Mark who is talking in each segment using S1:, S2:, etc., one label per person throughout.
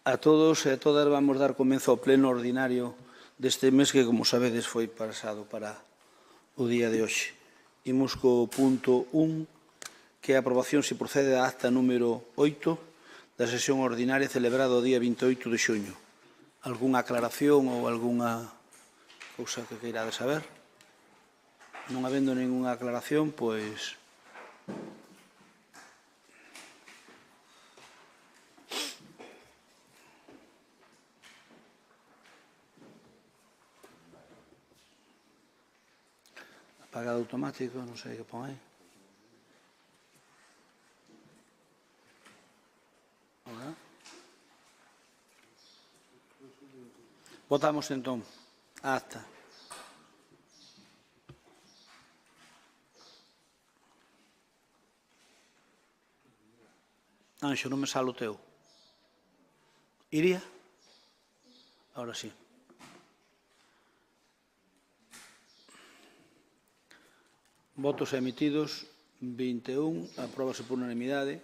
S1: A todos e a todas vamos dar comezo ao pleno ordinario deste mes que, como sabedes, foi pasado para o día de hoxe. Imos co punto 1, que é a aprobación se procede a acta número 8 da sesión ordinaria celebrada o día 28 de xuño. Algúna aclaración ou algunha cousa que queirades saber? Non habendo ninguna aclaración, pois apagado automático, non sei que pon aí. Votamos entón a acta. Anxo, non me sale o teu. Iría? Ahora sí. Votos emitidos, 21, apróbase por unanimidade.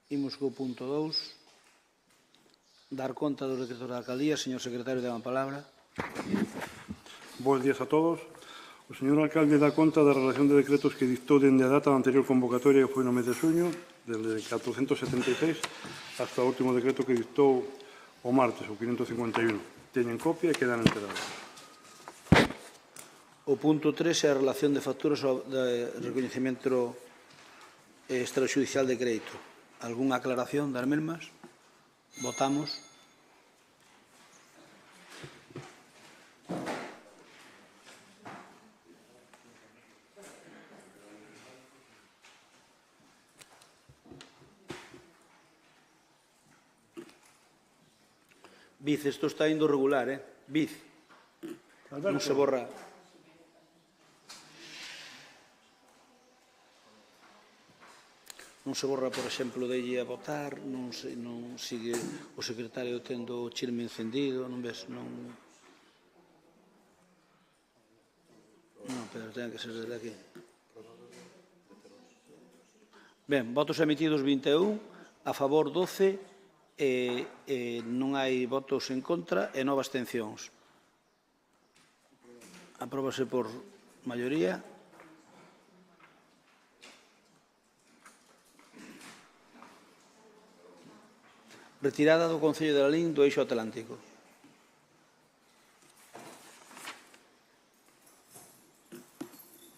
S1: Imos co punto 2. Dar conta dos decretos da alcaldía. Señor secretario, dá a palabra.
S2: Bos días a todos. O señor alcalde dá conta da relación de decretos que dictou dende a data da anterior convocatoria, que foi no mes de xuño, desde 476 hasta o último decreto que dictou o martes, o 551. Teñen copia e quedan enterados.
S1: O punto 3 é a relación de facturas de recoñecemento extrajudicial de crédito. Algúna aclaración das mesmas? Votamos. Viz, isto está indo regular, Viz. Non se borra. Non se borra, por exemplo, de lle a votar, non sigue o secretario tendo o chirme encendido, non ves, non... Non, pero ten que ser desde aquí. Ben, votos emitidos 21, a favor 12, non hai votos en contra e 9 abstencións. Apróbase por maioría. Retirada do Concello de Lalín do Eixo Atlántico.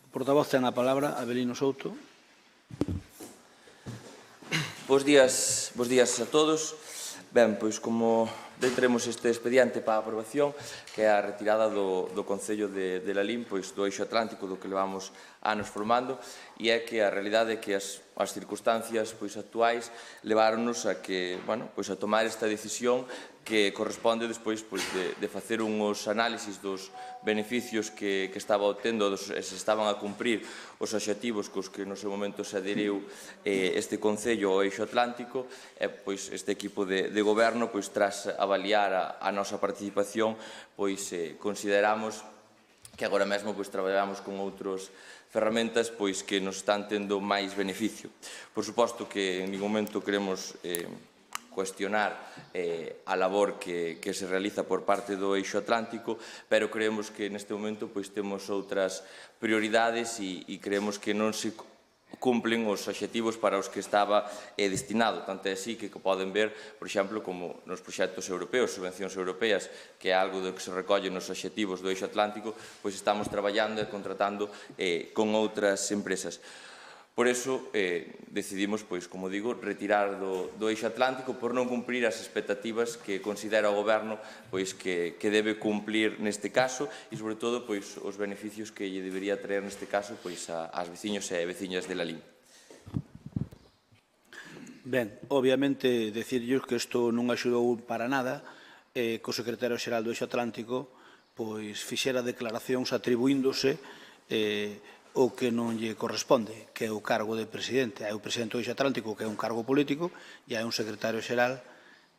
S1: O portavoz ten a palabra, Abelino Souto.
S3: Bos días a todos. Ben, pois como teremos este expediente para a aprobación, que é a retirada do Concello de Lalín, pois do Eixo Atlántico, do que levamos anos formando, e é que a realidade é que as circunstancias actuais leváronnos a que, bueno, pois a tomar esta decisión que corresponde despois de facer uns análisis dos beneficios que estaba obtendo e se estaban a cumprir os obxectivos cos que no seu momento se adheriu este Concello ao Eixo Atlántico, e pois este equipo de goberno, pois tras avaliar a nosa participación, pois consideramos que agora mesmo traballamos con outras ferramentas que nos están tendo máis beneficio. Por suposto que en ningún momento queremos cuestionar a labor que se realiza por parte do Eixo Atlántico, pero creemos que neste momento temos outras prioridades e creemos que non se cumplen os obxectivos para os que estaba destinado. Tanto é así que poden ver, por exemplo, como nos proxectos europeos, subvencións europeas, que é algo do que se recolle nos obxectivos do Eixo Atlántico, pois estamos traballando e contratando con outras empresas. Por iso, decidimos, como digo, retirar do Eixo Atlántico por non cumprir as expectativas que considera o Goberno que debe cumplir neste caso e, sobre todo, os beneficios que lle debería traer neste caso ás veciños e veciñas de Lalín.
S1: Ben, obviamente, decirlles que isto non axudou para nada que o secretario xeral do Eixo Atlántico fixera declaracións atribuíndose o que non lle corresponde, que é o cargo de presidente. Hai o presidente do Eixo Atlántico, que é un cargo político, e hai un secretario xeral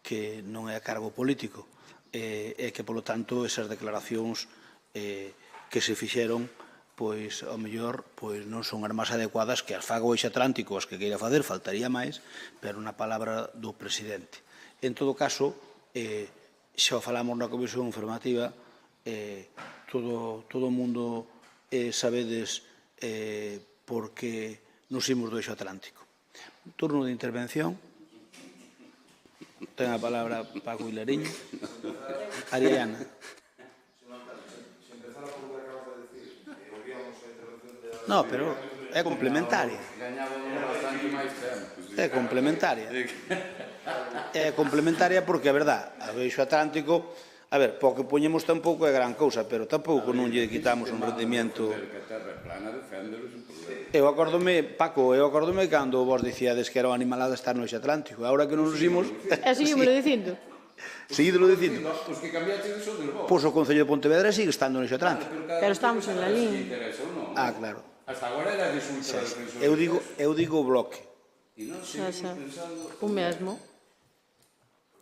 S1: que non é cargo político, e que, polo tanto, esas declaracións que se fixeron, ao mellor, non son as máis adecuadas que as faga o Eixo Atlántico, as que queira facer, faltaría máis, pero na palabra do presidente. En todo caso, xa o falamos na comisión informativa, todo o mundo sabedes porque nos imos do eixo atlántico. Turno de intervención. Ten a palabra Paco Hilariño. Ariana. No, pero é complementaria. É complementaria. É complementaria porque, a verdad, o eixo atlántico, a ver, po que poñemos tampouco é gran cousa, pero tampouco non lle quitamos un rendimiento. Eu acórdome, Paco, cando vos dicíades que era unha animalada estar no eixo atlántico. Agora que non nos imos...
S4: E seguimos dicindo.
S1: Seguídelo dicindo.
S5: Os que cambiaste son del vos.
S1: Pois o Concello de Pontevedra sigue estando no eixo atlántico.
S4: Pero estamos en la LIN.
S1: Ah, claro.
S5: Hasta agora era de ultra defensor.
S1: Eu digo o bloque.
S4: O mesmo.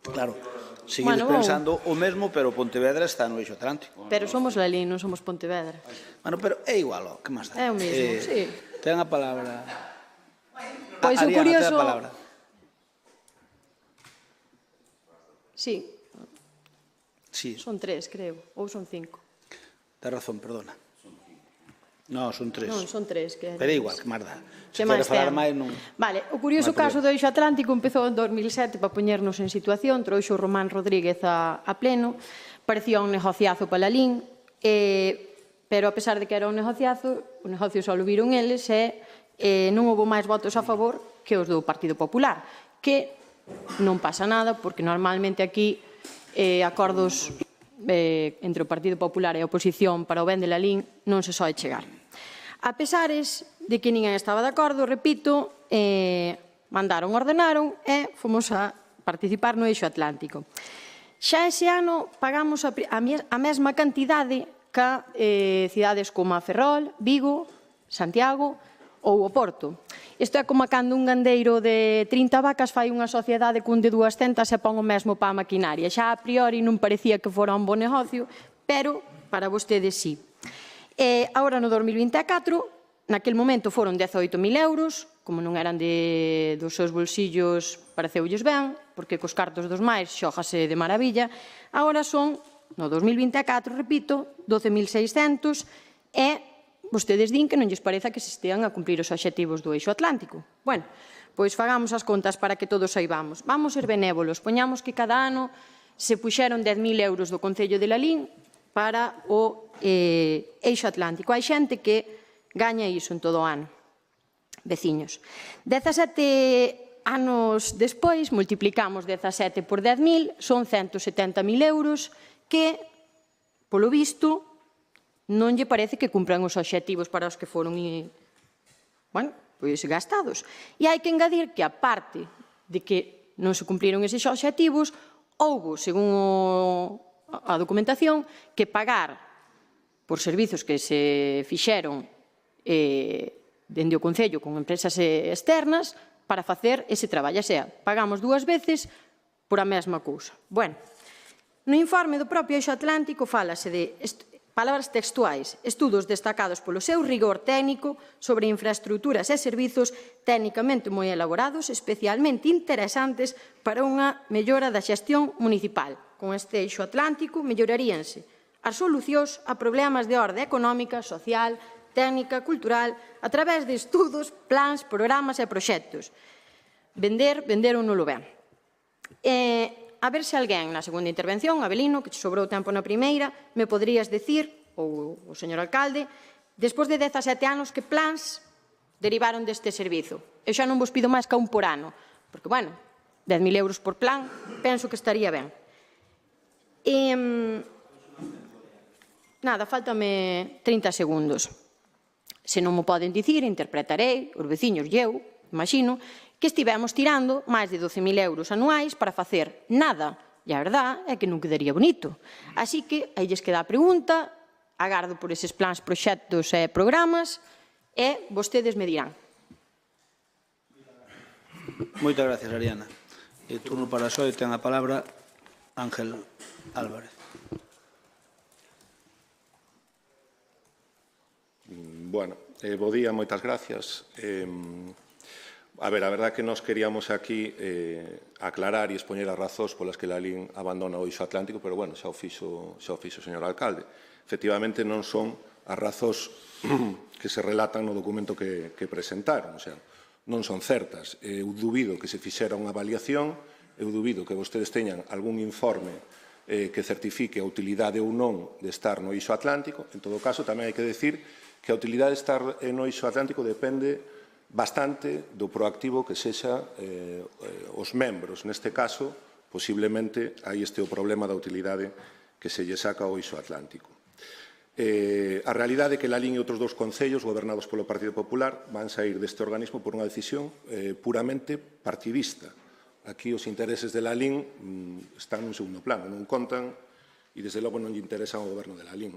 S1: Claro, seguides pensando o mesmo, pero Pontevedra está no eixo atlántico.
S4: Pero somos la LIN, non somos Pontevedra.
S1: Bueno, pero é igual, que máis dá?
S4: É o mesmo, sí.
S1: Ten a palabra.
S4: Pois o
S1: Ariana,
S4: curioso...
S1: ten a palabra.
S4: Sí,
S1: Sí,
S4: son 3, creo, ou son 5.
S1: ten razón, perdona. No, son 3.
S4: Non, son 3.
S1: Pero é igual, que máis dá. Se
S4: Que
S1: quere
S4: máis
S1: falar
S4: ten?
S1: máis, non...
S4: Vale, o curioso
S1: Non hai
S4: caso do eixo atlántico empezou en 2007 para poñernos en situación, trouxo o Román Rodríguez a pleno, parecía un negociazo para a LIN, pero a pesar de que era un negociazo, o negocio só o viron eles e non houve máis votos a favor que os do Partido Popular, que non pasa nada, porque normalmente aquí acordos entre o Partido Popular e a oposición para o ben de la LIN non se soe chegar. A pesares de que ninguén estaba de acordo, repito, ordenaron e fomos a participar no eixo atlántico. Xa ese ano pagamos a mesma cantidade que cidades como a Ferrol, Vigo, Santiago ou o Porto. Isto é como cando un gandeiro de 30 vacas fai unha sociedade cun de 200 e pon o mesmo para a maquinaria. Xa a priori non parecía que fora un bon negocio, pero para vostedes sí. Agora no 2024, naquel momento foron 18.000 euros, como non eran dos seus bolsillos, pareceulles ben, porque cos cartos dos máis xógase de maravilla. Agora son, no 2024, repito, 12.600 e vostedes din que non lles pareza que se estean a cumprir os obxectivos do eixo atlántico. Bueno, pois fagamos as contas para que todos saibamos. Vamos ser benévolos, poñamos que cada ano se puxeron 10.000 euros do Concello de Lalín para o eixo atlántico. Hai xente que gaña iso en todo o ano, veciños. 17 anos despois, multiplicamos 17 por 10.000, son 170.000 euros que, polo visto, non lle parece que cumpran os obxectivos para os que foron gastados. E hai que engadir que, aparte de que non se cumpriron eses obxectivos, houbo, según a documentación, que pagar por servizos que se fixeron dende o Concello con empresas externas para facer ese traballo. O sea, pagamos 2 veces por a mesma cousa. Bueno, no informe do propio eixo atlántico fálase de palabras textuais, estudos destacados polo seu rigor técnico sobre infraestructuras e servizos técnicamente moi elaborados, especialmente interesantes para unha mellora da xestión municipal. Con este eixo atlántico melloraríanse as solucións a problemas de orde económica, social, técnica, cultural, a través de estudos, plans, programas e proxectos. Vender ou non lo ven. A ver se alguén na segunda intervención, Abelino, que te sobrou tempo na primeira, me poderías decir, ou o señor alcalde, despois de 17 anos, que plans derivaron deste servizo. Eu xa non vos pido máis que un por ano, porque, bueno, 10.000 euros por plan, penso que estaría ben. Nada, faltame 30 segundos. Se non mo poden dicir, interpretarei, os veciños e eu, imagino, que estivemos tirando máis de 12.000 euros anuais para facer nada. E a verdad é que non quedaría bonito. Así que, aí lles queda a pregunta, agardo por eses plans, proxectos e programas, e vostedes me dirán.
S1: Moitas gracias, Ariana. Turno para a SOE, ten a palabra Ángel Álvarez.
S6: Bueno, bo día, moitas gracias. A ver, a verdade que nós queríamos aquí aclarar e expoñer as razóns polas que Lalín abandona o Eixo Atlántico, pero, bueno, xa o fixo o señor alcalde. Efectivamente, non son as razóns que se relatan no documento que presentaron, o sea, non son certas. Eu dubido que se fixera unha avaliación, eu dubido que vostedes teñan algún informe que certifique a utilidade ou non de estar no Eixo Atlántico. En todo caso, tamén hai que decir que a utilidade de estar no Eixo Atlántico depende bastante do proactivo que sexa os membros. Neste caso, posiblemente, aí este o problema da utilidade que se lle saca ao Eixo Atlántico. A realidade é que Lalín e outros dous concellos gobernados polo Partido Popular van sair deste organismo por unha decisión puramente partidista. Aquí os intereses de Lalín están nun segundo plano, non contan e, desde logo, non lle interesan ao goberno de Lalín.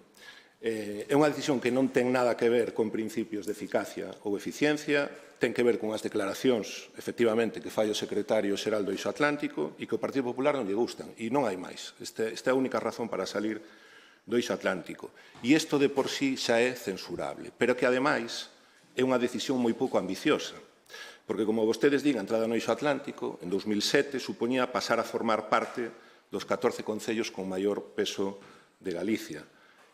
S6: É unha decisión que non ten nada que ver con principios de eficacia ou eficiencia, ten que ver con as declaracións, efectivamente, que fai o secretario xeral do Eixo Atlántico e que o Partido Popular non lle gustan, e non hai máis. Esta é a única razón para salir do Eixo Atlántico. E isto de por sí xa é censurable, pero que, ademais, é unha decisión moi pouco ambiciosa, porque, como vostedes din, a entrada no Eixo Atlántico, en 2007, supoñía pasar a formar parte dos 14 concellos con maior peso de Galicia.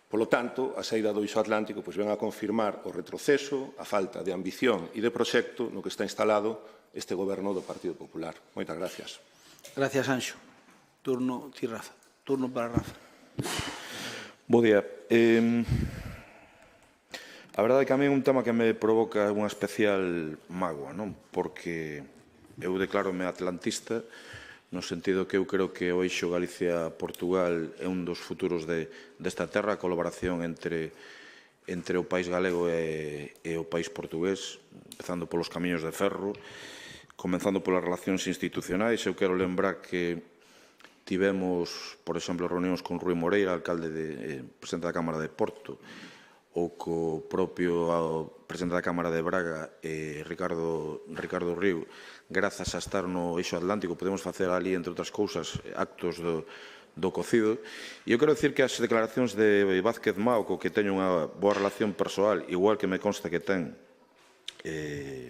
S6: Polo tanto, a saída do Eixo Atlántico ven a confirmar o retroceso, a falta de ambición e de proxecto no que está instalado este goberno do Partido Popular. Moitas gracias.
S1: Gracias, Anxo. Turno ti, Rafa. Turno para Rafa.
S7: Bo día. A verdade é que a mí é un tema que me provoca unha especial mágoa, non? Porque eu declárome atlantista no sentido que eu creo que o eixo Galicia-Portugal é un dos futuros desta terra, a colaboración entre o país galego e o país portugués, empezando polos camiños de ferro, comenzando polas relacións institucionais. Eu quero lembrar que tivemos, por exemplo, reunións con Rui Moreira, alcalde presidente da Cámara de Porto, ou co propio presidente da Cámara de Braga, Ricardo Río. Grazas a estar no Eixo Atlántico, podemos facer ali, entre outras cousas, actos do cocido. E eu quero dicir que as declaracións de Vázquez Mao, co que teño unha boa relación persoal, igual que me consta que ten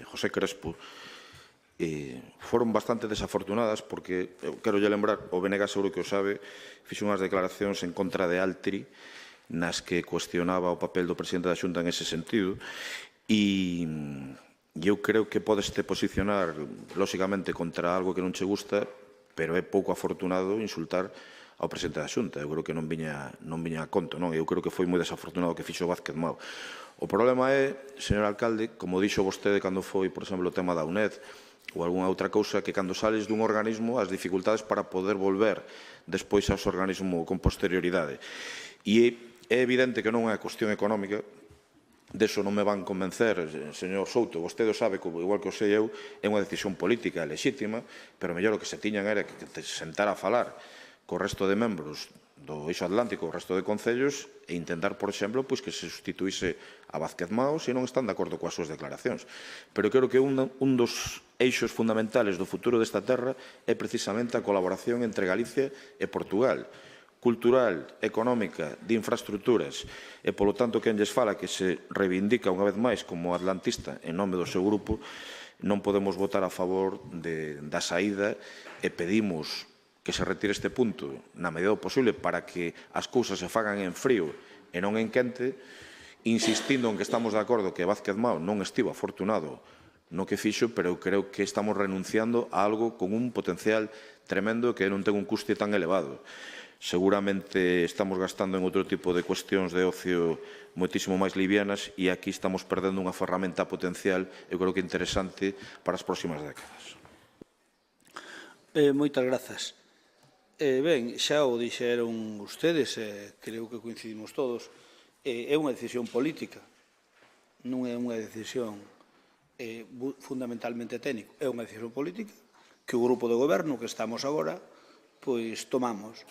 S7: José Crespo, foron bastante desafortunadas, porque, eu quero lle lembrar, o BNG seguro que o sabe, fixo unhas declaracións en contra de Altri, nas que cuestionaba o papel do presidente da Xunta en ese sentido, e eu creo que podeste posicionar, lóxicamente, contra algo que non che gusta, pero é pouco afortunado insultar ao presidente da Xunta. Eu creo que non viña a conto, non? Eu creo que foi moi desafortunado o que fixo Vázquez Mao. O problema é, señor alcalde, como dixo vostede cando foi, por exemplo, o tema da UNED ou algunha outra cousa, que cando sales dun organismo as dificultades para poder volver despois aos organismos con posterioridade. E é evidente que non é cuestión económica. Deso non me van convencer, señor Souto, vostede o sabe, igual que o sei eu, é unha decisión política lexítima, pero mellor o que se tiñan era que sentar a falar co resto de membros do Eixo Atlántico, o resto de concellos, e intentar, por exemplo, que se sustituíse a Vázquez Mao se non están de acordo coas súas declaracións. Pero creo que un dos eixos fundamentales do futuro desta terra é precisamente a colaboración entre Galicia e Portugal, cultural, económica, de infraestructuras, e, polo tanto, quen lles fala que se reivindica unha vez máis como atlantista en nome do seu grupo, non podemos votar a favor da saída e pedimos que se retire este punto na medida do posible para que as cousas se fagan en frío e non en quente, insistindo en que estamos de acordo que Vázquez Mao non estivo afortunado no que fixo, pero eu creo que estamos renunciando a algo con un potencial tremendo que non ten un custe tan elevado. Seguramente estamos gastando en outro tipo de cuestións de ocio moitísimo máis livianas e aquí estamos perdendo unha ferramenta potencial, eu creo que interesante para as próximas décadas.
S1: Moitas grazas. Ben, xa o dixeron ustedes, creo que coincidimos todos, é unha decisión política, non é unha decisión fundamentalmente técnica, é unha decisión política que o grupo de goberno que estamos agora, pois tomamos.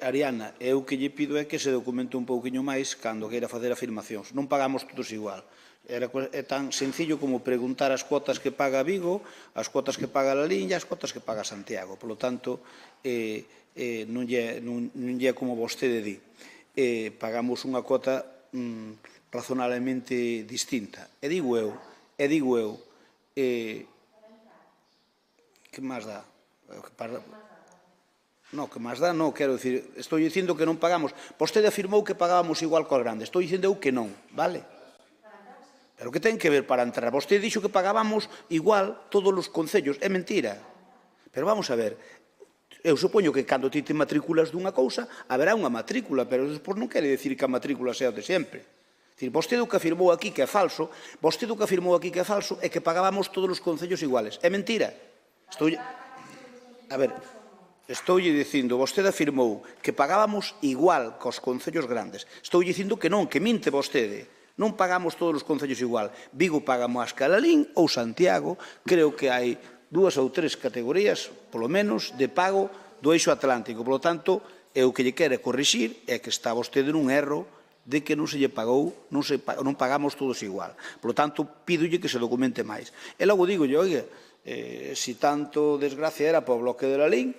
S1: Ariana, eu que lle pido é que se documente un pouquiño máis cando queira facer afirmacións. Non pagamos todos igual. É tan sencillo como preguntar as cuotas que paga Vigo, as cuotas que paga Lalín e as cuotas que paga Santiago. Por lo tanto, non lle é como vostede di. Pagamos unha cuota razonablemente distinta. E digo eu, Que máis dá? No, que máis dá, non, quero dicir, estou dicindo que non pagamos. Vostede afirmou que pagábamos igual coas grandes, estou dicindo eu que non, vale? Pero que ten que ver para entrar? Vostede dixo que pagábamos igual todos os concellos, é mentira. Pero vamos a ver, eu supoño que cando ti te matriculas dunha cousa, haberá unha matrícula, pero despois non quere dicir que a matrícula sea o de sempre. Vostede o que afirmou aquí que é falso, é que pagábamos todos os concellos iguales. É mentira. A ver, estoulle dicindo, vostede afirmou que pagábamos igual cos concellos grandes. Estou dicindo que non, que minte vostede. Non pagamos todos os concellos igual. Vigo paga máis que Lalín ou Santiago. Creo que hai 2 ou 3 categorías, polo menos, de pago do eixo atlántico. Por lo tanto, o que lle quere corrixir é que está vostede nun erro de que non se lle pagou, non pagamos todos igual. Por lo tanto, pídolle que se documente máis. E logo digo, oiga, si tanto desgracia era para o bloque de Lalín,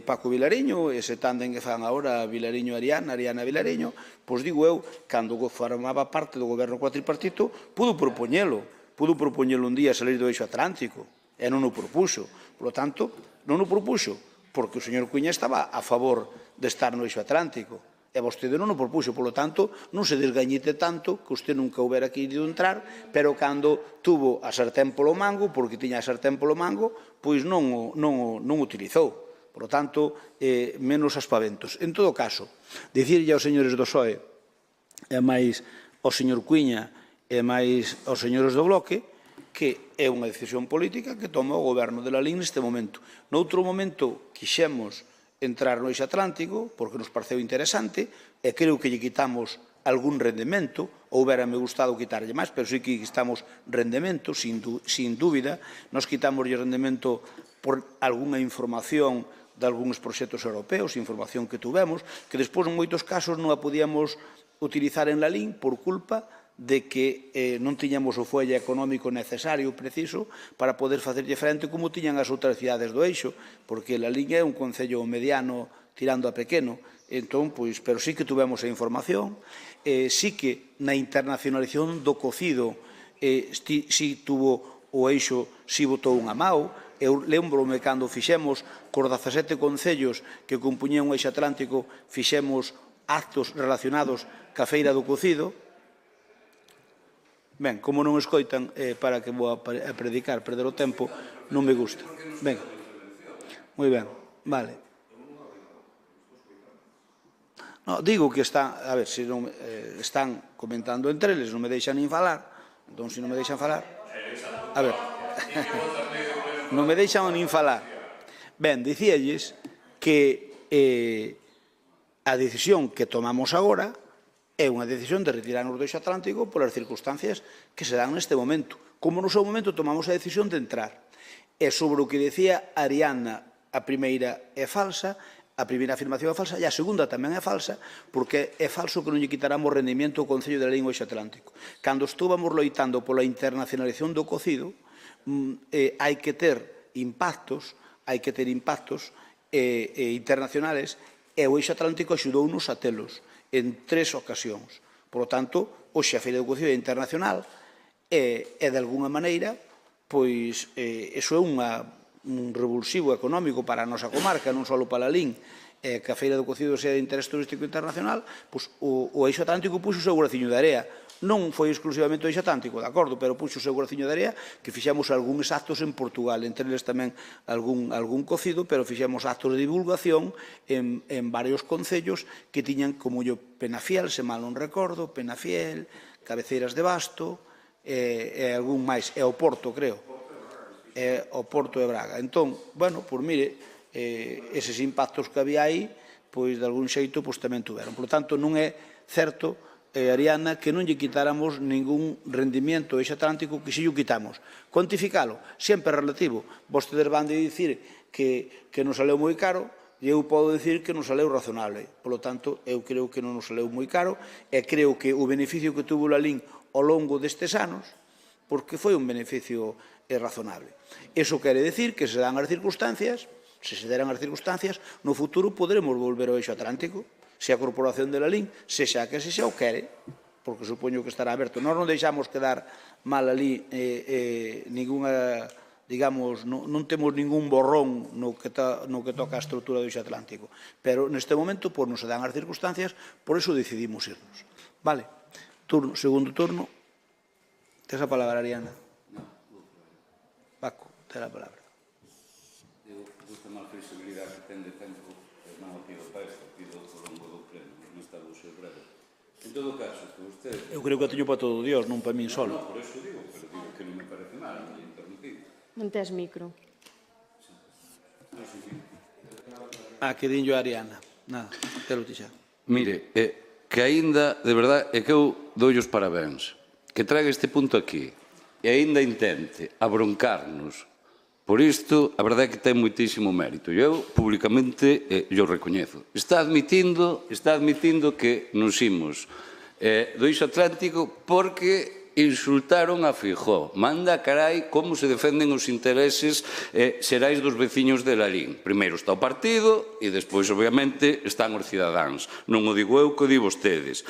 S1: Paco Vilariño, ese tándem que fan agora Vilariño-Ariana, Ariana-Vilariño, pois digo eu, cando formaba parte do goberno cuatripartito, pudo propoñelo un día salir do eixo atlántico, e non o propuxo. Por lo tanto, non o propuxo, porque o señor Cuíña estaba a favor de estar no eixo atlántico, e vostede non o propuxo. Por lo tanto, non se desgañite tanto que usted nunca houbera querido entrar, pero cando tuvo a sartén polo mango, porque tiña a sartén polo mango, pois non o utilizou. Por lo tanto, menos aspaventos. En todo caso, dicirlle aos señores do PSOE, e máis ao señor Cuíña, e máis aos señores do Bloque, que é unha decisión política que toma o goberno de Lalín neste momento. Noutro momento, quixemos entrar no eixo atlántico, porque nos pareceu interesante, e creo que lle quitamos algún rendemento, houbérame gustado quitarlle máis, pero sí que quitamos rendemento, sin dúbida. Nos quitamos o rendemento por algunha información de algúns proxectos europeos, información que tuvemos, que despois en moitos casos non a podíamos utilizar en Lalín por culpa de que non tiñamos o folle económico necesario, preciso, para poder facerlle frente como tiñan as outras cidades do eixo, porque Lalín é un concello mediano tirando a pequeno, entón, pois, pero sí que tuvemos a información, sí que na internacionalización do cocido sí tuvo o eixo, sí botou unha mao. Eu lembro-me cando fixemos cos 17 concellos que compuñían o eixo atlántico, fixemos actos relacionados ca feira do cocido. Ben, como non escoitan, para que vou a predicar, perder o tempo, non me gusta. Ben, moi ben, vale. No, digo que están, a ver, se non están comentando entre eles, non me deixan nin falar, entón se non me deixan falar, a ver, non me deixan nin falar. Ben, dicíalles que a decisión que tomamos agora é unha decisión de retirarnos do eixo atlántico polas circunstancias que se dan neste momento. Como no seu momento tomamos a decisión de entrar. E sobre o que decía Ariana, a primeira é falsa, a primeira afirmación é falsa, e a segunda tamén é falsa, porque é falso que non lle quitáramos rendimento ao Concello de Lalín ao eixo atlántico. Cando estuvamos loitando pola internacionalización do cocido, hai que ter impactos internacionales, e o eixo atlántico axudounos a telos en 3 ocasións. Por lo tanto, hoxe a Feira do Cocido é internacional e, de alguna maneira, pois, iso é un revulsivo económico para a nosa comarca, non só para Lalín, que a Feira do Cocido sea de interés turístico internacional, pois o eixo atlántico puxo o seu graciño de area. Non foi exclusivamente o eixo atlántico, de acordo, pero puxo o seu graciño de area, que fixemos algúns actos en Portugal, entre eles tamén algún cocido, pero fixemos actos de divulgación en varios concellos que tiñan como yo Penafiel, se mal non recordo, Penafiel, Cabeceiras de Basto, e algún máis, e o Porto, creo, o Porto de Braga. Entón, bueno, pois mire, eses impactos que había aí, pois de algún xeito, pois tamén tuveron. Por lo tanto, non é certo, Ariana, que non lle quitáramos ningún rendimento ao eixo atlántico, que si lle quitamos. Cuantificalo, sempre relativo. Vostedes van de dicir que nos saleu moi caro, e eu podo dicir que nos saleu razonable. Por lo tanto, eu creo que non nos saleu moi caro, e creo que o beneficio que tuvo Lalín ao longo destes anos, porque foi un beneficio razonable. Iso quere dicir que se dan as circunstancias, se deran as circunstancias, no futuro poderemos volver ao eixo atlántico, se a Corporación de Lalín, sexa que sexa o quere, porque supoño que estará aberto. Nós non deixamos quedar mal ali digamos, non temos ningún borrón no que toca a estrutura do eixo atlántico, pero neste momento, pois non se dan as circunstancias, por eso decidimos irnos. Vale, segundo turno. Tes a palabra, Ariana. Paco, tes a palabra.
S5: Gusta máis flexibilidade que ten de tempo, non o pido para isto, pido por longo do pleno, non está do seu breve. En todo caso, que usted...
S1: Eu creo que teño para todo Dios, non para min solo.
S5: No, por eso digo, pero digo que non me parece mal, non me interrumpí.
S4: Non tes micro.
S1: Que dinllo a Ariana. Nada, telo ti xa.
S5: Mire, que aínda, de verdade, é que eu dou os parabéns. Que traga este punto aquí e aínda intente abroncarnos por isto, a verdade é que ten moitísimo mérito. E eu, públicamente, yo recoñezo. Está admitindo que nos imos do eixo atlántico porque insultaron a Feijóo. Manda carai como se defenden os intereses xerais dos veciños de Lalín. Primeiro está o partido e despois, obviamente, están os cidadáns. Non o digo eu, que o di vostedes.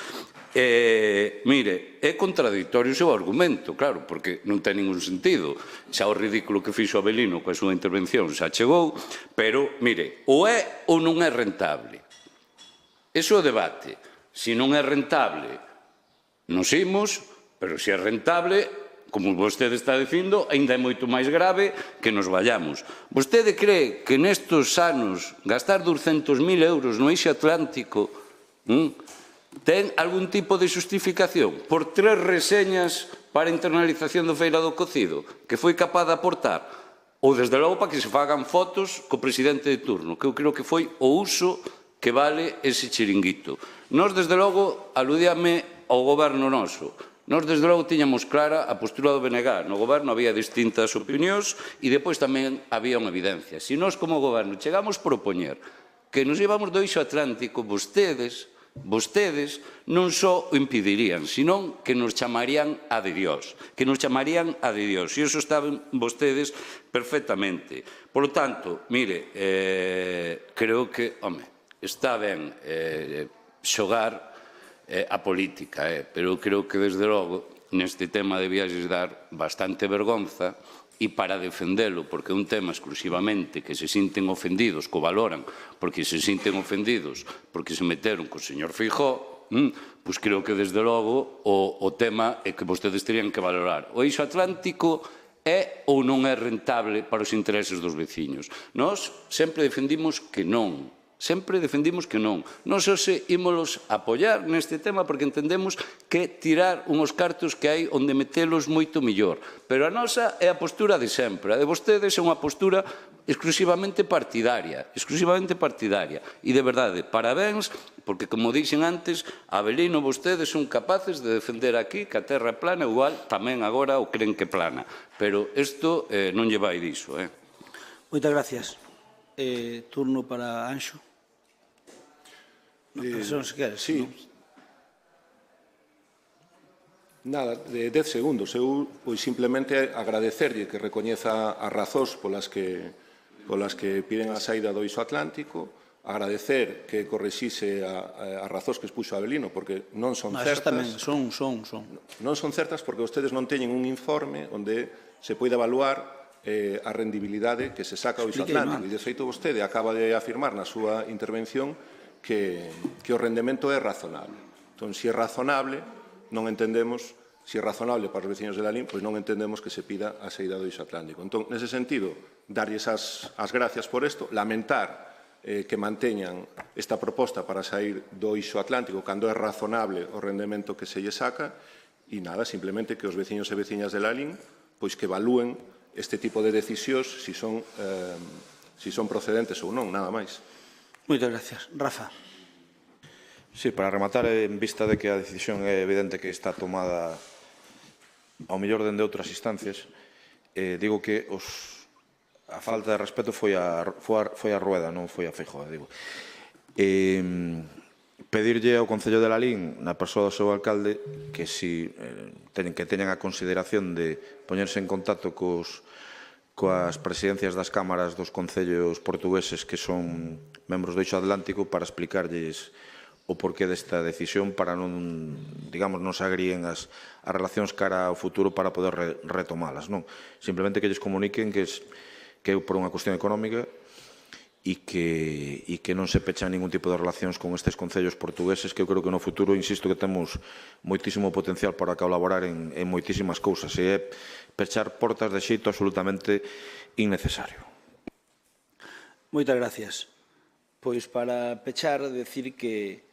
S5: Mire, é contradictorio o seu argumento, claro, porque non ten ningún sentido. Xa o ridículo que fixo Avelino coa súa intervención xa chegou, pero, mire, ou é ou non é rentable. Ese é o debate. Se non é rentable, nos imos, pero se é rentable, como vostede está dicindo, ainda é moito máis grave que nos vayamos. Vostede cree que nestos anos gastar 200.000 euros no eixo atlántico ten algún tipo de justificación por 3 reseñas para a internalización do Feira do Cocido que foi capaz de aportar? Ou, desde logo, para que se fagan fotos co presidente de turno, que eu creo que foi o uso que vale ese chiringuito. Nós, desde logo, aludíame ao goberno noso. Nós, desde logo, tiñamos clara a postura do BNG. No goberno había distintas opinións e depois tamén había unha evidencia. Se nós, como goberno, chegamos a propoñer que nos llevamos do eixo atlántico, vostedes non só o impedirían, senón que nos chamarían a de Dios, E iso estaban vostedes perfectamente. Por lo tanto, mire, creo que, está ben xogar a política, pero creo que, desde logo, neste tema debía dar bastante vergonza e para defendelo, porque é un tema exclusivamente que se sinten ofendidos, que o valoran, porque se sinten ofendidos porque se meteron co señor Feijóo, pois creo que, desde logo, o tema é que vostedes terían que valorar. O eixo atlántico é ou non é rentable para os intereses dos veciños? Nós sempre defendimos que non. Non só se ímolos apoiar neste tema porque entendemos que tirar unhos cartos que hai onde metelos moito millor. Pero a nosa é a postura de sempre. A de vostedes é unha postura exclusivamente partidaria. E, de verdade, parabéns, porque, como dixen antes, Avelino, vostedes son capaces de defender aquí que a terra é plana, igual tamén agora o creen que plana. Pero isto non lle vai diso.
S1: Moitas gracias. Turno para Anxo.
S6: Sí. Nada, de 10 segundos. Eu, pois, simplemente agradecerlle que recoñeza as razóns polas que piden a saída do eixo atlántico, agradecer que correxise as razóns que expuxo Avelino, porque non son certas.
S1: Tamén son.
S6: Non son certas porque vostedes non teñen un informe onde se poida evaluar a rendibilidade que se saca do eixo atlántico. E, de feito, vostede acaba de afirmar na súa intervención que o rendemento é razonable. Entón, se é razonable, non entendemos, se é razonable para os veciños de Lalín, pois non entendemos que se pida a saída do eixo atlántico. Entón, nese sentido, darlles as gracias por isto, lamentar que manteñan esta proposta para sair do eixo atlántico cando é razonable o rendemento que se lle saca, e nada, simplemente que os veciños e veciñas de Lalín pois que evalúen este tipo de decisións si son procedentes ou non, nada máis.
S1: Moitas gracias. Rafa.
S7: Sí, para rematar, en vista de que a decisión é evidente que está tomada ao mellor dende outras instancias, digo que a falta de respeto foi a Rueda, non foi a Feijóo, digo. Pedirlle ao Concello de Lalín, na persoa do seu alcalde, que teñan a consideración de poñerse en contacto coas presidencias das cámaras dos concellos portugueses que son membros do eixo atlántico para explicarlles o porqué desta decisión para non, digamos, non se agríen as relacións cara ao futuro para poder retomalas, non? Simplemente que lles comuniquen que é por unha cuestión económica e que non se pechan ningún tipo de relacións con estes concellos portugueses, que eu creo que no futuro, insisto, que temos moitísimo potencial para colaborar en moitísimas cousas, e é pechar portas de xeito absolutamente innecesario.
S1: Moitas gracias. Pois para pechar, decir que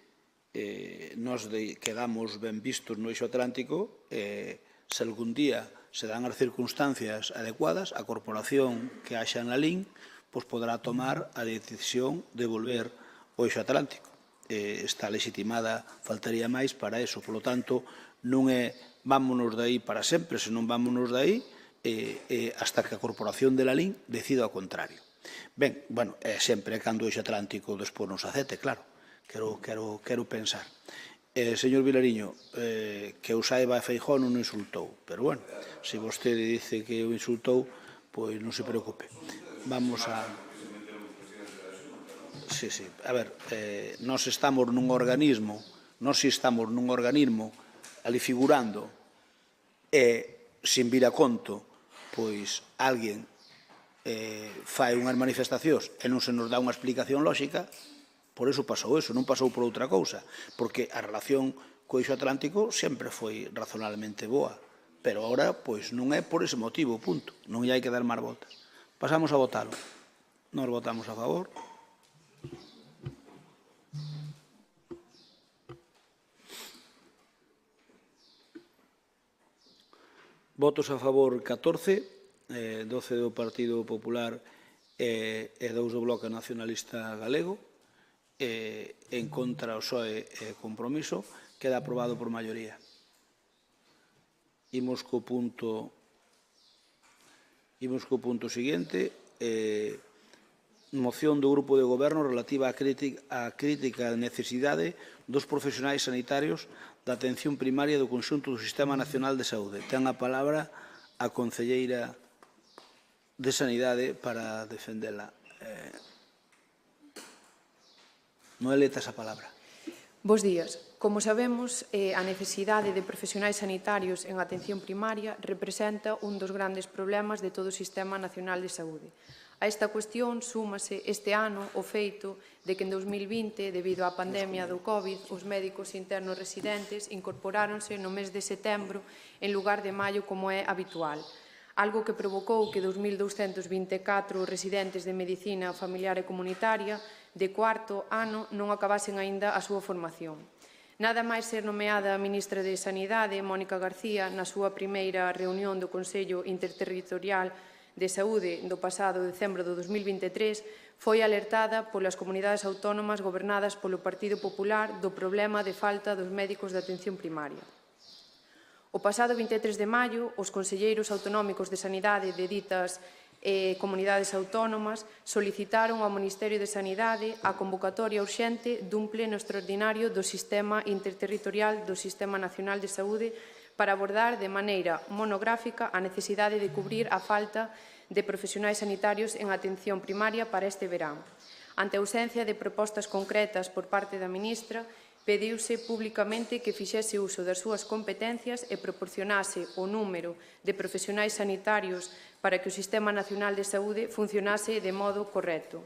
S1: nos quedamos ben vistos no eixo atlántico, se algún día se dan as circunstancias adecuadas, a corporación que haxa na LIN pois poderá tomar a decisión de volver ao eixo atlántico. Está legitimada, faltaría máis para eso. Por lo tanto, non é vámonos de aí para sempre, senón vámonos de aí hasta que a corporación de la LIN decida ao contrario. Ben, bueno, sempre cando o eixo atlántico despois nos acete, claro. Quero pensar. Señor Vilariño, que eu saiba, Feijóo non o insultou, pero bueno, se vostede dice que o insultou, pois non se preocupe. Vamos a... Sí. A ver, nós estamos nun organismo, ali figurando, e, sin vir a conto, pois alguén fai unhas manifestacións e non se nos dá unha explicación lóxica. Por eso pasou eso, non pasou por outra cousa, porque a relación co eixo atlántico sempre foi razonablemente boa, pero agora pois non é por ese motivo, punto. Non hai que dar máis voltas. Pasamos a votalo. Nós votamos a favor. Votos a favor 14, 12 do Partido Popular e 2 do Bloque Nacionalista Galego. En contra o PSOE e Compromiso, queda aprobado por maioría. Imos co punto seguinte, moción do Grupo de Goberno relativa á crítica da necesidade dos profesionais sanitarios da atención primaria do conxunto do Sistema Nacional de Saúde. Ten a palabra a concelleira de Sanidade para defendela. Noelia, tes a palabra.
S8: Bos días. Como sabemos, a necesidade de profesionais sanitarios en atención primaria representa un dos grandes problemas de todo o Sistema Nacional de Saúde. A esta cuestión súmase este ano o feito de que en 2020, debido á pandemia do COVID, os médicos internos residentes incorporáronse no mes de setembro en lugar de maio como é habitual, algo que provocou que 2.224 residentes de Medicina Familiar e Comunitaria de cuarto ano non acabasen aínda a súa formación. Nada máis ser nomeada a ministra de Sanidade, Mónica García, na súa primeira reunión do Consello Interterritorial de Saúde do pasado decembro do 2023, foi alertada polas comunidades autónomas gobernadas polo Partido Popular do problema de falta dos médicos de atención primaria. O pasado 23 de maio, os conselleiros autonómicos de Sanidade de ditas comunidades autónomas solicitaron ao Ministerio de Sanidade a convocatoria urxente dun pleno extraordinario do Sistema Interterritorial do Sistema Nacional de Saúde para abordar de maneira monográfica a necesidade de cubrir a falta de profesionais sanitarios en atención primaria para este verán. Ante a ausencia de propostas concretas por parte da ministra, pediuse públicamente que fixese uso das súas competencias e proporcionase o número de profesionais sanitarios para que o Sistema Nacional de Saúde funcionase de modo correcto.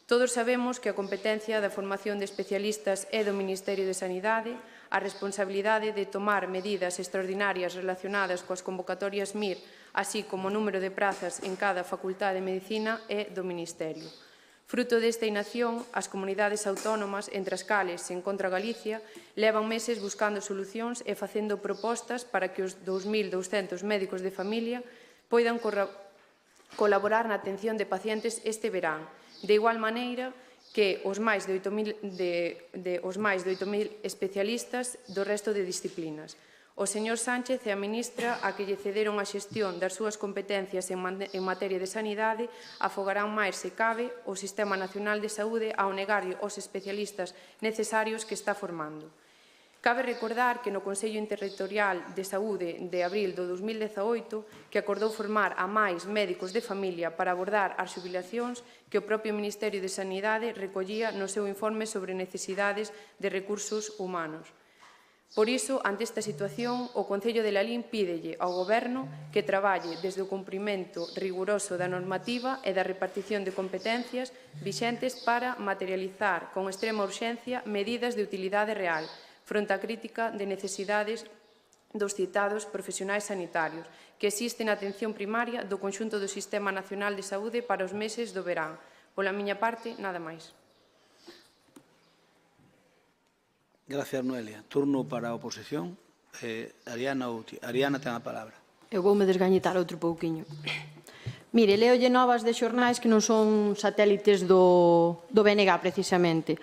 S8: Todos sabemos que a competencia da formación de especialistas é do Ministerio de Sanidade, a responsabilidade de tomar medidas extraordinarias relacionadas coas convocatorias MIR, así como o número de prazas en cada facultade de Medicina, é do Ministerio. Fruto desta inacción, as comunidades autónomas, entre as cales se encontra Galicia, levan meses buscando solucións e facendo propostas para que os 2.200 médicos de familia poidan colaborar na atención de pacientes este verán, de igual maneira que os máis de 8.000 especialistas do resto de disciplinas. O señor Sánchez e a ministra, a que lle cederon a xestión das súas competencias en materia de sanidade, afogarán máis, se cabe, o Sistema Nacional de Saúde ao negarlle os especialistas necesarios que está formando. Cabe recordar que no Consello Interterritorial de Saúde de abril do 2018 que acordou formar a máis médicos de familia para abordar as xubilacións que o propio Ministerio de Sanidade recollía no seu informe sobre necesidades de recursos humanos. Por iso, ante esta situación, o Concello de Lalín pídelle ao Goberno que traballe desde o cumprimento riguroso da normativa e da repartición de competencias vixentes para materializar con extrema urxencia medidas de utilidade real fronte á crítica de necesidades dos citados profesionais sanitarios que existen na atención primaria do conxunto do Sistema Nacional de Saúde para os meses do verán. Pola miña parte, nada máis.
S1: Gracias, Noelia. Turno para a oposición. Ariana ten a palabra.
S4: Eu voume desgañitar outro pouquiño. Mire, leolle novas de xornais que non son satélites do BNG, precisamente.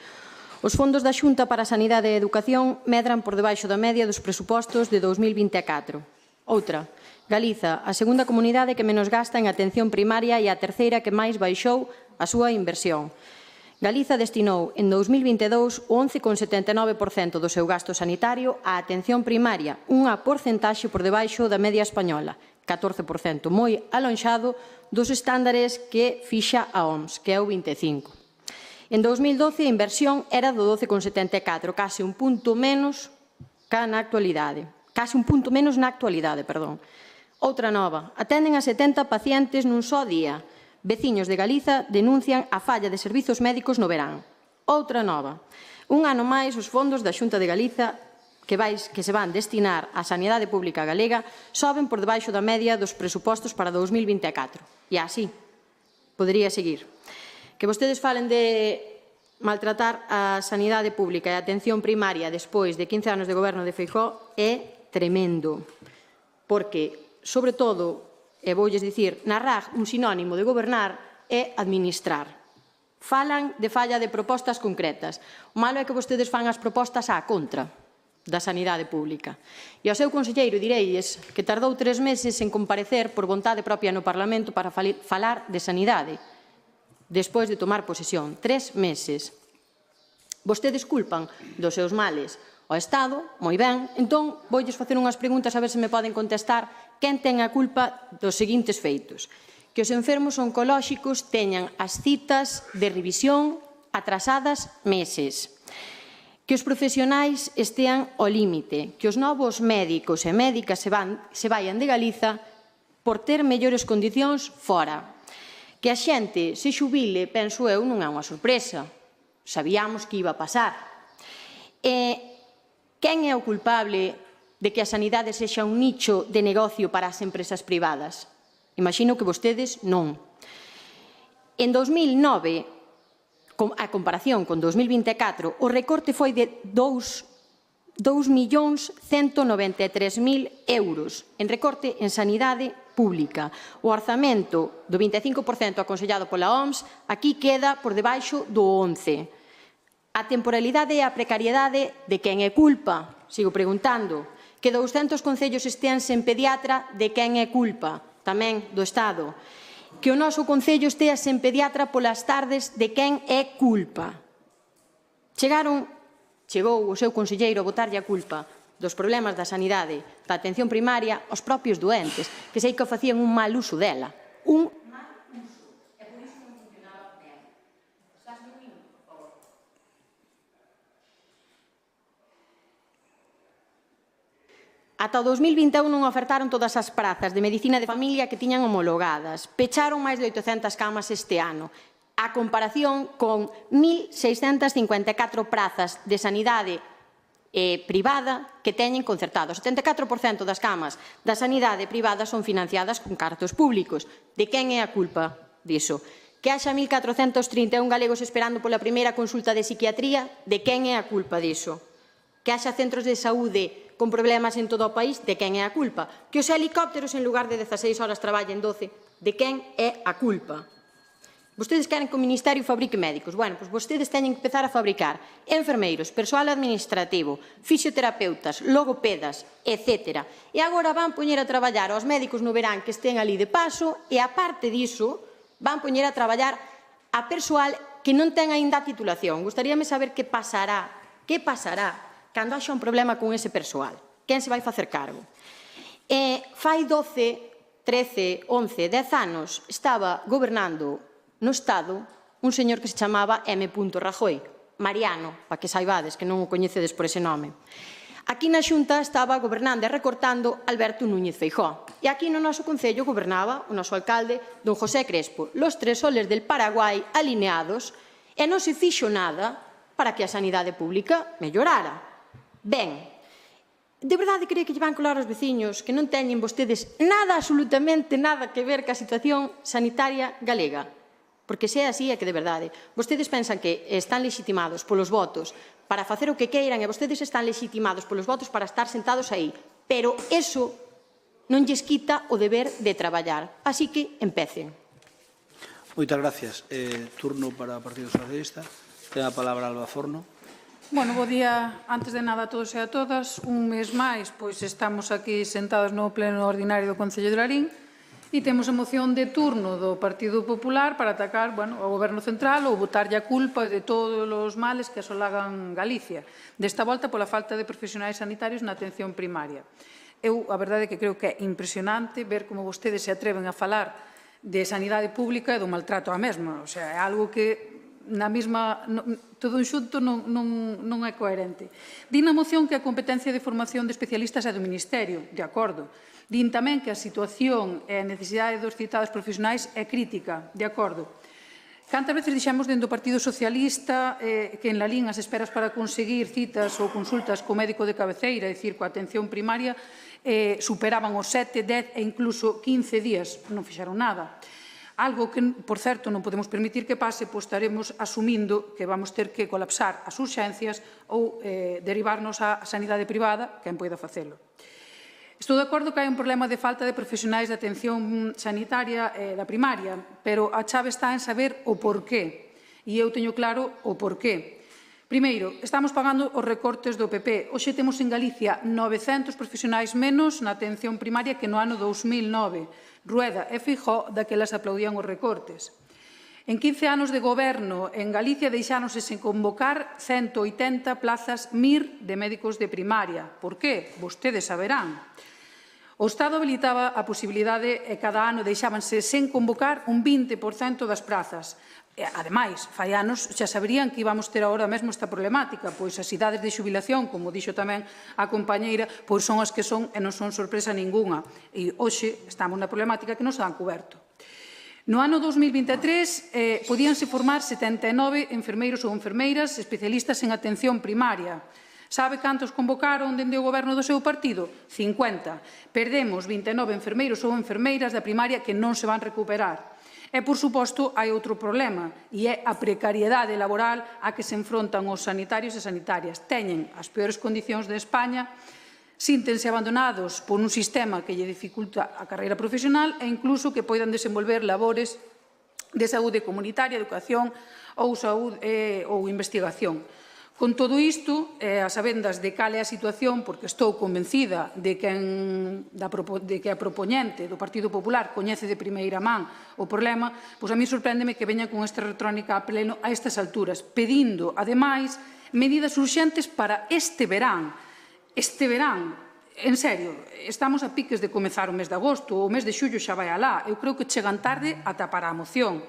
S4: Os fondos da Xunta para a Sanidade e a Educación medran por debaixo da media dos presupostos de 2024. Outra, Galiza, a segunda comunidade que menos gasta en atención primaria e a terceira que máis baixou a súa inversión. Galiza destinou en 2022 o 11,79% do seu gasto sanitario á atención primaria, unha porcentaxe por debaixo da media española, 14%, moi alonxado dos estándares que fixa a OMS, que é o 25%. En 2012 a inversión era do 12,74%, case un punto menos na actualidade. Outra nova, atenden a 70 pacientes nun só día. Veciños de Galiza denuncian a falla de servizos médicos no verán. Outra nova. Un ano máis, os fondos da Xunta de Galiza que se van destinar á sanidade pública galega soben por debaixo da media dos presupostos para 2024. E así, podería seguir. Que vostedes falen de maltratar a sanidade pública e a atención primaria despois de 15 anos de goberno de Feijóo é tremendo. Porque, sobre todo, e voulles dicir, na RAG un sinónimo de gobernar é administrar. Falan de falla de propostas concretas. O malo é que vostedes fan as propostas á contra da sanidade pública. E ao seu conselleiro direilles que tardou 3 meses en comparecer por vontade propia no Parlamento para falar de sanidade, despois de tomar posesión. 3 meses. Vostedes culpan dos seus males ao Estado, moi ben, entón voulles facer unhas preguntas a ver se me poden contestar quen ten a culpa dos seguintes feitos. Que os enfermos oncolóxicos teñan as citas de revisión atrasadas meses. Que os profesionais estean ao límite. Que os novos médicos e médicas se vayan de Galiza por ter mellores condicións fora. Que a xente se xubile, penso eu, non é unha sorpresa. Sabíamos que iba a pasar. Quen é o culpable de que a sanidade sexa un nicho de negocio para as empresas privadas? Imagino que vostedes non. En 2009, a comparación con 2024, o recorte foi de 2.193.000 euros en recorte en sanidade pública. O orzamento do 25% aconsellado pola OMS aquí queda por debaixo do 11%. A temporalidade e a precariedade de quen é culpa? Sigo preguntando. Que 200 concellos estean sen pediatra, de quen é culpa? Tamén do Estado. Que o noso concello estea sen pediatra polas tardes, de quen é culpa? Chegou o seu conselleiro a botarlle a culpa dos problemas da sanidade, da atención primaria, aos propios doentes, que sei que facían un mal uso dela. Un mal uso. E por iso non funcionaba ben. Estás un minuto, por favor. Ata o 2021 non ofertaron todas as prazas de medicina de familia que tiñan homologadas. Pecharon máis de 800 camas este ano. A comparación con 1.654 prazas de sanidade privada que teñen concertado. O 74% das camas da sanidade privada son financiadas con cartos públicos. De quen é a culpa diso? Que haxa 1.431 galegos esperando pola primeira consulta de psiquiatría, de quen é a culpa diso? Que haxa centros de saúde con problemas en todo o país, de quen é a culpa? Que os helicópteros en lugar de 16 horas traballen 12, de quen é a culpa? Vostedes queren que o Ministerio fabrique médicos. Bueno, pois vostedes teñen que empezar a fabricar enfermeiros, persoal administrativo, fisioterapeutas, logopedas, etc. E agora van poñer a traballar aos médicos no verán que estén ali de paso e, aparte diso, van poñer a traballar a persoal que non ten aínda a titulación. Gostaríame saber que pasará cando haxa un problema con ese persoal. Quen se vai facer cargo? Fai 12, 13, 11, 10 anos estaba gobernando no Estado un señor que se chamaba M. Rajoy, Mariano, para que saibades, que non o coñecedes por ese nome. Aquí na Xunta estaba gobernando e recortando Alberto Núñez Feijóo. E aquí no noso Concello gobernaba o noso alcalde, don José Crespo. Los tres soles del Paraguai alineados e non se fixo nada para que a sanidade pública mellorara. Ben, de verdade cree que lle van colar aos veciños que non teñen vostedes nada, absolutamente nada que ver ca situación sanitaria galega? Porque se é así é que de verdade. Vostedes pensan que están legitimados polos votos para facer o que queiran e vostedes están legitimados polos votos para estar sentados aí. Pero eso non lles quita o deber de traballar. Así que empecen.
S1: Moitas gracias. Turno para o Partido Socialista. Ten a palabra Alba Forno.
S9: Bueno, bo día, antes de nada, a todos e a todas. Un mes máis, pois estamos aquí sentados no pleno ordinario do Concello de Lalín e temos a moción de turno do Partido Popular para atacar ao Goberno Central ou botarlle a culpa de todos os males que asolagan Galicia. Desta volta pola falta de profesionais sanitarios na atención primaria. Eu, a verdade, que creo que é impresionante ver como vostedes se atreven a falar de sanidade pública e do maltrato á mesma. O sea, é algo que na mesma, todo un xunto non é coherente. Din na moción que a competencia de formación de especialistas é do Ministerio, de acordo. Din tamén que a situación e a necesidade dos citados profesionais é crítica, de acordo. Cantas veces dixemos dentro do Partido Socialista que en Lalín as esperas para conseguir citas ou consultas co médico de cabeceira, é dicir, coa atención primaria, superaban os 7, 10 e incluso 15 días. Non fixeron nada. Algo que, por certo, non podemos permitir que pase, pois estaremos asumindo que vamos ter que colapsar as urxencias ou derivarnos á sanidade privada, quen poida facelo. Estou de acordo que hai un problema de falta de profesionais de atención sanitaria da primaria, pero a chave está en saber o porqué. E eu teño claro o porqué. Primeiro, estamos pagando os recortes do PP. Hoxe temos en Galicia 900 profesionais menos na atención primaria que no ano 2009. Rueda e Feijóo daquelas aplaudían os recortes. En 15 anos de goberno en Galicia deixáronse sen convocar 180 plazas MIR de médicos de primaria. Por qué? Vostedes saberán. O Estado habilitaba a posibilidade e cada ano deixábanse sen convocar un 20% das prazas. Ademais, fai anos xa saberían que íbamos ter agora mesmo esta problemática, pois as idades de xubilación, como dixo tamén a compañeira, pois son as que son e non son sorpresa ningunha. E hoxe estamos na problemática que nos dan coberto. No ano 2023 podíanse formar 79 enfermeiros ou enfermeiras especialistas en atención primaria. Sabe cantos convocaron dende o goberno do seu partido? 50. Perdemos 29 enfermeiros ou enfermeiras da primaria que non se van recuperar. E, por suposto, hai outro problema, e é a precariedade laboral a que se enfrontan os sanitarios e sanitarias. Teñen as peores condicións de España, síntense abandonados por un sistema que lle dificulta a carreira profesional e incluso que poidan desenvolver labores de saúde comunitaria, educación ou investigación. Con todo isto, as sabendas de cal é a situación, porque estou convencida de que a propoñente do Partido Popular coñece de primeira man o problema, pois a mí sorpréndeme que veña con esta retrónica a pleno a estas alturas, pedindo, ademais, medidas urxentes para este verán. Este verán, en serio, estamos a piques de comezar o mes de agosto, o mes de xullo xa vai alá, eu creo que chegan tarde ata para a moción.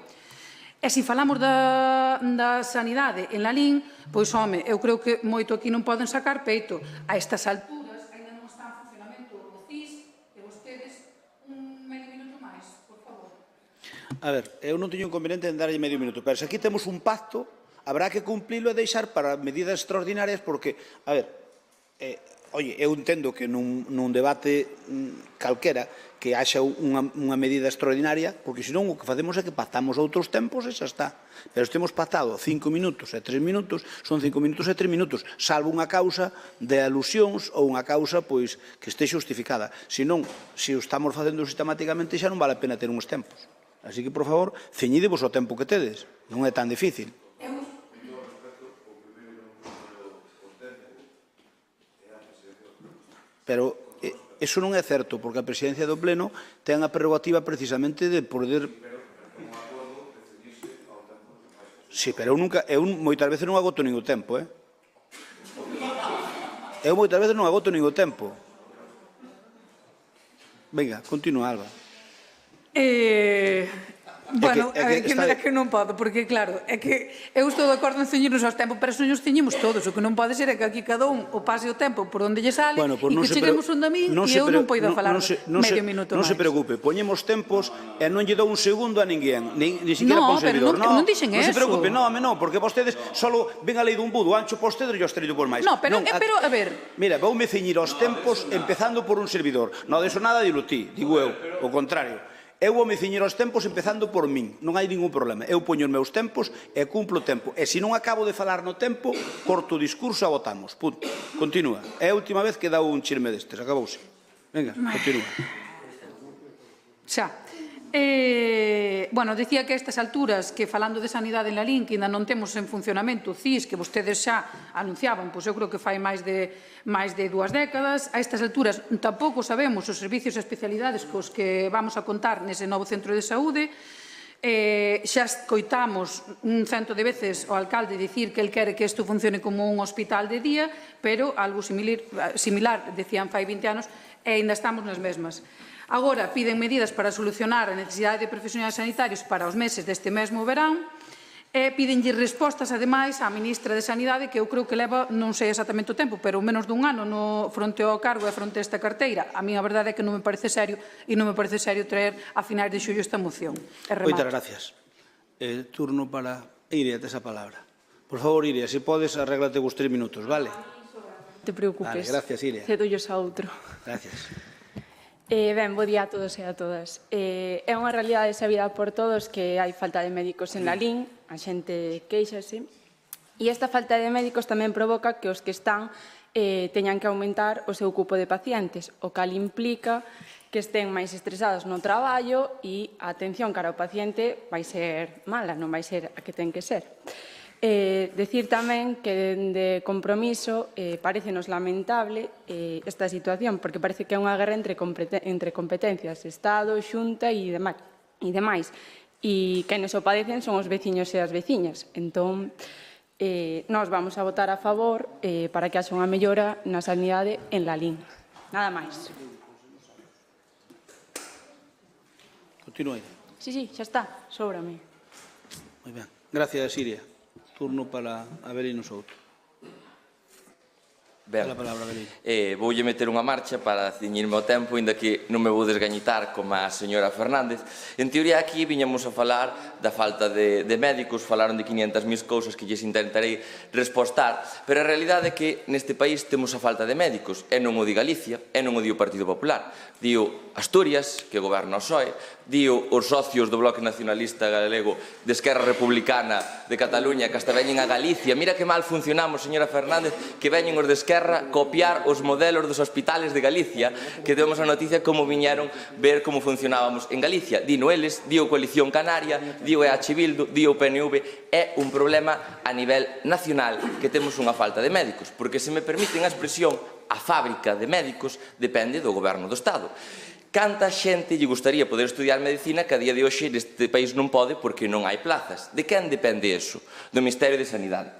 S9: E se falamos da sanidade en Lalín, pois, home, eu creo que moito aquí non poden sacar peito. A estas alturas, ainda non está en funcionamento o CIS, e vostedes un medio minuto máis, por favor.
S1: A ver, eu non teño inconveniente en darlle medio minuto, pero se aquí temos un pacto, habrá que cumplilo e deixar para medidas extraordinarias, porque, a ver, eu entendo que nun debate calquera que haxa unha medida extraordinaria, porque senón o que facemos é que pactamos outros tempos e xa está. Pero se temos pactado 5 minutos e 3 minutos, son 5 minutos e 3 minutos, salvo unha causa de alusións ou unha causa pois que este justificada. Senón, se o estamos facendo sistemáticamente xa non vale a pena ter uns tempos. Así que, por favor, ceñidevos o tempo que tedes. Non é tan difícil. Pero eso non é certo, porque a presidencia do Pleno ten a prerrogativa precisamente de poder... Sí, pero eu moitas veces non agoto nin o tempo, Eu moitas veces non agoto nin o tempo. Venga, continúa, Alba.
S9: Bueno, é que non podo, porque claro, é que eu estou de acordo en ceñirnos aos tempos, pero se nos ceñimos todos, o que non pode ser é que aquí cada un o pase o tempo por onde lle sale e que cheguemos onde a min e eu non poido falar medio minuto máis.
S1: Non se preocupe, poñemos tempos e non lle dou un segundo a ninguén, ni siquiera para un servidor.
S9: Non dixen eso.
S1: Non se preocupe, non, porque vostedes solo ven a lei dun budo ancho para vostedes e os teño por máis.
S9: No, pero a ver...
S1: Mira, voume ceñir aos tempos empezando por un servidor. Non deso nada, dilo ti, digo eu, o contrario. Eu vou me ciñer aos tempos empezando por min, non hai ningún problema. Eu poño os meus tempos e cumplo o tempo. E se non acabo de falar no tempo, corto o discurso e votamos. Punto. Continúa. É a última vez que dá un chisme destes. Acabouse. Venga, continúa.
S9: Xa. Bueno, dicía que a estas alturas, que falando de sanidade en Lalín, que ainda non temos en funcionamento o CIS, que vostedes xa anunciaban, pois eu creo que fai máis de 2 décadas, a estas alturas tampouco sabemos os servicios e especialidades cos que vamos a contar nese novo centro de saúde. Xa escoitamos un cento de veces o alcalde dicir que el quere que isto funcione como un hospital de día, pero algo similar decían fai 20 anos, e ainda estamos nas mesmas. Agora piden medidas para solucionar a necesidade de profesionais sanitarios para os meses deste mesmo verán e pídenlle respostas, ademais, á ministra de Sanidade, que eu creo que leva, non sei exactamente o tempo, pero menos dun ano fronte ao cargo e fronte a esta carteira. A mí a verdade é que non me parece serio e non me parece serio traer a finais de xullo esta moción.
S1: Moitas gracias. Turno para Iria, tes a palabra. Por favor, Iria, se podes, arréglate vos 3 minutos, vale?
S10: Non te preocupes.
S1: Vale, gracias, Iria.
S10: Cedollos a outro.
S1: Gracias.
S10: Ben, bo día a todos e a todas. É unha realidade sabida por todos que hai falta de médicos en Lalín, a xente queixase, e esta falta de médicos tamén provoca que os que están teñan que aumentar o seu cupo de pacientes, o cal implica que estén máis estresados no traballo e a atención cara ao paciente vai ser mala, non vai ser a que ten que ser. Decir tamén que dende Compromiso parecenos lamentable esta situación, porque parece que é unha guerra entre competencias, Estado, Xunta e demais. E quenes o padecen son os veciños e as veciñas. Entón, nós vamos a votar a favor para que haxa unha mellora na sanidade en Lalín. Nada máis.
S1: Continúe.
S10: Sí, xa está, sóbrame.
S1: Moi ben. Gracias, Iria. Turno para Avelino Souto.
S3: Ben, voulle meter unha marcha para ciñirme ao tempo, inda que non me vou desgañitar como a señora Fernández. En teoría, aquí viñamos a falar da falta de médicos, falaron de 500.000 cousas que lles intentarei respostar, pero a realidade é que neste país temos a falta de médicos, e non o di Galicia, e non o di o Partido Popular. Dio Asturias, que goberna o PSOE, dio os socios do Bloque Nacionalista Galego de Esquerra Republicana de Cataluña, que hasta veñen a Galicia. Mira que mal funcionamos, señora Fernández, que veñen os de Esquerra copiar os modelos dos hospitales de Galicia, que temos a noticia como viñeron ver como funcionábamos en Galicia. Dino eles, dio Coalición Canaria, dio EH Bildu, dio PNV. É un problema a nivel nacional que temos unha falta de médicos, porque se me permiten a expresión, a fábrica de médicos depende do goberno do Estado. Canta xente lle gustaría poder estudiar medicina que a día de hoxe neste país non pode porque non hai plazas. De quen depende iso? Do Ministerio de Sanidade.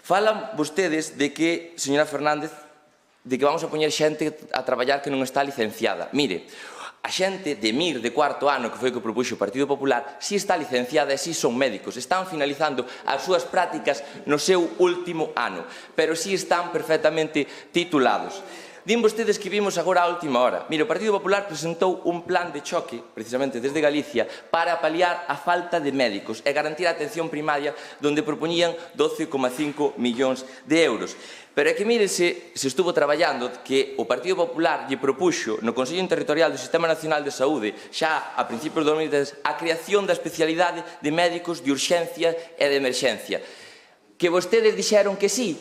S3: Falan vostedes de que, señora Fernández, de que vamos a poñer xente a traballar que non está licenciada. Mire, a xente de MIR de cuarto ano, que foi o que propuxo o Partido Popular, si está licenciada e si son médicos, están finalizando as súas prácticas no seu último ano, pero si están perfectamente titulados. Din vostedes que vimos agora a última hora. Mire, o Partido Popular presentou un plan de choque, precisamente desde Galicia, para paliar a falta de médicos e garantir a atención primaria, donde propoñían 12,5 millóns de euros. Pero é que mire se estuvo traballando que o Partido Popular lle propuxo no Consello Interterritorial do Sistema Nacional de Saúde xa a principios de 2010 a creación da especialidade de médicos de urxencia e de emerxencia. Que vostedes dixeron que sí,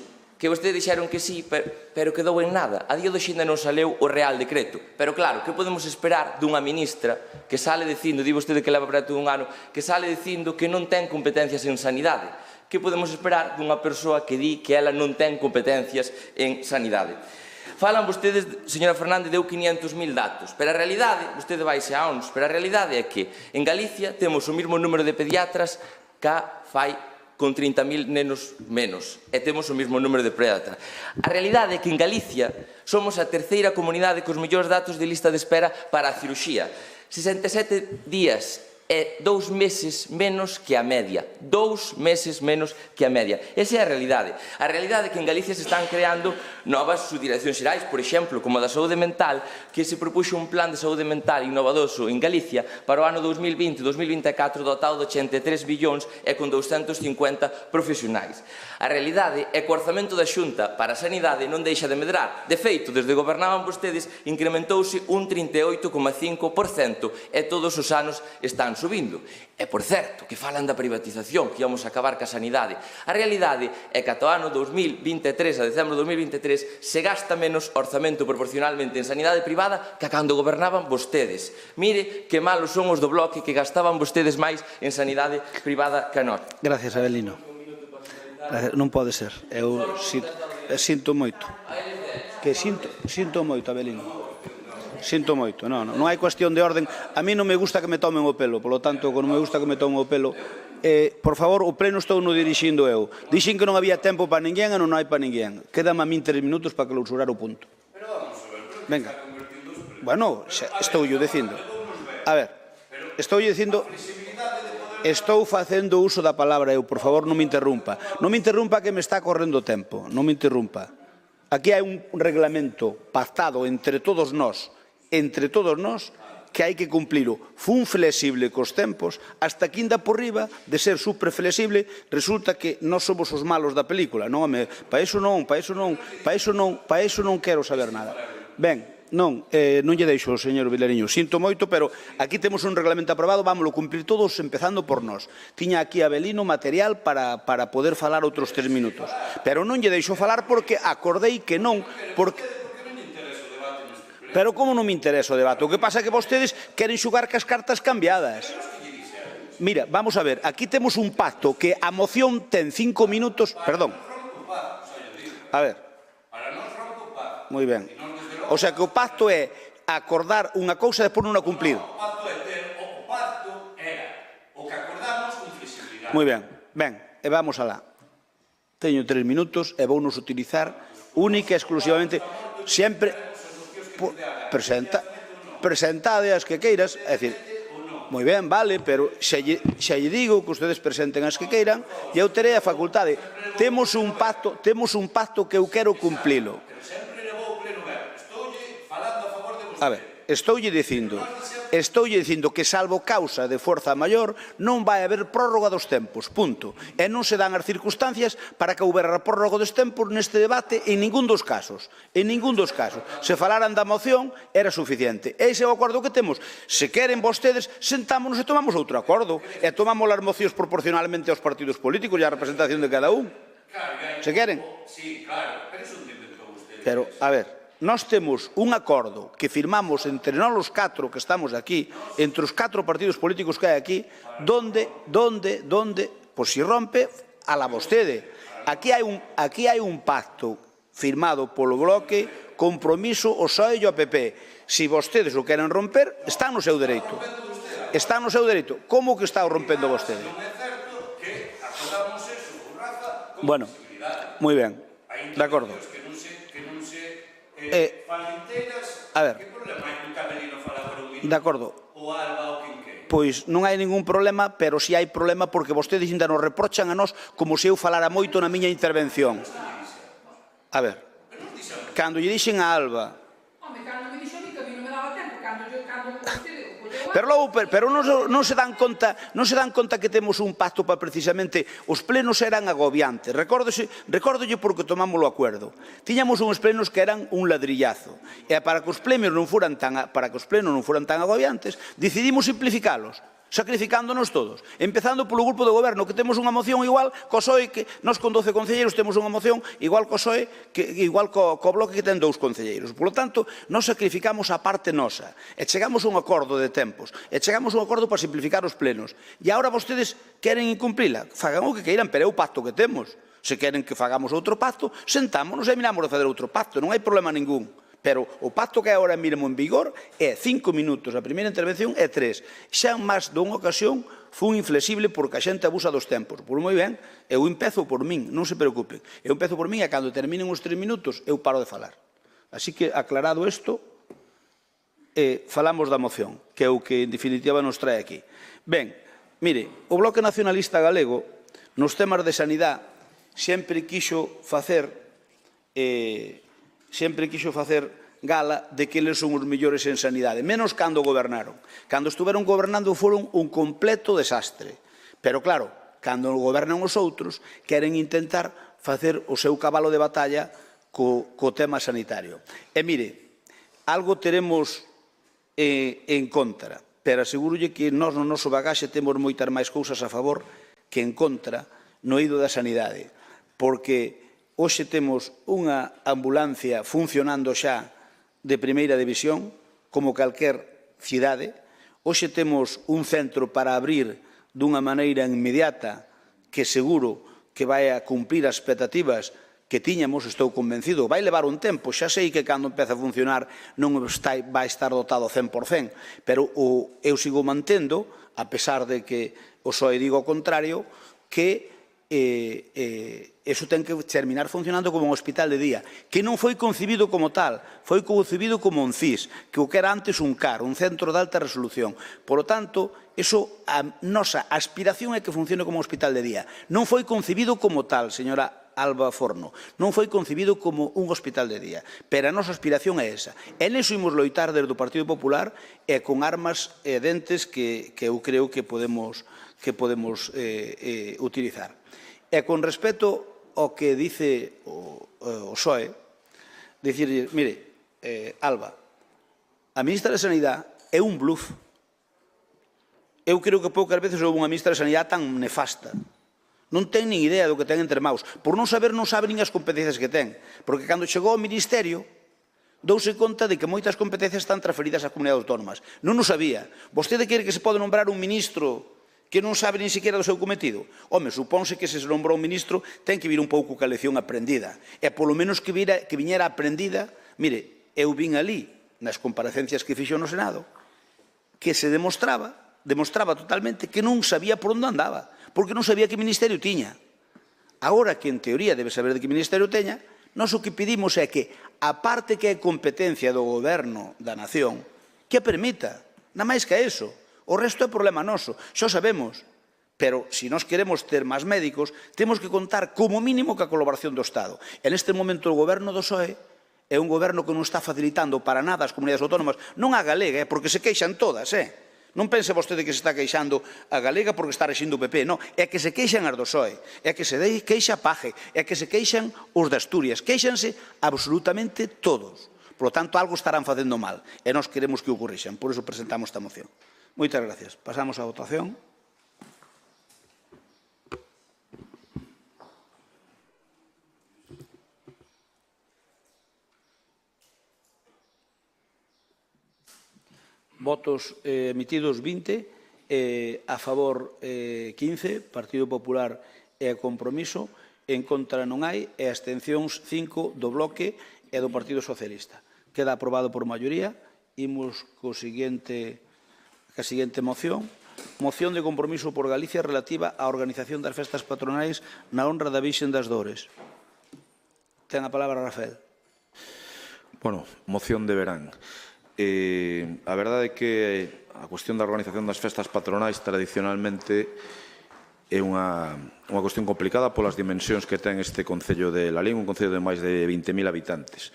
S3: pero quedou en nada. A día de hoxe ainda non saleu o Real Decreto. Pero claro, que podemos esperar dunha ministra que sale dicindo, di vostede que leva preto dun ano, que sale dicindo que non ten competencias en sanidade? Que podemos esperar dunha persoa que di que ela non ten competencias en sanidade? Falan vostedes, señora Fernández, deu 500.000 datos, pero a realidade, vostede vaise a ONS, pero a realidade é que en Galicia temos o mesmo número de pediatras que fai con 30.000 nenos menos e temos o mesmo número de pediatras. A realidade é que en Galicia somos a terceira comunidade cos mellores datos de lista de espera para a cirurxía. 67 días é 2 meses menos que a media. 2 meses menos que a media. Esa é a realidade. A realidade é que en Galicia se están creando novas subdireccións xerais, por exemplo, como a da saúde mental, que se propuxo un plan de saúde mental innovadoso en Galicia para o ano 2020-2024 dotado de 83 billóns e con 250 profesionais. A realidade é que o orzamento da Xunta para a sanidade non deixa de medrar. De feito, desde que gobernaban vostedes, incrementouse un 38,5% e todos os anos están subindo. E, por certo, que falan da privatización, que íamos a acabar ca sanidade. A realidade é que ata o ano 2023, a decembro de 2023, se gasta menos orzamento proporcionalmente en sanidade privada que cando gobernaban vostedes. Mire que malos son os do bloque que gastaban vostedes máis en sanidade privada que a nós.
S1: Gracias, Abelino. Non pode ser. Eu sinto moito. Que sinto moito, Abelino. Sinto moito, non hai cuestión de orden. A mí non me gusta que me tomen o pelo, polo tanto, non me gusta que me tomen o pelo. Por favor, o pleno estou no dirixindo eu. Dixen que non había tempo para ninguén e non hai para ninguén. Quédame a min 3 minutos para clausurar o punto. Venga. Bueno, estou yo dicindo. A ver, estou dicindo... Estou facendo uso da palabra eu, por favor, non me interrumpa. Non me interrumpa que me está correndo o tempo, non me interrumpa. Aquí hai un reglamento pactado entre todos nós, que hai que cumplilo. Fun flexible cos tempos, hasta que inda por riba de ser super flexible, resulta que nós somos os malos da película. Non, para iso non quero saber nada. Ben, non lle deixo, señor Vilariño, sinto moito, pero aquí temos un reglamento aprobado, vámoslo cumplir todos, empezando por nós. Tiña aquí a Abelino material para poder falar outros 3 minutos. Pero non lle deixo falar porque acordei que non, porque... Pero como non me interesa o debate? O que pasa é que vostedes queren xugar cas cartas cambiadas. Mira, vamos a ver, aquí temos un pacto que a moción ten 5 minutos... Perdón. A ver. Moi ben. O sea, que o pacto é acordar unha cousa e despois non a cumplir. O pacto é ter o pacto era o que acordamos con flexibilidade. Moi ben, ben, e vamos alá. Teño 3 minutos e vounos utilizar única e exclusivamente sempre presentade as que queiras, é dicir, moi ben, vale, pero xa lle digo que ustedes presenten as que queiran e eu terei a facultade. Temos un pacto que eu quero cumplilo. A ver, estoulle dicindo que salvo causa de forza maior non vai haber prórroga dos tempos, punto. E non se dan as circunstancias para que houbera a prórroga dos tempos neste debate en ningún dos casos. En ningún dos casos. Se falaran da moción era suficiente. Ese é o acordo que temos. Se queren vostedes, sentámonos e tomamos outro acordo. E tomamos as mocións proporcionalmente aos partidos políticos e a representación de cada un. Se queren? Sí, claro, pero iso non inventou vostedes. Pero, a ver... Nós temos un acordo que firmamos entre nós os 4 que estamos aquí, entre os 4 partidos políticos que hai aquí, donde, pois se rompe, a la vostede. Aquí hai un pacto firmado polo Bloque, Compromiso, o PSOE e o PP. Se vostedes o queren romper, están no seu dereito. Están no seu dereito. Como que está o rompendo vostede? Bueno, moi ben. De acordo. A ver, de acordo, pois non hai ningún problema, pero si hai problema porque vostedes ainda nos reprochan a nós como se eu falara moito na miña intervención. A ver, cando lle dixen a Alba... Pero non se dan conta que temos un pacto para precisamente os plenos eran agobiantes. Recórdolle porque tomamos o acordo. Tiñamos uns plenos que eran un ladrillazo. E para que os plenos non furan tan agobiantes, decidimos simplificalos, sacrificándonos todos, empezando polo grupo de goberno, que temos unha moción igual co PSOE, que nós con 12 concelleiros temos unha moción igual co PSOE, igual co Bloque que ten 2 concelleiros. Por lo tanto, nós sacrificamos a parte nosa, e chegamos a un acordo de tempos, e chegamos a un acordo para simplificar os plenos. E agora vostedes queren incumplila, fagan o que queiran, pero é o pacto que temos. Se queren que fagamos outro pacto, sentámonos e miramos de fazer outro pacto, non hai problema ningún. Pero o pacto que agora mínimo en vigor é 5 minutos a primeira intervención e 3. Xa en máis dunha ocasión fun inflexible porque a xente abusa dos tempos. Por moi ben, eu empezo por min, non se preocupen. Eu empezo por min e cando terminen os 3 minutos eu paro de falar. Así que, aclarado isto, falamos da moción, que é o que en definitiva nos trae aquí. Ben, mire, o Bloque Nacionalista Galego, nos temas de sanidade, sempre quixo facer gala de que eles son os mellores en sanidade, menos cando gobernaron. Cando estuveron gobernando foron un completo desastre. Pero claro, cando gobernan os outros, queren intentar facer o seu cabalo de batalla co tema sanitario. E mire, algo teremos en contra, pero asegúrolle que nós no noso bagaxe temos moitas máis cousas a favor que en contra no eido da sanidade, porque hoxe temos unha ambulancia funcionando xa de primeira división, como calquer cidade. Hoxe temos un centro para abrir dunha maneira inmediata que seguro que vai a cumprir as expectativas que tiñamos, estou convencido. Vai levar un tempo, xa sei que cando empeza a funcionar non vai estar dotado 100%, pero eu sigo mantendo, a pesar de que o PSOE digo o contrario, que eso ten que terminar funcionando como un hospital de día, que non foi concibido como tal, foi concibido como un CIS, que o que era antes un CAR, un centro de alta resolución. Por lo tanto, a nosa aspiración é que funcione como un hospital de día. Non foi concibido como tal, señora Alba Forno, non foi concibido como un hospital de día, pero a nosa aspiración é esa. E neso imos loitar desde o Partido Popular e con armas e dentes que eu creo que podemos utilizar. E con respecto ao que dice o PSOE, dicirlle, mire, Alba, a ministra de Sanidade é un bluff. Eu creo que poucas veces houve unha ministra de Sanidade tan nefasta. Non ten nin idea do que ten entre maus. Por non saber, non sabe nin as competencias que ten. Porque cando chegou ao Ministerio, douse conta de que moitas competencias están transferidas ás comunidades autónomas. Non o sabía. Vostede quere que se pode nombrar un ministro que non sabe nin siquiera do seu cometido? Home, supónse que se nombrou un ministro ten que vir un pouco ca lección aprendida. E polo menos que viñera aprendida. Mire, eu vin ali, nas comparecencias que fixo no Senado, que se demostraba totalmente que non sabía por onde andaba, porque non sabía que ministerio tiña. Agora que en teoría debe saber de que ministerio teña, nós o que pedimos é que a parte que é competencia do goberno da nación, que permita, nada máis que eso. O resto é problema noso, xa sabemos. Pero, se nós queremos ter máis médicos, temos que contar como mínimo ca colaboración do Estado. En este momento o goberno do PSOE é un goberno que non está facilitando para nada as comunidades autónomas, non a galega, porque se queixan todas, Non pense vostede que se está queixando a galega porque está rexindo o PP, non, é que se queixan as do PSOE, é que se queixa Paje, é que se queixan os de Asturias, queixanse absolutamente todos. Por lo tanto, algo estarán facendo mal e nós queremos que o corrixan, por iso presentamos esta moción. Moitas gracias. Pasamos á votación. Votos emitidos 20, a favor 15, Partido Popular e Compromiso, en contra non hai, e abstencións 5 do Bloque e do Partido Socialista. Queda aprobado por maioría. Imos ca seguinte moción. Moción de compromiso por Galicia relativa á organización das festas patronais na honra da Virxen das Dores. Ten a palabra Rafael.
S7: Bueno, moción de verán. A verdade é que a cuestión da organización das festas patronais tradicionalmente é unha cuestión complicada polas dimensións que ten este Concello de Lalín, un concello de máis de 20.000 habitantes.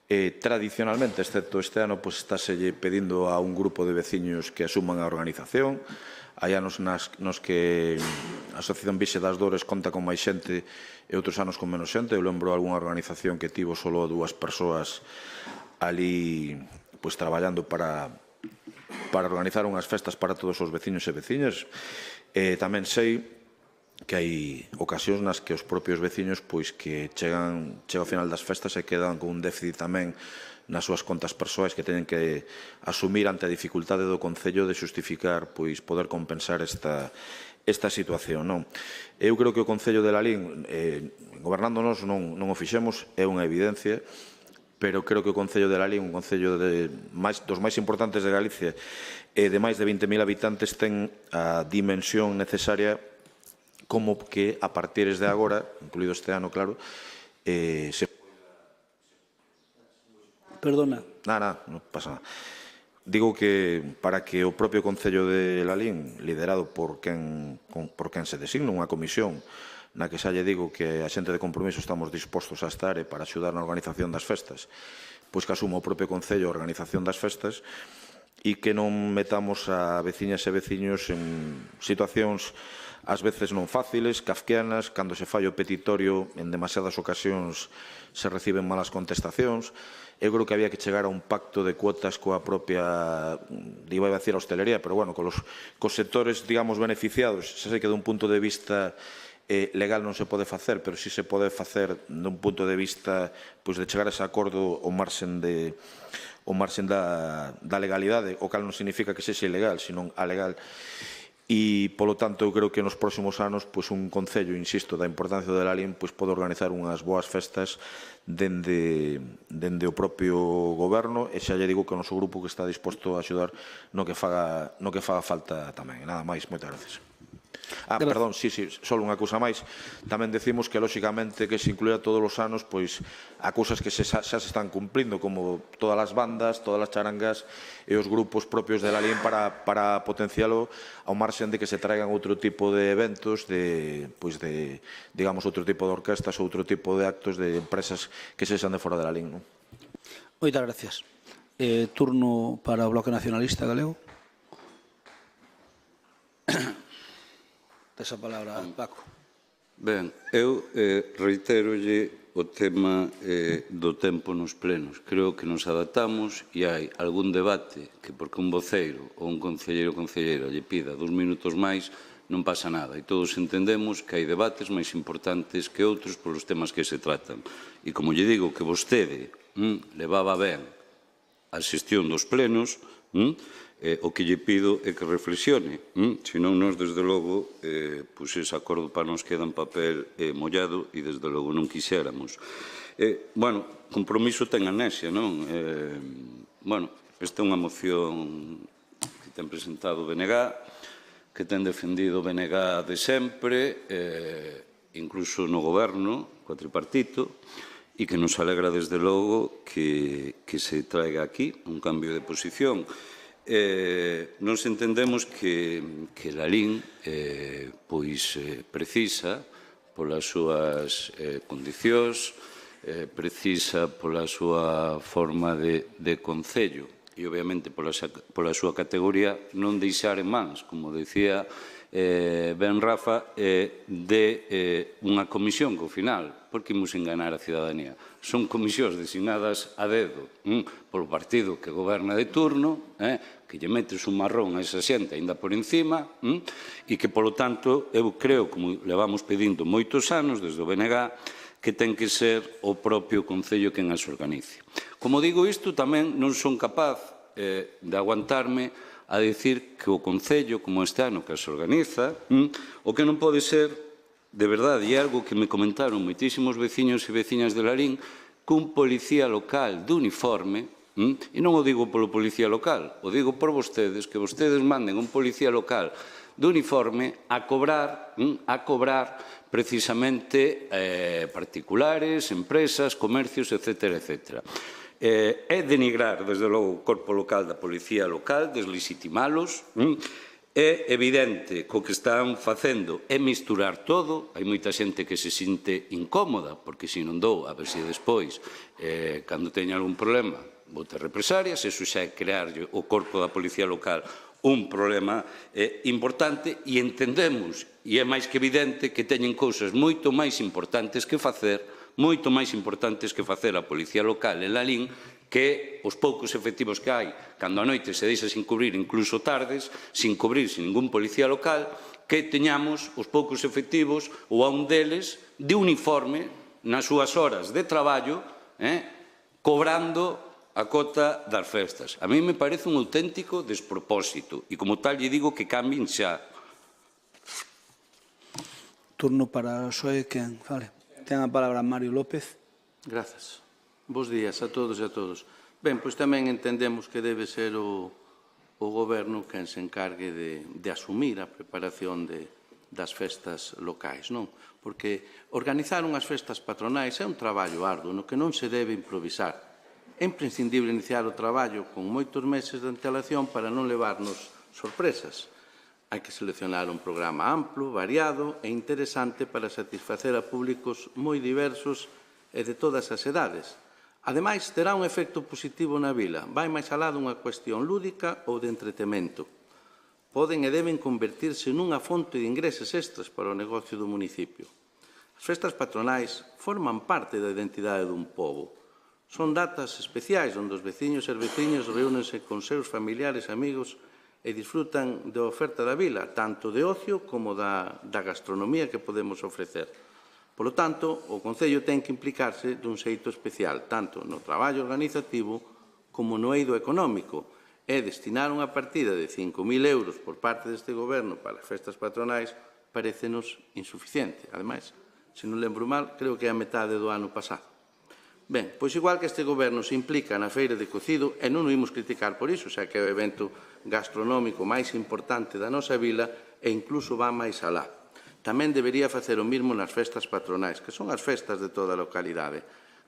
S7: Tradicionalmente, excepto este ano, estáselle pedindo a un grupo de veciños que asuman a organización. Hai anos nos que a Asociación Virxe das Dores conta con máis xente e outros anos con menos xente. Eu lembro algunha organización que tivo só 2 persoas ali traballando para organizar unhas festas para todos os veciños e veciñas. Tamén sei que hai ocasións nas que os propios veciños que chega ao final das festas e quedan con un déficit tamén nas súas contas persoais que teñen que asumir ante a dificultade do Concello de xustificar poder compensar esta situación. Eu creo que o Concello de Lalín, gobernándonos, non o fixemos, é unha evidencia. pero creo que o Concello de Lalín, un concello dos máis importantes de Galicia e de máis de 20.000 habitantes, ten a dimensión necesaria como que a partir de agora, incluído este ano, claro, se...
S1: Perdona.
S7: Nada, non pasa nada. Digo que para que o propio Concello de Lalín, liderado por quen se designa unha comisión na que xa lle digo que a xente de compromiso estamos dispostos a estar para axudar na organización das festas, pois que asuma o propio Concello a organización das festas e que non metamos a veciñas e veciños en situacións ás veces non fáciles, kafkianas, cando se falla o petitorio en demasiadas ocasións se reciben malas contestacións. Eu creo que había que chegar a un pacto de cuotas coa propia, iba a decir a hostelería, pero bueno, cos sectores, digamos, beneficiados. Xa sei que dun punto de vista legal non se pode facer, pero sí se pode facer dun punto de vista de chegar a ese acordo ao marxen da legalidade, o cal non significa que sexa ilegal, sino alegal. E, polo tanto, eu creo que nos próximos anos un concello, insisto, da importancia de Lalín pode organizar unhas boas festas dende o propio goberno, e xa lle digo que o noso grupo que está disposto a axudar no que faga falta tamén. Nada máis, moitas gracias. Perdón, sí, só unha cousa máis. Tamén decimos que, lóxicamente, que se incluya todos os anos a cousas que xa se están cumplindo, como todas as bandas, todas as charangas e os grupos propios de Lalín para potencialo ao marxen de que se traigan outro tipo de eventos, digamos, outro tipo de orquestas, outro tipo de actos de empresas que sexan de fora de Lalín.
S1: Moitas gracias. Turno para o Bloque Nacionalista Galego. Esa palabra, Paco.
S5: Ben, eu reiterolle o tema do tempo nos plenos. Creo que nos adaptamos e hai algún debate que porque un voceiro ou un concelleiro ou concelleira lle pida 2 minutos máis non pasa nada. E todos entendemos que hai debates máis importantes que outros polos temas que se tratan. E como lle digo que vostede levaba ben a xestión dos plenos, o que lle pido é que reflexione, senón nós, desde logo, ese acordo para nos queda en papel mollado e, desde logo, non quixéramos. Bueno, compromiso ten amnesia, non? Bueno, esta é unha moción que ten presentado o BNG, que ten defendido o BNG de sempre, incluso no goberno, coa tripartito, e que nos alegra, desde logo, que se traiga aquí un cambio de posición. Nos entendemos que Lalín precisa, polas súas condicións, precisa pola súa forma de concello e, obviamente, pola súa categoría, non deixar en mans, como decía ben Rafa, de unha comisión que, ao final, porque imos enganar a cidadanía? Son comisións designadas a dedo polo partido que goberna de turno, que lle metes un marrón a esa xente ainda por encima, e que, polo tanto, eu creo, como levamos pedindo moitos anos desde o BNG, que ten que ser o propio Concello quen as organice. Como digo isto, tamén non son capaz de aguantarme a dicir que o Concello, como este ano que as organiza, o que non pode ser, de verdade, e algo que me comentaron moitísimos veciños e veciñas de Lalín, que un policía local de uniforme, e non o digo polo policía local, o digo por vostedes, que vostedes manden un policía local de uniforme a cobrar precisamente particulares, empresas, comercios, etc. É denigrar, desde logo, o corpo local da policía local, deslegitimalos. É evidente que o que están facendo é misturar todo. Hai moita xente que se sinte incómoda, porque se non dou, a ver se despois, cando teña algún problema, vou ter represalias. Eso xa é crearlle o corpo da policía local un problema importante, e entendemos, e é máis que evidente, que teñen cousas moito máis importantes que facer a policía local en Lalín, que os poucos efectivos que hai, cando a noite se deixa sin cubrir, incluso tardes, sin cubrir sin ningún policía local, que teñamos os poucos efectivos ou a un deles de uniforme nas súas horas de traballo, cobrando a cota das festas. A mí me parece un auténtico despropósito, e como tal lle digo que cambien xa.
S1: Turno para o PSOE, quen fale? Ten a palabra Mario López.
S3: Grazas.
S11: Bos días a todos e a todos. Ben, pois tamén entendemos que debe ser o Goberno quen se encargue de asumir a preparación das festas locais, non? Porque organizar unhas festas patronais é un traballo arduo no que non se debe improvisar. É imprescindible iniciar o traballo con moitos meses de antelación para non levarnos sorpresas. Hai que seleccionar un programa amplo, variado e interesante para satisfacer a públicos moi diversos e de todas as edades. Ademais, terá un efecto positivo na vila. Vai máis alá dunha cuestión lúdica ou de entretemento. Poden e deben convertirse nunha fonte de ingresos extras para o negocio do municipio. As festas patronais forman parte da identidade dun pobo. Son datas especiais onde os veciños e as veciñas reúnense con seus familiares e amigos e disfrutan da oferta da vila, tanto de ocio como da gastronomía que podemos ofrecer. Polo tanto, o Concello ten que implicarse dun xeito especial, tanto no traballo organizativo como no eido económico, e destinar unha partida de 5.000 euros por parte deste Goberno para as festas patronais parécenos insuficiente. Ademais, se non lembro mal, creo que é a metade do ano pasado. Ben, pois igual que este Goberno se implica na Feira de Cocido, e non o imos criticar por iso, xa que é o evento gastronómico máis importante da nosa vila e incluso va máis alá. Tamén debería facer o mismo nas festas patronais, que son as festas de toda a localidade.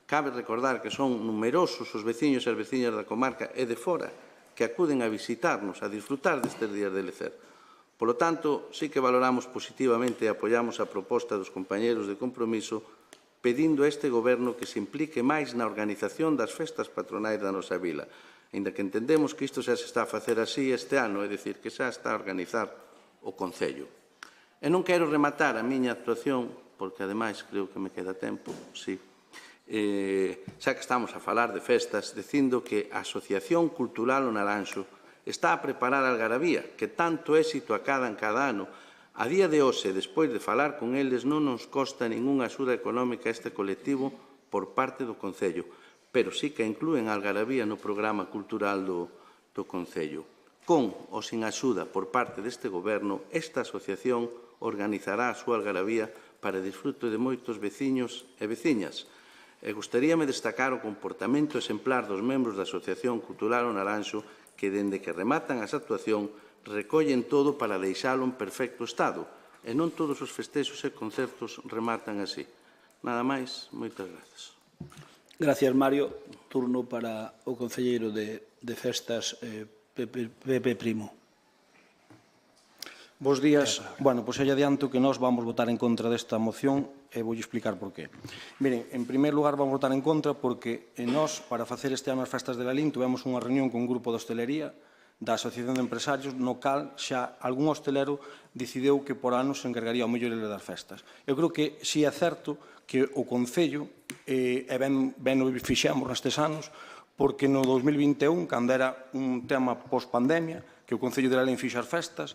S11: Cabe recordar que son numerosos os veciños e as veciñas da comarca e de fora que acuden a visitarnos, a disfrutar destes días de lecer. Polo tanto, sí que valoramos positivamente e apoiamos a proposta dos compañeros de Compromiso pedindo a este Goberno que se implique máis na organización das festas patronais da nosa vila, ainda que entendemos que isto xa se está a facer así este ano, é dicir, que xa está a organizar o Concello. E non quero rematar a miña actuación, porque ademais creo que me queda tempo, sí, xa que estamos a falar de festas, dicindo que a Asociación Cultural O Naranxo está a preparar a algarabía, que tanto éxito acada en cada ano. A día de hoxe, despois de falar con eles, non nos costa ningunha axuda económica a este colectivo por parte do Concello, pero sí que inclúen a algarabía no programa cultural do Concello. Con ou sin axuda por parte deste Goberno, esta asociación organizará a súa algarabía para disfrute de moitos veciños e veciñas. E gustaríame destacar o comportamento exemplar dos membros da Asociación Cultural O Naranxo que, dende que rematan a actuación, recollen todo para deixalo en perfecto estado. E non todos os festexos e concertos rematan así. Nada máis, moitas grazas.
S1: Gracias, Mario. Turno para o concelleiro de festas, Pepe Primo.
S12: Bos días. Bueno, pois xa adianto que nós vamos votar en contra desta moción e vou explicar por qué. Miren, en primeiro lugar vamos votar en contra porque nós, para facer este ano as festas de Lalín, tivemos unha reunión con un grupo de hostelería da Asociación de Empresarios, no cal xa algún hostelero decidiu que por ano se encargaría ao mellor das festas. Eu creo que si é certo que o Concello, e ben o fixemos nestes anos, porque no 2021, cando era un tema post-pandemia, que o Concello de Lalín fixa as festas,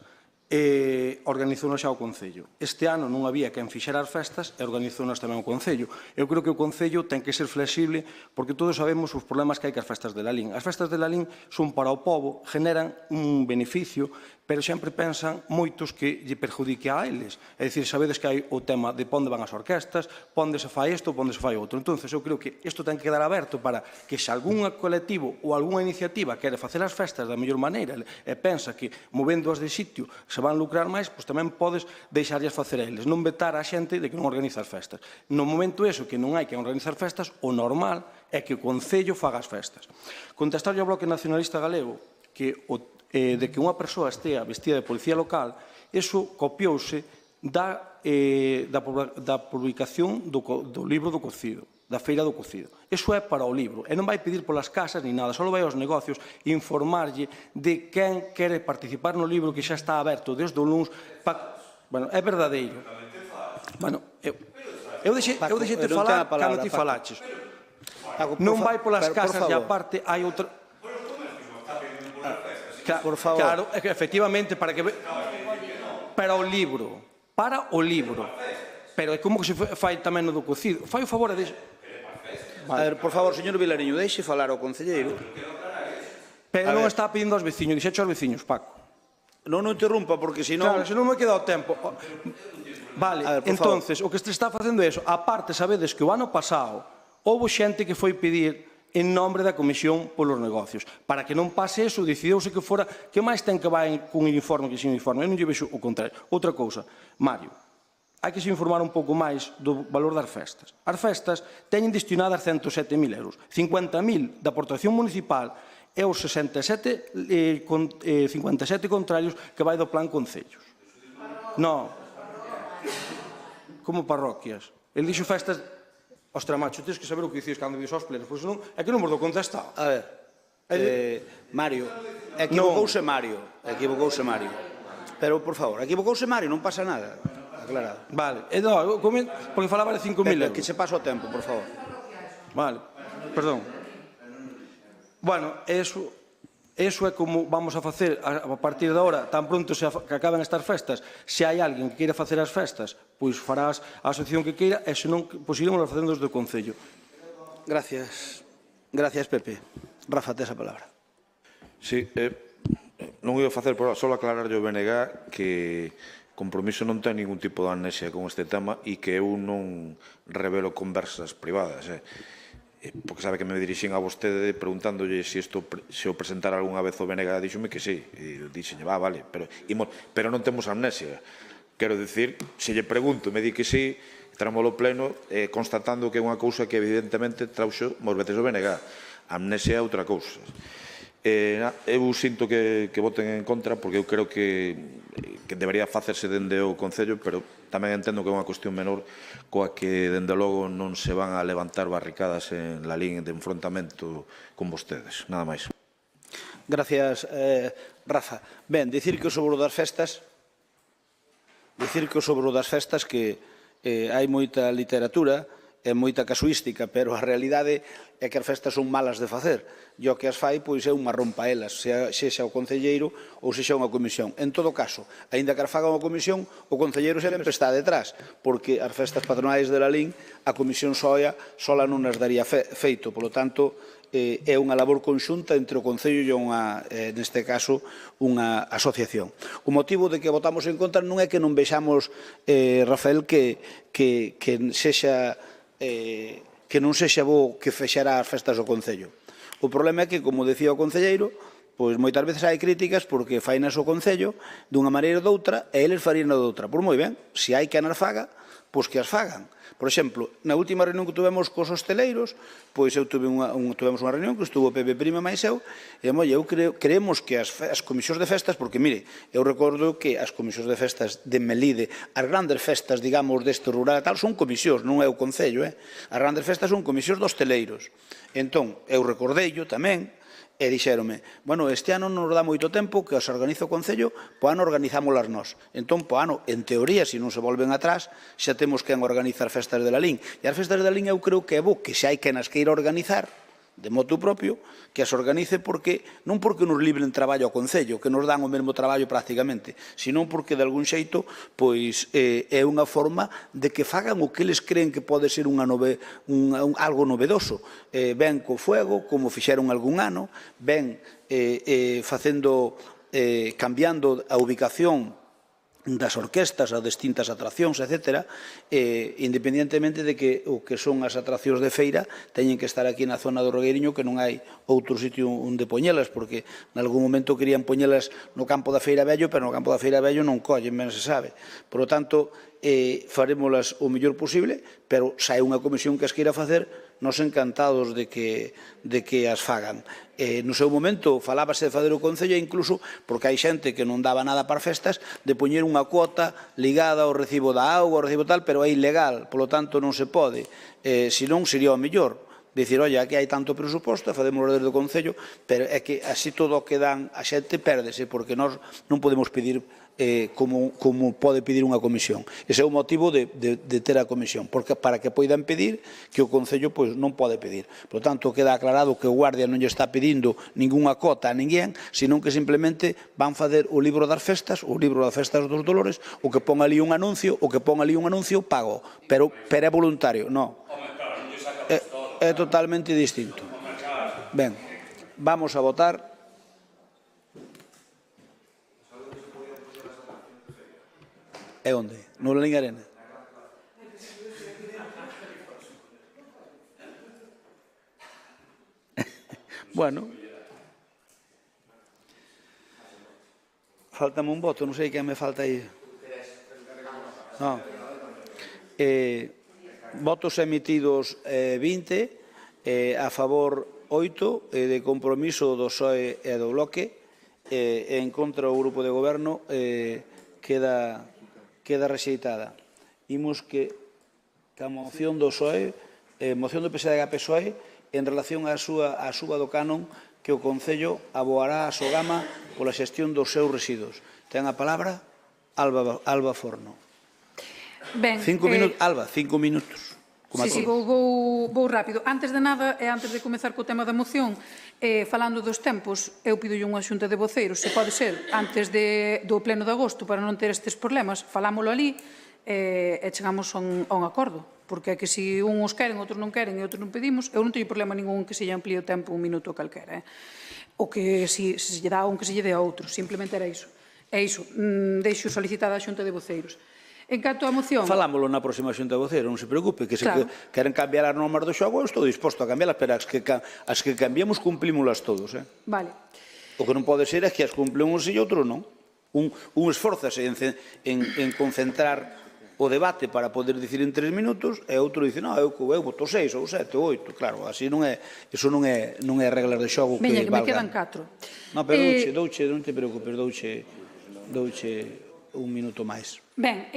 S12: organizounos xa o Concello. Este ano non había quen fixera as festas e organizounos tamén o Concello. Eu creo que o Concello ten que ser flexible porque todos sabemos os problemas que hai cas festas de Lalín. As festas de Lalín son para o pobo, generan un beneficio, pero sempre pensan moitos que lle perjudique a eles. É dicir, sabedes que hai o tema de onde van as orquestas, onde se fai isto, onde se fai outro. Entón, eu creo que isto ten que quedar aberto para que se algún colectivo ou algunha iniciativa quere facer as festas da mellor maneira e pensa que movendo-as de sitio se van lucrar máis, pois tamén podes deixarllas facer a eles. Non vetar a xente de que non organiza as festas. No momento eso, que non hai que organizar festas, o normal é que o Concello faga as festas. Contestar ao Bloque Nacionalista Galego que de que unha persoa estea vestida de policía local, iso copiouse da publicación do libro do cocido, da Feira do Cocido. Iso é para o libro, e non vai pedir polas casas ni nada, só vai aos negocios informarlle de quen quere participar no libro que xa está aberto desde o luns. Bueno, é verdadeiro. Bueno, eu deixei-te falar cando ti falaches. Non vai polas casas e aparte hai outra...
S1: Por favor.
S12: Claro, efectivamente, para o libro. Para o libro. Pero é como que se fai tamén no do cocido. Fai o favor de...
S1: A ver, por favor, señor Vilariño, deixe falar ao concelleiro.
S12: Pero non está pedindo aos veciños, dixecho aos veciños, Paco.
S1: Non interrumpa, porque senón...
S12: Claro, senón me queda o tempo. Vale, entonces, o que se está facendo é eso. Aparte, sabedes que o ano pasado houve xente que foi pedir en nombre da Comisión polos Negocios. Para que non pase eso, decidiuse que fora que máis ten que vai con uniforme que sin uniforme. Eu non lle vexo o contrario. Outra cousa, Mario, hai que se informar un pouco máis do valor das festas. As festas teñen destinadas 107.000 euros, 50.000 da aportación municipal e os 57 contrarios que vai do plan Concellos. Non. Como parroquias. El dixo festas... Ostra, macho, tens que saber o que dicías cando dices aos plenos, porque senón é que non vos dou contestado.
S1: A ver, Mario, equivocouse Mario. Pero, por favor, equivocouse Mario, non pasa nada. Aclarado.
S12: Vale, porque falaba de 5.000 euros.
S1: Que se pasa o tempo, por favor.
S12: Vale, perdón. Bueno, eso é como vamos a facer a partir de ahora, tan pronto que acaben estas festas. Se hai alguén que queira facer as festas, pois farás a asociación que queira, e senón, pois iremos facendo desde o Concello.
S1: Gracias. Gracias, Pepe. Rafa, tes a palabra.
S7: Sí, non iba a facer, pero só aclarar yo BNG que Compromiso non ten ningún tipo de amnesia con este tema e que eu non revelo conversas privadas, porque sabe que me dirixín a vostede preguntándolle se o presentara algunha vez o BNG, díxome que sí, e dixenlle, vale, pero non temos amnesia. Quero dicir, se lle pregunto, me di que sí, tramolo pleno, constatando que é unha cousa que evidentemente trauxo mos veces o BNG. Amnesia é outra cousa. Eu sinto que voten en contra, porque eu creo que debería facerse dende o Concello, pero tamén entendo que é unha cuestión menor coa que, dende logo, non se van a levantar barricadas en la línea de enfrontamento con vostedes. Nada máis.
S1: Gracias, Rafa. Ben, dicir que o sobre das festas que hai moita literatura e moita casuística, pero a realidade é que as festas son malas de facer. E o que as fai, pois, é un marrón pa elas, sexa o concelleiro ou sexa unha comisión. En todo caso, aínda que as faga unha comisión, o concelleiro sempre está detrás, porque as festas patronais de Lalín, a comisión sola non as daría feito. Por lo tanto, é unha labor conxunta entre o Concello e, neste caso, unha asociación. O motivo de que votamos en contra non é que non vexamos, Rafael, que non sexa bo que fexara as festas do Concello. O problema é que, como decía o concelleiro, pois moitas veces hai críticas porque fainas o Concello dunha maneira ou doutra e eles farían de outra. Pois moi ben, se hai que as faga, pois que as fagan. Por exemplo, na última reunión que tuvemos cos hosteleiros, pois tuvemos unha reunión que estuvo Pepe Prima máis eu, e creemos que as comisións de festas, porque, mire, eu recordo que as comisións de festas de Melide, as grandes festas, digamos, deste rural tal, son comisións, non é o Concello, as grandes festas son comisións de hosteleiros. Entón, eu recordeillo tamén, e dixéronme, bueno, este ano non nos dá moito tempo que os organiza o Concello, po ano organizámolas nós. Entón, po ano, en teoría, se non se volven atrás, xa temos que organizar festas de Lalín. E as festas de Lalín eu creo que é bo que se hai que nas queira organizar, de motu propio, que as organice non porque nos libren traballo ao Concello, que nos dan o mesmo traballo prácticamente, senón porque de algún xeito pois é unha forma de que fagan o que eles creen que pode ser algo novedoso. Ben co fuego, como fixeron algún ano, ben cambiando a ubicación das orquestas, as distintas atraccións, etc., independentemente de que o que son as atraccións de feira teñen que estar aquí na zona do Regueiriño, que non hai outro sitio onde poñelas, porque en algún momento querían poñelas no campo da Feira Vello, pero no campo da Feira Vello non collen, ben se sabe. Por lo tanto, farémolas o mellor posible, pero se hai unha comisión que as queira facer, nos encantados de que as fagan. No seu momento falábase de fazer o Concello, incluso porque hai xente que non daba nada para festas, de poñer unha cuota ligada ao recibo da auga, ao recibo tal, pero é ilegal, polo tanto non se pode. Senón sería o mellor. Dicir, oi, aquí hai tanto presuposto, facémoslo desde o Concello, pero é que así todo o que dan a xente pérdese, porque nós non podemos pedir como pode pedir unha comisión. Ese é o motivo de ter a comisión, porque para que poidan pedir que o Concello non pode pedir. Por tanto, queda aclarado que o Guardia non lle está pedindo ninguna cota a ninguén, senón que simplemente van facer o libro das festas, o libro das festas dos Dolores, o que pon ali un anuncio, pago, pero é voluntario, non. É totalmente distinto. Ben, vamos a votar. É onde? No Lalín Arena. Bueno. Faltame un voto, non sei quen me falta aí. Non. Votos emitidos 20, a favor 8, de compromiso do PSOE e do Bloque, e en contra o Grupo de Goberno queda rexeitada. Imos que a moción do PSOE, moción do PSDG-PSOE, en relación á suba do canon que o Concello aboará a Sogama pola xestión dos seus residuos. Ten a palabra Alba Forno.
S9: Ben,
S1: 5 minutos, Alba, 5 minutos.
S9: Sí, vou rápido. Antes de nada, e antes de comezar co tema da moción, falando dos tempos, eu pido unha xunta de voceiros, se pode ser, antes do pleno de agosto, para non ter estes problemas, falámoslo ali e chegamos a un acordo. Porque é que se uns queren, outros non queren e outros non pedimos, eu non teño problema ningún que se lle amplíe o tempo un minuto calquera. O que se lle dá un que se lle dé a outro. Simplemente era iso. É iso. Deixo solicitada a xunta de voceiros. En canto á moción...
S1: Falámoslo na próxima xunta de voceiros, non se preocupe, que se queren cambiar as normas do xogo, eu estou disposto a cambiarlas, pero as que cambiamos cumplimoslas todos.
S9: Vale.
S1: O que non pode ser é que as cumplen uns e outros non. Un esforzase en concentrar o debate para poder dicir en 3 minutos, e outro dice, non, eu voto 6 ou 7 ou 8, claro, así non é, iso non é reglas de xogo que valgan.
S9: Veña, que me quedan 4.
S1: Non, pero douche, non te preocupes, douche un minuto máis.
S9: Ben,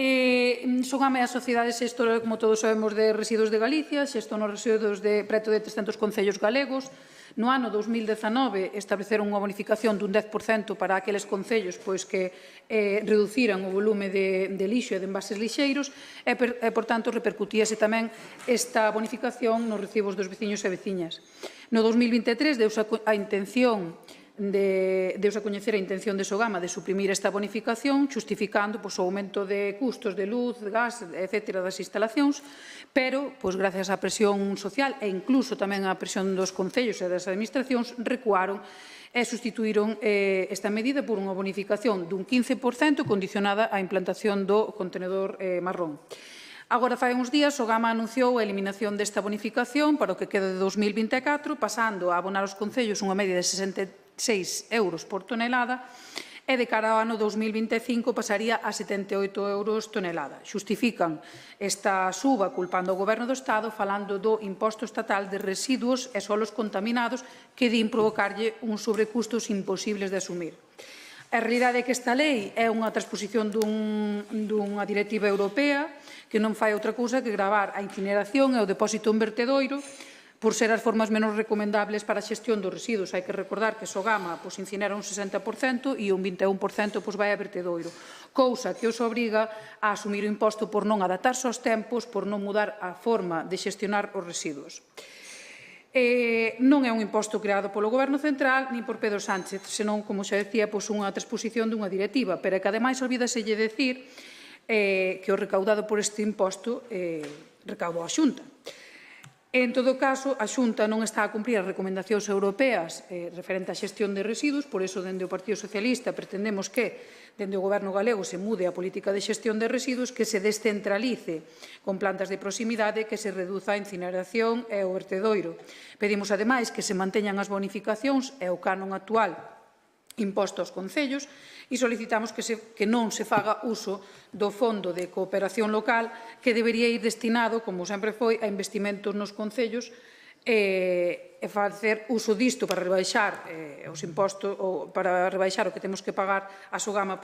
S9: Sogama é a sociedade xestora, como todos sabemos, de residuos de Galicia, xestora nos residuos de preto de 300 concellos galegos. No ano 2019 estableceron unha bonificación dun 10% para aqueles concellos que reduciran o volume de lixo e de envases lixeiros e, por tanto, repercutíase tamén esta bonificación nos recibos dos veciños e veciñas. No 2023 deuse a coñecer a intención de Sogama de suprimir esta bonificación, justificando o aumento de custos de luz, de gas, etc. das instalacións, pero, gracias á presión social e incluso tamén á presión dos concellos e das administracións, recuaron e sustituíron esta medida por unha bonificación dun 15% condicionada á implantación do contenedor marrón. Agora, fai uns días, Sogama anunciou a eliminación desta bonificación para o que queda de 2024, pasando a abonar aos concellos unha media de 66 euros por tonelada e de cara ao ano 2025 pasaría a 78 euros tonelada. Xustifican esta suba culpando ao Goberno do Estado falando do imposto estatal de residuos e solos contaminados que din provocarlle uns sobrecustos imposibles de asumir. A realidade é que esta lei é unha transposición dunha directiva europea que non fai outra cousa que gravar a incineración e o depósito en vertedoiro por ser as formas menos recomendables para a xestión dos residuos. Hai que recordar que Sogama incinera un 60% e un 21% vai a vertedoiro, cousa que os obriga a asumir o imposto por non adaptarse aos tempos, por non mudar a forma de xestionar os residuos. Non é un imposto creado polo Goberno Central nin por Pedro Sánchez, senón, como xa decía, unha transposición dunha directiva, pero que ademais olvídaselle decir que o recaudado por este imposto recaudou a Xunta. En todo caso, a Xunta non está a cumprir as recomendacións europeas referente á xestión de residuos, por iso, dende o Partido Socialista, pretendemos que, dende o Goberno galego, se mude a política de xestión de residuos, que se descentralice con plantas de proximidade, que se reduza a incineración e o vertedoiro. Pedimos, ademais, que se manteñan as bonificacións e o canon actual imposto aos concellos e solicitamos que non se faga uso do Fondo de Cooperación Local que debería ir destinado, como sempre foi, a investimentos nos concellos e facer uso disto para rebaixar os impostos ou para rebaixar o que temos que pagar a Sogama,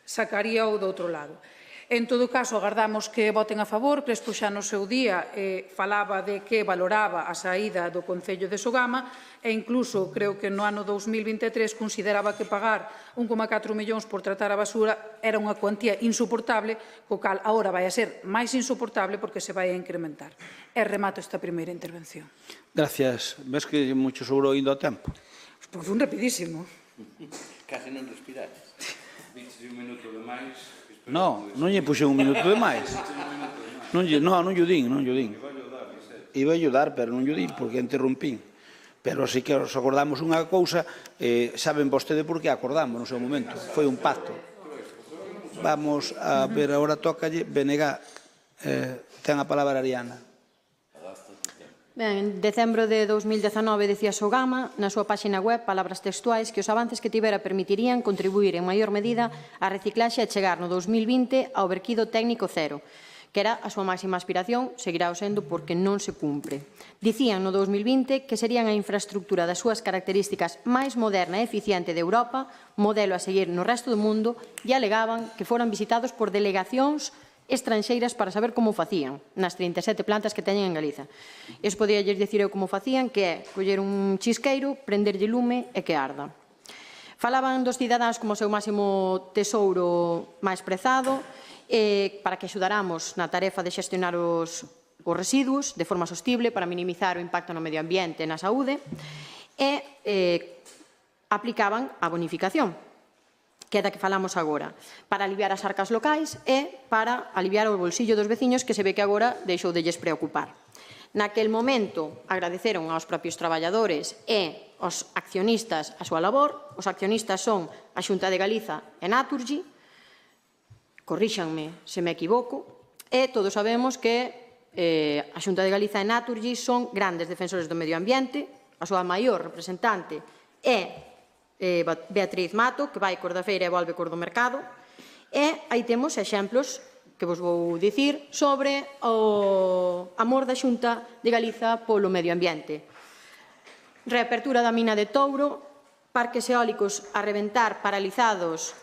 S9: sacaría o do outro lado. En todo caso, agardamos que voten a favor. Crespo xa no seu día falaba de que valoraba a saída do Concello de Sogama e incluso creo que no ano 2023 consideraba que pagar 1,4 millóns por tratar a basura era unha cuantía insoportable, co cal agora vai a ser máis insoportable porque se vai a incrementar. E remato esta primeira intervención.
S1: Gracias. Ves que mucho sobrou indo a tempo?
S9: Pois un rapidísimo.
S11: Casi non respirares. 21 minutos de máis...
S1: Non lle puxen un minuto de máis. Non lle din. Iba a ayudar, pero non lle din, porque interrumpín. Pero así que os acordamos unha cousa, saben vostede por que acordamos no seu momento. Foi un pacto. Vamos a ver, agora tócalle Benegá. Ten a palabra Ariana.
S4: Ben, en decembro de 2019 decía Sogama na súa páxina web, palabras textuais, que os avances que tivera permitirían contribuir en maior medida á reciclaxe e chegar no 2020 ao verquido técnico cero, que era a súa máxima aspiración, seguirá o sendo porque non se cumpre. Dicían no 2020 que serían a infraestructura das súas características máis moderna e eficiente de Europa, modelo a seguir no resto do mundo, e alegaban que foran visitados por delegacións estranxeiras para saber como facían nas 37 plantas que teñen en Galiza. Iso podía dicir eu como facían, que é coller un chisqueiro, prenderlle lume e que arda. Falaban dos cidadáns como o seu máximo tesouro máis prezado, para que axudaramos na tarefa de xestionar os residuos de forma sostible para minimizar o impacto no medio ambiente e na saúde, e aplicaban a bonificación, que é da que falamos agora, para aliviar as arcas locais e para aliviar o bolsillo dos veciños, que se ve que agora deixou de lles preocupar. Naquel momento agradeceron aos propios traballadores e aos accionistas a súa labor. Os accionistas son a Xunta de Galiza e Naturgy, corríxanme se me equivoco, e todos sabemos que a Xunta de Galiza e Naturgy son grandes defensores do medio ambiente. A súa maior representante é Beatriz Mato, que vai cor da feira e volve cor do mercado, e aí temos exemplos que vos vou dicir sobre o amor da Xunta de Galiza polo medio ambiente. Reapertura da mina de Touro, parques eólicos a reventar paralizados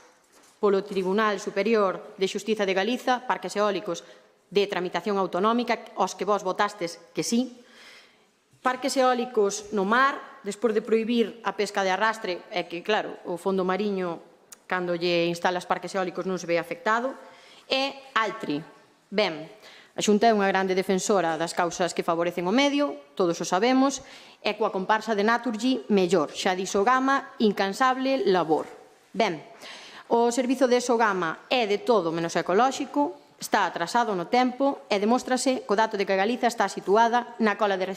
S4: polo Tribunal Superior de Xustiza de Galiza, parques eólicos de tramitación autonómica, aos que vos votastes que sí, parques eólicos no mar, despois de prohibir a pesca de arrastre, é que, claro, o fondo mariño, cando lle instalas parques eólicos, non se ve afectado, e Altri. Ben, a Xunta é unha grande defensora das causas que favorecen o medio, todos o sabemos, e coa comparsa de Naturgy, mellor, xa di Sogama, incansable labor. Ben, o servizo de Sogama é de todo menos ecolóxico, está atrasado no tempo e demóstrase co dato de que Galiza está situada na cola de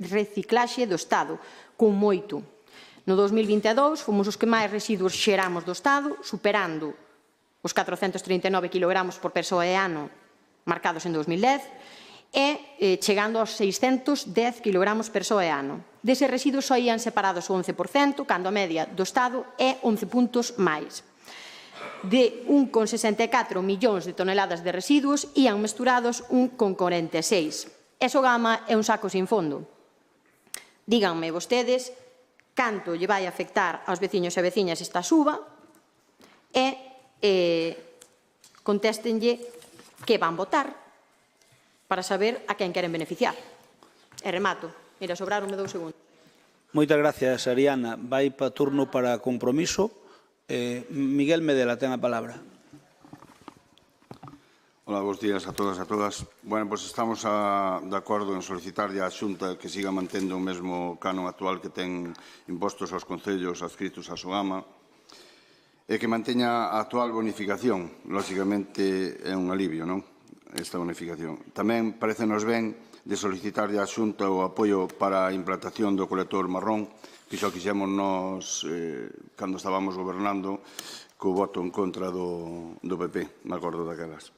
S4: reciclaxe do Estado, con moito. No 2022 fomos os que máis residuos xeramos do Estado, superando os 439 kg por persoa e ano marcados en 2010 e chegando aos 610 kg persoa e ano. Deses residuos só ían separados o 11%, cando a media do Estado é 11 puntos máis. De 1,64 millóns de toneladas de residuos ían mesturados 1,46. E Sogama é un saco sin fondo. Díganme vostedes canto lle vai afectar aos veciños e veciñas esta suba e contéstenlle que van votar para saber a quen queren beneficiar. E remato. Mira, sobraronme 2 segundos.
S1: Moitas gracias, Ariana. Vai para turno para compromiso. Miguel Medela ten a palabra.
S13: Hola, bons días a todas e a todas. Bueno, pois estamos de acordo en solicitarlle á Xunta que siga mantendo o mesmo canon actual que ten impostos aos concellos adscritos a Sogama e que manteña a actual bonificación. Lóxicamente é un alivio, non? Esta bonificación. Tamén parecenos ben de solicitarlle á Xunta o apoio para a implantación do colector marrón, que xa quixemos nós cando estábamos gobernando co voto en contra do PP, me acordo daquelas.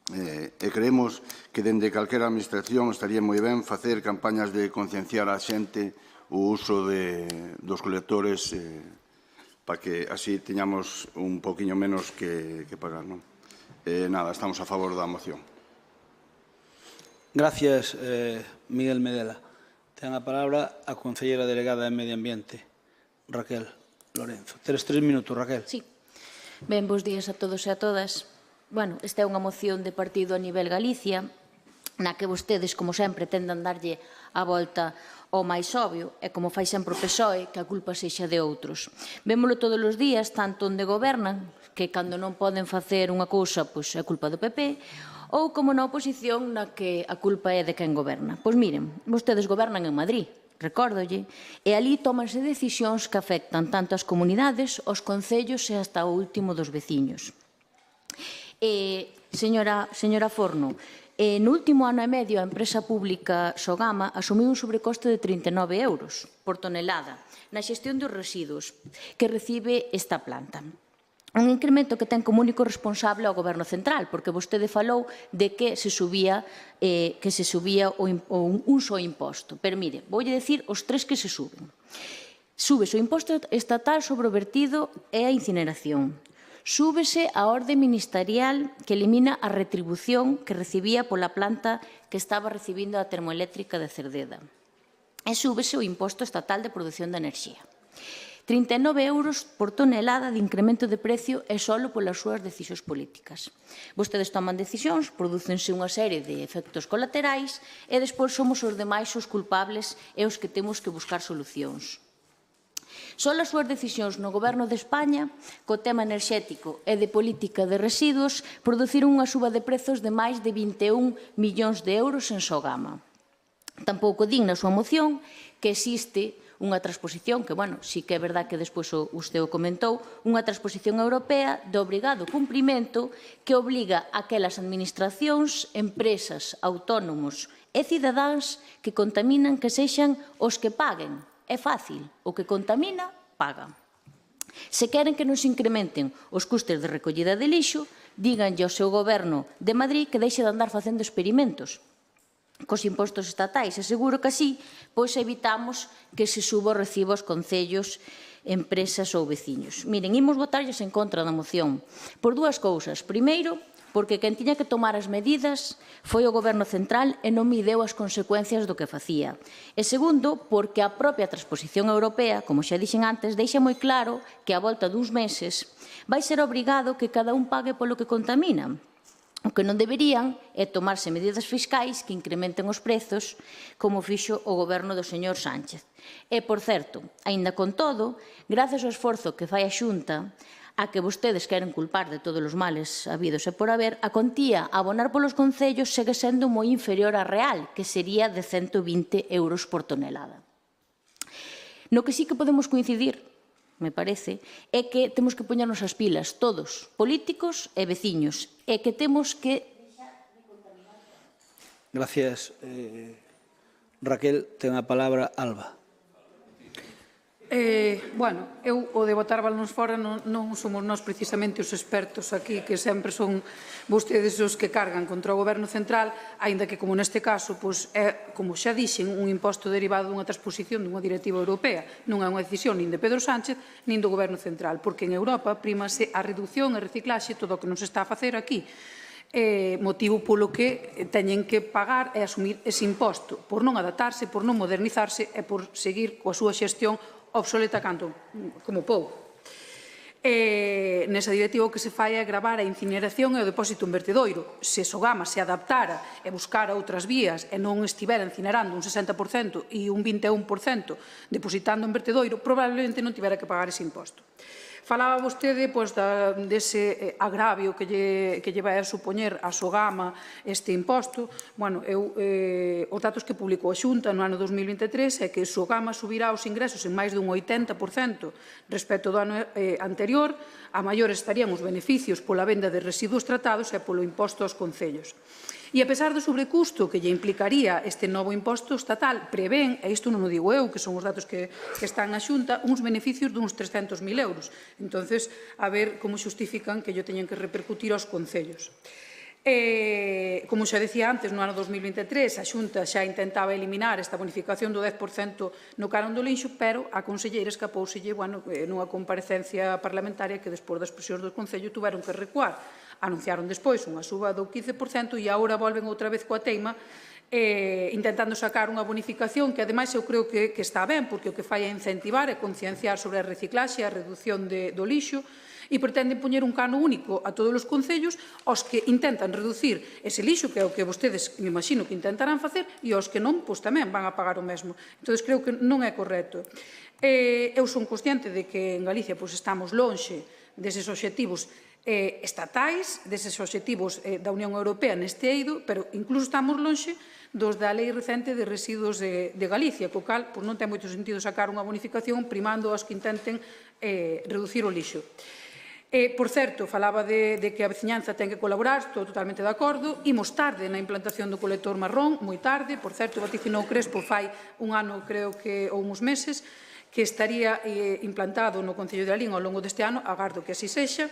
S13: E creemos que dende calquera administración estaría moi ben facer campañas de concienciar a xente o uso dos colectores para que así teñamos un poquinho menos que pagar. Nada, estamos a favor da moción.
S1: Gracias, Miguel Medela. Ten a palabra a concelleira delegada de Medio Ambiente, Raquel Lorenzo. Teres 3 minutos, Raquel.
S14: Sí. Ben, bons días a todos e a todas. Bueno, esta é unha moción de partido a nivel Galicia, na que vostedes, como sempre, tendan darlle a volta ao máis obvio, e como fai sempre o PSOE, que a culpa sexa de outros. Vémolo todos os días, tanto onde gobernan, que cando non poden facer unha cousa, pois é culpa do PP, ou como na oposición, na que a culpa é de quen goberna. Pois miren, vostedes gobernan en Madrid, recórdolle, e ali tómanse decisións que afectan tanto as comunidades, os concellos e hasta o último dos veciños. Señora Forno, no último ano e medio a empresa pública Sogama asumiu un sobrecoste de 39 euros por tonelada na xestión dos residuos que recibe esta planta. Un incremento que ten como único responsable ao Goberno Central, porque vostede falou de que se subía un só imposto. Pero mire, voulle dicir os tres que se suben. Súbese o imposto estatal sobre o vertido e a incineración. Súbese a orde ministerial que elimina a retribución que recibía pola planta que estaba recibindo a termoeléctrica de Cerdeda. E súbese o imposto estatal de produción de enerxía. 39 euros por tonelada de incremento de precio e solo polas súas decisións políticas. Vostedes toman decisións, prodúcense unha serie de efectos colaterais e despois somos os demais os culpables e os que temos que buscar solucións. Son as súas decisións no Goberno de España, co tema enerxético e de política de residuos, produciron unha suba de prezos de máis de 21 millóns de euros en Sogama. Tampouco din na súa moción que existe unha transposición, que, bueno, sí que é verdad que despois usted o comentou, unha transposición europea de obrigado cumprimento que obliga a aquelas administracións, empresas, autónomos e cidadáns que contaminan que sexan os que paguen. É fácil, o que contamina, paga. Se queren que non se incrementen os custes de recollida de lixo, díganlle ao seu goberno de Madrid que deixe de andar facendo experimentos cos impostos estatais, e seguro que así pois evitamos que se suba o recibo aos concellos, empresas ou veciños. Miren, imos votarlles en contra da moción por dúas cousas. Primeiro, porque quen tiña que tomar as medidas foi o Goberno Central e non mideu as consecuencias do que facía. E segundo, porque a propia transposición europea, como xa dixen antes, deixa moi claro que a volta duns meses vai ser obrigado que cada un pague polo que contamina. O que non deberían é tomarse medidas fiscais que incrementen os prezos, como fixo o goberno do señor Sánchez. E, por certo, aínda con todo, gracias ao esforzo que fai a Xunta, a que vostedes queren culpar de todos os males habidos e por haber, a contía a abonar polos concellos segue sendo moi inferior á real, que sería de 120 euros por tonelada. No que sí que podemos coincidir, me parece, é que temos que poñernos as pilas, todos, políticos e veciños, e que temos que...
S1: Gracias. Raquel, ten a palabra Alba.
S9: Bueno, eu o de botar balóns fora non somos nós precisamente os expertos aquí, que sempre son vostedes os que cargan contra o Goberno Central, aínda que, como neste caso, é, como xa dixen, un imposto derivado dunha transposición dunha directiva europea. Non é unha decisión nin de Pedro Sánchez nin do Goberno Central, porque en Europa prímase a reducción e reciclaxe, todo o que non se está a facer aquí. Motivo polo que teñen que pagar e asumir ese imposto, por non adaptarse, por non modernizarse e por seguir coa súa xestión obsoleta como pouco. Nesa directiva o que se fai é gravar a incineración e o depósito en vertedoiro. Se Sogama se adaptara e buscara outras vías e non estivera incinerando un 60% e un 21% depositando en vertedoiro, probablemente non tivera que pagar ese imposto. Falaba vostede dese agravio que lle vai a supoñer a Sogama este imposto. Bueno, os datos que publicou a Xunta no ano 2023 é que Sogama subirá os ingresos en máis dun 80% respecto do ano anterior. A maior estarían os beneficios pola venda de residuos tratados e polo imposto aos concellos. E a pesar do sobrecusto que lle implicaría este novo imposto estatal, prevén, e isto non o digo eu, que son os datos que están na Xunta, uns beneficios duns 300.000 euros. Entonces, a ver como xustifican que yo teñen que repercutir aos concellos. Como xa decía antes, no ano 2023 a Xunta xa intentaba eliminar esta bonificación do 10% no carón do lixo, pero a conselleira escapouselle nunha comparecencia parlamentaria que despois das presións do Concello tuveron que recuar. Anunciaron despois unha suba do 15% e agora volven outra vez coa teima intentando sacar unha bonificación que ademais eu creo que está ben, porque o que fai é incentivar e concienciar sobre a reciclaxe e a reducción do lixo e pretenden poñer un cano único a todos os concellos aos que intentan reducir ese lixo, que é o que vostedes me imagino que intentarán facer, e aos que non, pois tamén van a pagar o mesmo. Entón, creo que non é correcto. Eu son consciente de que en Galicia estamos lonxe deses obxectivos estatais, deses obxectivos da Unión Europea neste eido, pero incluso estamos lonxe dos da Lei recente de residuos de Galicia, co cal non ten moito sentido sacar unha bonificación primando aos que intenten reducir o lixo. Por certo, falaba de que a veciñanza ten que colaborar, estou totalmente de acordo. Imos tarde na implantación do colector marrón, moi tarde. Por certo, vaticinou Crespo fai un ano, creo que, ou uns meses, que estaría implantado no Concello de Lalín ao longo deste ano, agardo que así sexa,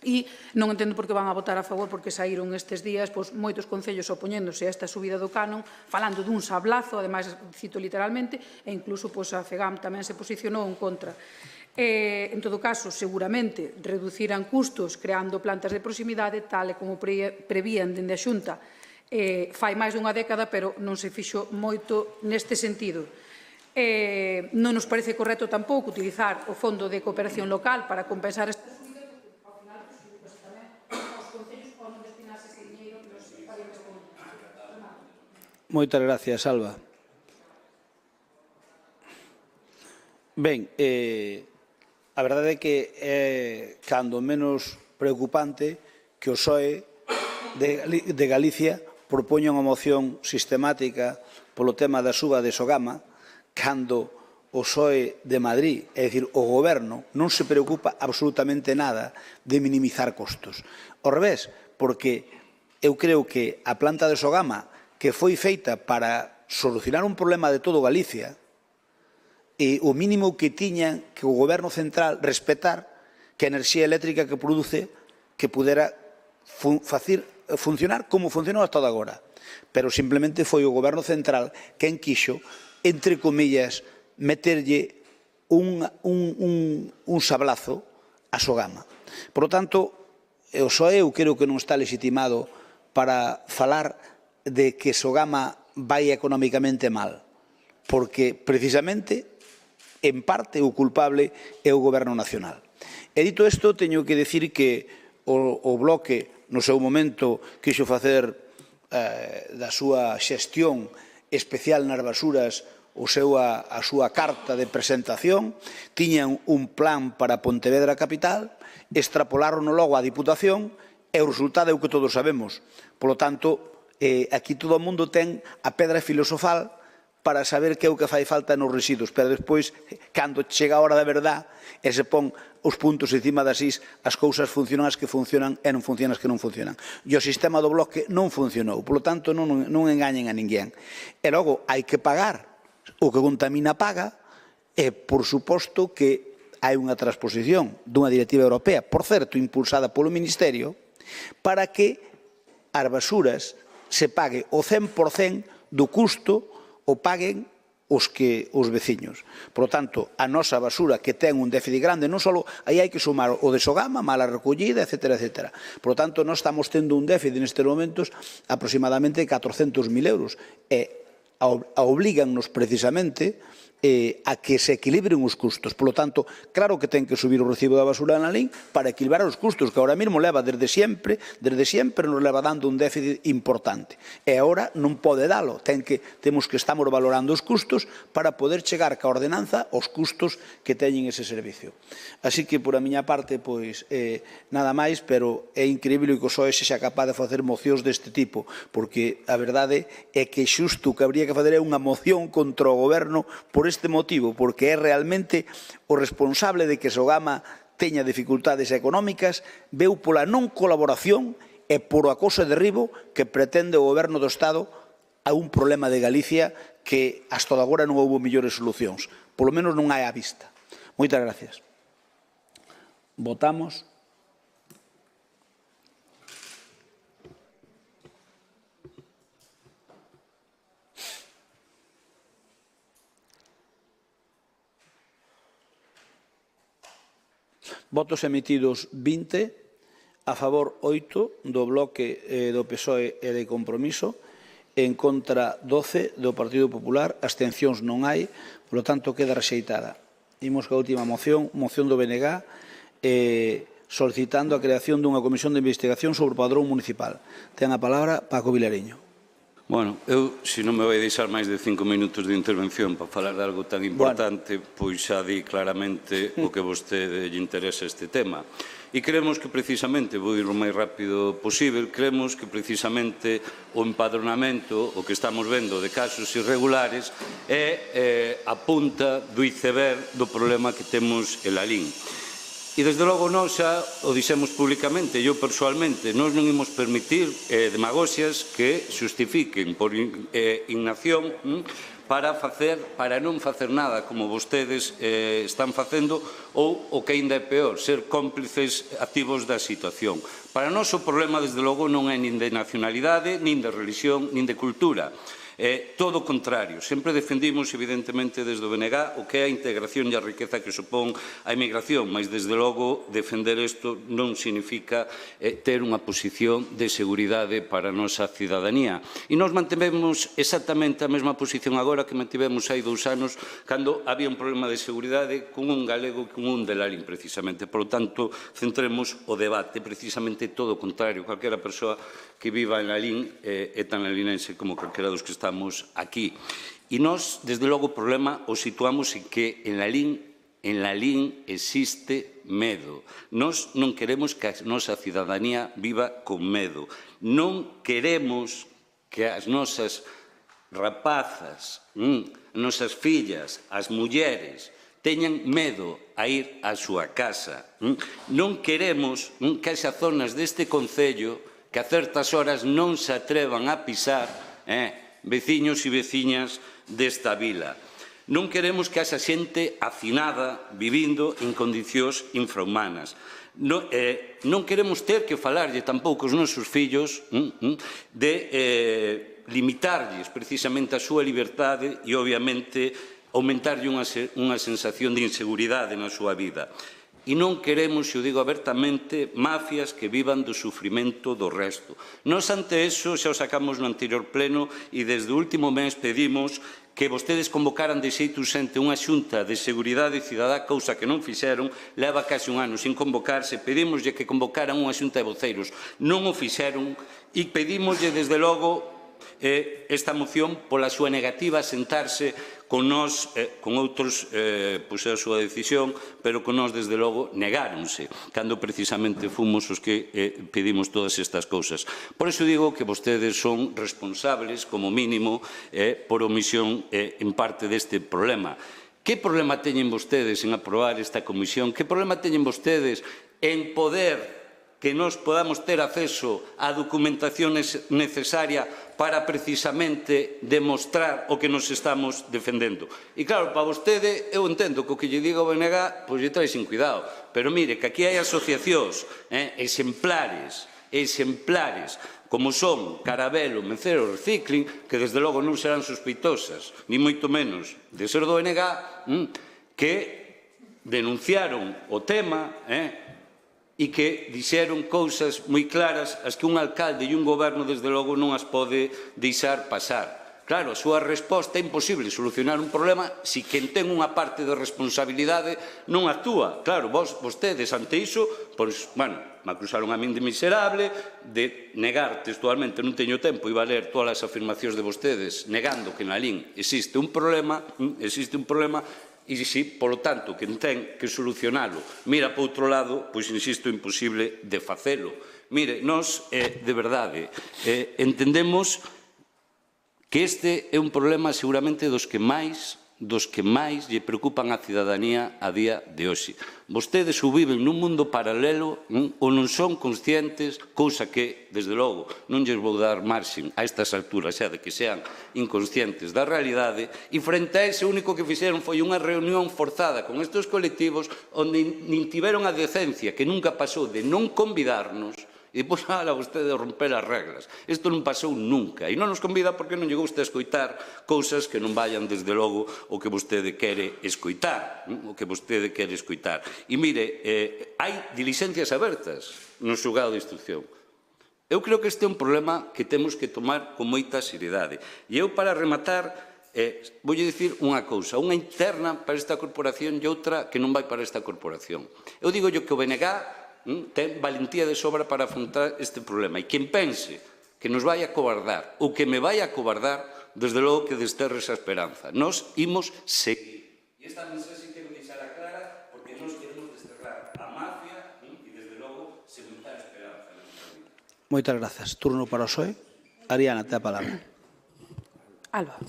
S9: e non entendo por que van a votar a favor, porque saíron estes días moitos concellos opoñéndose a esta subida do canon, falando dun sablazo, ademais cito literalmente, e incluso a FEGAM tamén se posicionou en contra. En todo caso, seguramente reducirán custos creando plantas de proximidade, tal e como prevían dende a Xunta fai máis dunha década, pero non se fixo moito neste sentido. Non nos parece correcto tampouco utilizar o Fondo de Cooperación Local para compensar esta subida, porque ao final tamén os concellos poden destinarse ese diñeiro que nos estaría respondiendo.
S1: Moitas gracias, Alba. Ben, a verdade é que é cando menos preocupante que o PSOE de Galicia propoña unha moción sistemática polo tema da suba de Sogama, cando o PSOE de Madrid, é dicir, o goberno, non se preocupa absolutamente nada de minimizar costos. Ao revés, porque eu creo que a planta de Sogama, que foi feita para solucionar un problema de todo Galicia, e o mínimo que tiña que o goberno central respetar que a enerxía eléctrica que produce que pudera funcionar como funcionou hasta agora. Pero simplemente foi o goberno central quen quixo, entre comillas, meterlle un sablazo a Sogama. Por lo tanto, o PSOE eu creo que non está legitimado para falar de que Sogama vai económicamente mal, porque precisamente en parte o culpable é o Goberno Nacional. E dito isto, teño que decir que o Bloque, no seu momento, quixo facer da súa xestión especial nas basuras a súa carta de presentación, tiñan un plan para Pontevedra capital, extrapolaron logo á Diputación e o resultado é o que todos sabemos. Por lo tanto, aquí todo o mundo ten a pedra filosofal para saber que é o que fai falta nos residuos, pero despois, cando chega a hora da verdad, e se pon os puntos encima das is, as cousas funcionan as que funcionan e non funcionan as que non funcionan. E o sistema do Bloque non funcionou, por lo tanto non engañen a ninguén. E logo, hai que pagar, o que contamina paga, e por suposto que hai unha transposición dunha directiva europea, por certo, impulsada polo Ministerio, para que as basuras se pague o 100% do custo o paguen os veciños. Por lo tanto, a nosa basura que ten un déficit grande, non só aí hai que sumar o de Sogama, mala recollida, etc. Por lo tanto, nós estamos tendo un déficit nestes momentos aproximadamente 400.000 euros e oblígannos precisamente a que se equilibren os custos. Por lo tanto, claro que ten que subir o recibo da basura na Lalín para equilibrar os custos, que ahora mesmo leva desde sempre nos leva dando un déficit importante. E agora non pode dalo, temos que estamos valorando os custos para poder chegar ca ordenanza aos custos que teñen ese servicio. Así que, por a miña parte, pois, nada máis, pero é increíble que o PSOE sexa capaz de facer mocións deste tipo, porque a verdade é que xusto o que habría que fazer é unha moción contra o goberno por este motivo, porque é realmente o responsable de que Sogama teña dificultades económicas, veu pola non colaboración e por o acoso e derribo que pretende o goberno do Estado a un problema de Galicia que hasta agora non houve mellores solucións. Polo menos non hai á vista. Moitas gracias. Votamos. Votos emitidos 20, a favor 8 do Bloque do PSOE e de Compromiso, en contra 12 do Partido Popular, abstencións non hai, polo tanto queda rexeitada. Imos ca última moción do BNG, solicitando a creación dunha comisión de investigación sobre o padrón municipal. Ten a palabra Paco Vilariño.
S5: Bueno, eu, se non me vai deixar máis de 5 minutos de intervención para falar de algo tan importante, pois xa di claramente o que a vostede lle interesa este tema. E creemos que precisamente, vou ir o máis rápido posible, creemos que precisamente o empadronamento, o que estamos vendo de casos irregulares, é a punta do iceberg do problema que temos en Lalín. E, desde logo, nós xa o dixemos públicamente, eu persoalmente, nós non imos permitir demagoxias que xustifiquen por inacción para non facer nada como vostedes están facendo ou, o que ainda é peor, ser cómplices activos da situación. Para nós o problema, desde logo, non é nin de nacionalidade, nin de religión, nin de cultura. Todo o contrario, sempre defendimos evidentemente desde o BNG o que é a integración e a riqueza que supón a emigración, mas desde logo defender isto non significa ter unha posición de seguridade para a nosa cidadanía. E nós mantivemos exactamente a mesma posición agora que mantivemos hai 2 anos cando había un problema de seguridade con un galego e con un de Lalín precisamente. Por lo tanto, centremos o debate precisamente todo o contrario. Calquera persoa que viva en Lalín é tan lalinense como calquera dos que estamos aquí. E nós, desde logo, o problema o situamos en que en Lalín existe medo. Nós non queremos que a nosa cidadanía viva con medo. Non queremos que as nosas rapazas, nosas fillas, as mulleres, teñan medo a ir á súa casa. Non queremos que haxa zonas deste concello que a certas horas non se atrevan a pisar veciños e veciñas desta vila. Non queremos que haxa xente hacinada vivindo en condicións infrahumanas. Non queremos ter que falarlle tampouco aos nosos fillos de limitarlles precisamente a súa liberdade e, obviamente, aumentarlle unha sensación de inseguridade na súa vida. E non queremos, e o digo abertamente, mafias que vivan do sufrimento do resto. Nos ante eso xa o sacamos no anterior pleno e desde o último mes pedimos que vostedes convocaran de xeito urxente unha xunta de seguridade cidadá, cousa que non fixeron, leva case un ano sin convocarse, pedimoslle que convocaran unha xunta de voceiros, non o fixeron e pedimoslle desde logo esta moción pola súa negativa a sentarse con nós, con outros, pois é a súa decisión, pero con nós, desde logo, negáronse, cando precisamente fomos os que pedimos todas estas cousas. Por iso digo que vostedes son responsables, como mínimo, por omisión en parte deste problema. Que problema teñen vostedes en aprobar esta comisión? Que problema teñen vostedes en poder que nós podamos ter acceso á documentación necesaria para precisamente demostrar o que nos estamos defendendo? E claro, para vostede, eu entendo que o que lle diga o BNG, pois lle trae sin cuidado. Pero mire, que aquí hai asociacións exemplares, como son Carabelo, Mencero, Recicling, que desde logo non serán sospeitosas, ni moito menos de ser do BNG, que denunciaron o tema, e que dixeron cousas moi claras as que un alcalde e un goberno desde logo non as pode deixar pasar. Claro, a súa resposta é imposible solucionar un problema se quen ten unha parte de responsabilidade non actúa. Claro, vostedes ante iso, pois, bueno, me acusaron a min de miserable, de negar textualmente, non teño tempo, iba a ler todas as afirmacións de vostedes, negando que na Lalín existe un problema, e, si, polo tanto, quen ten que solucionalo mira para outro lado, pois, insisto, imposible de facelo. Mire, nós, de verdade, entendemos que este é un problema seguramente dos que máis lle preocupan a cidadanía a día de hoxe. Vostedes o viven nun mundo paralelo ou non son conscientes, cousa que, desde logo, non lles vou dar marxen a estas alturas xa de que sean inconscientes da realidade, e frente a ese único que fixeron foi unha reunión forzada con estes colectivos onde nin tiveron a decencia, que nunca pasou, de non convidarnos. E depois fala vostede de romper as reglas. Isto non pasou nunca. E non nos convida porque non llegou usted a escoitar cousas que non vayan, desde logo, o que vostede quere escoitar. E mire, hai diligencias abertas no xulgado de instrucción. Eu creo que este é un problema que temos que tomar con moita seriedade. E eu, para rematar, voulle dicir unha cousa, unha interna para esta corporación e outra que non vai para esta corporación. Eu digo que o BNG ten valentía de sobra para afrontar este problema. E quen pense que nos vai a cobardar ou que me vai a cobardar, desde logo que desterre esa esperanza. Nos imos seguir. E esta mensaxe quero deixar clara porque nos queremos desterrar a mafia e, desde logo, sementar esperanza.
S1: Moitas grazas. Turno para o PSOE. Ariana, te a palabra.
S15: Alba.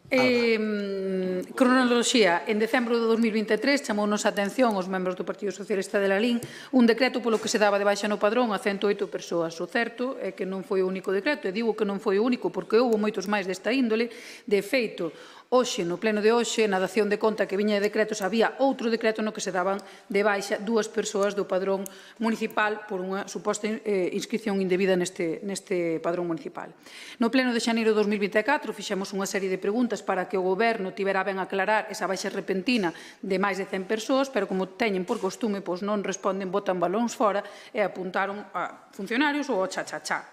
S9: Cronoloxía. En decembro de 2023 chamounos a atención os membros do Partido Socialista de Lalín un decreto polo que se daba de baixa no padrón a 108 persoas. O certo é que non foi o único decreto, e digo que non foi o único porque houve moitos máis desta índole. De feito, hoxe, no pleno de hoxe, na dación de conta que viña de decretos, había outro decreto no que se daban de baixa 2 persoas do padrón municipal por unha suposta inscripción indebida neste padrón municipal. No pleno de xaneiro de 2024 fixemos unha serie de preguntas para que o Goberno tivera ben aclarar esa baixa repentina de máis de 100 persoas, pero como teñen por costume, pois non responden, botan balóns fora e apuntaron a funcionarios ou ao cha-cha-cha.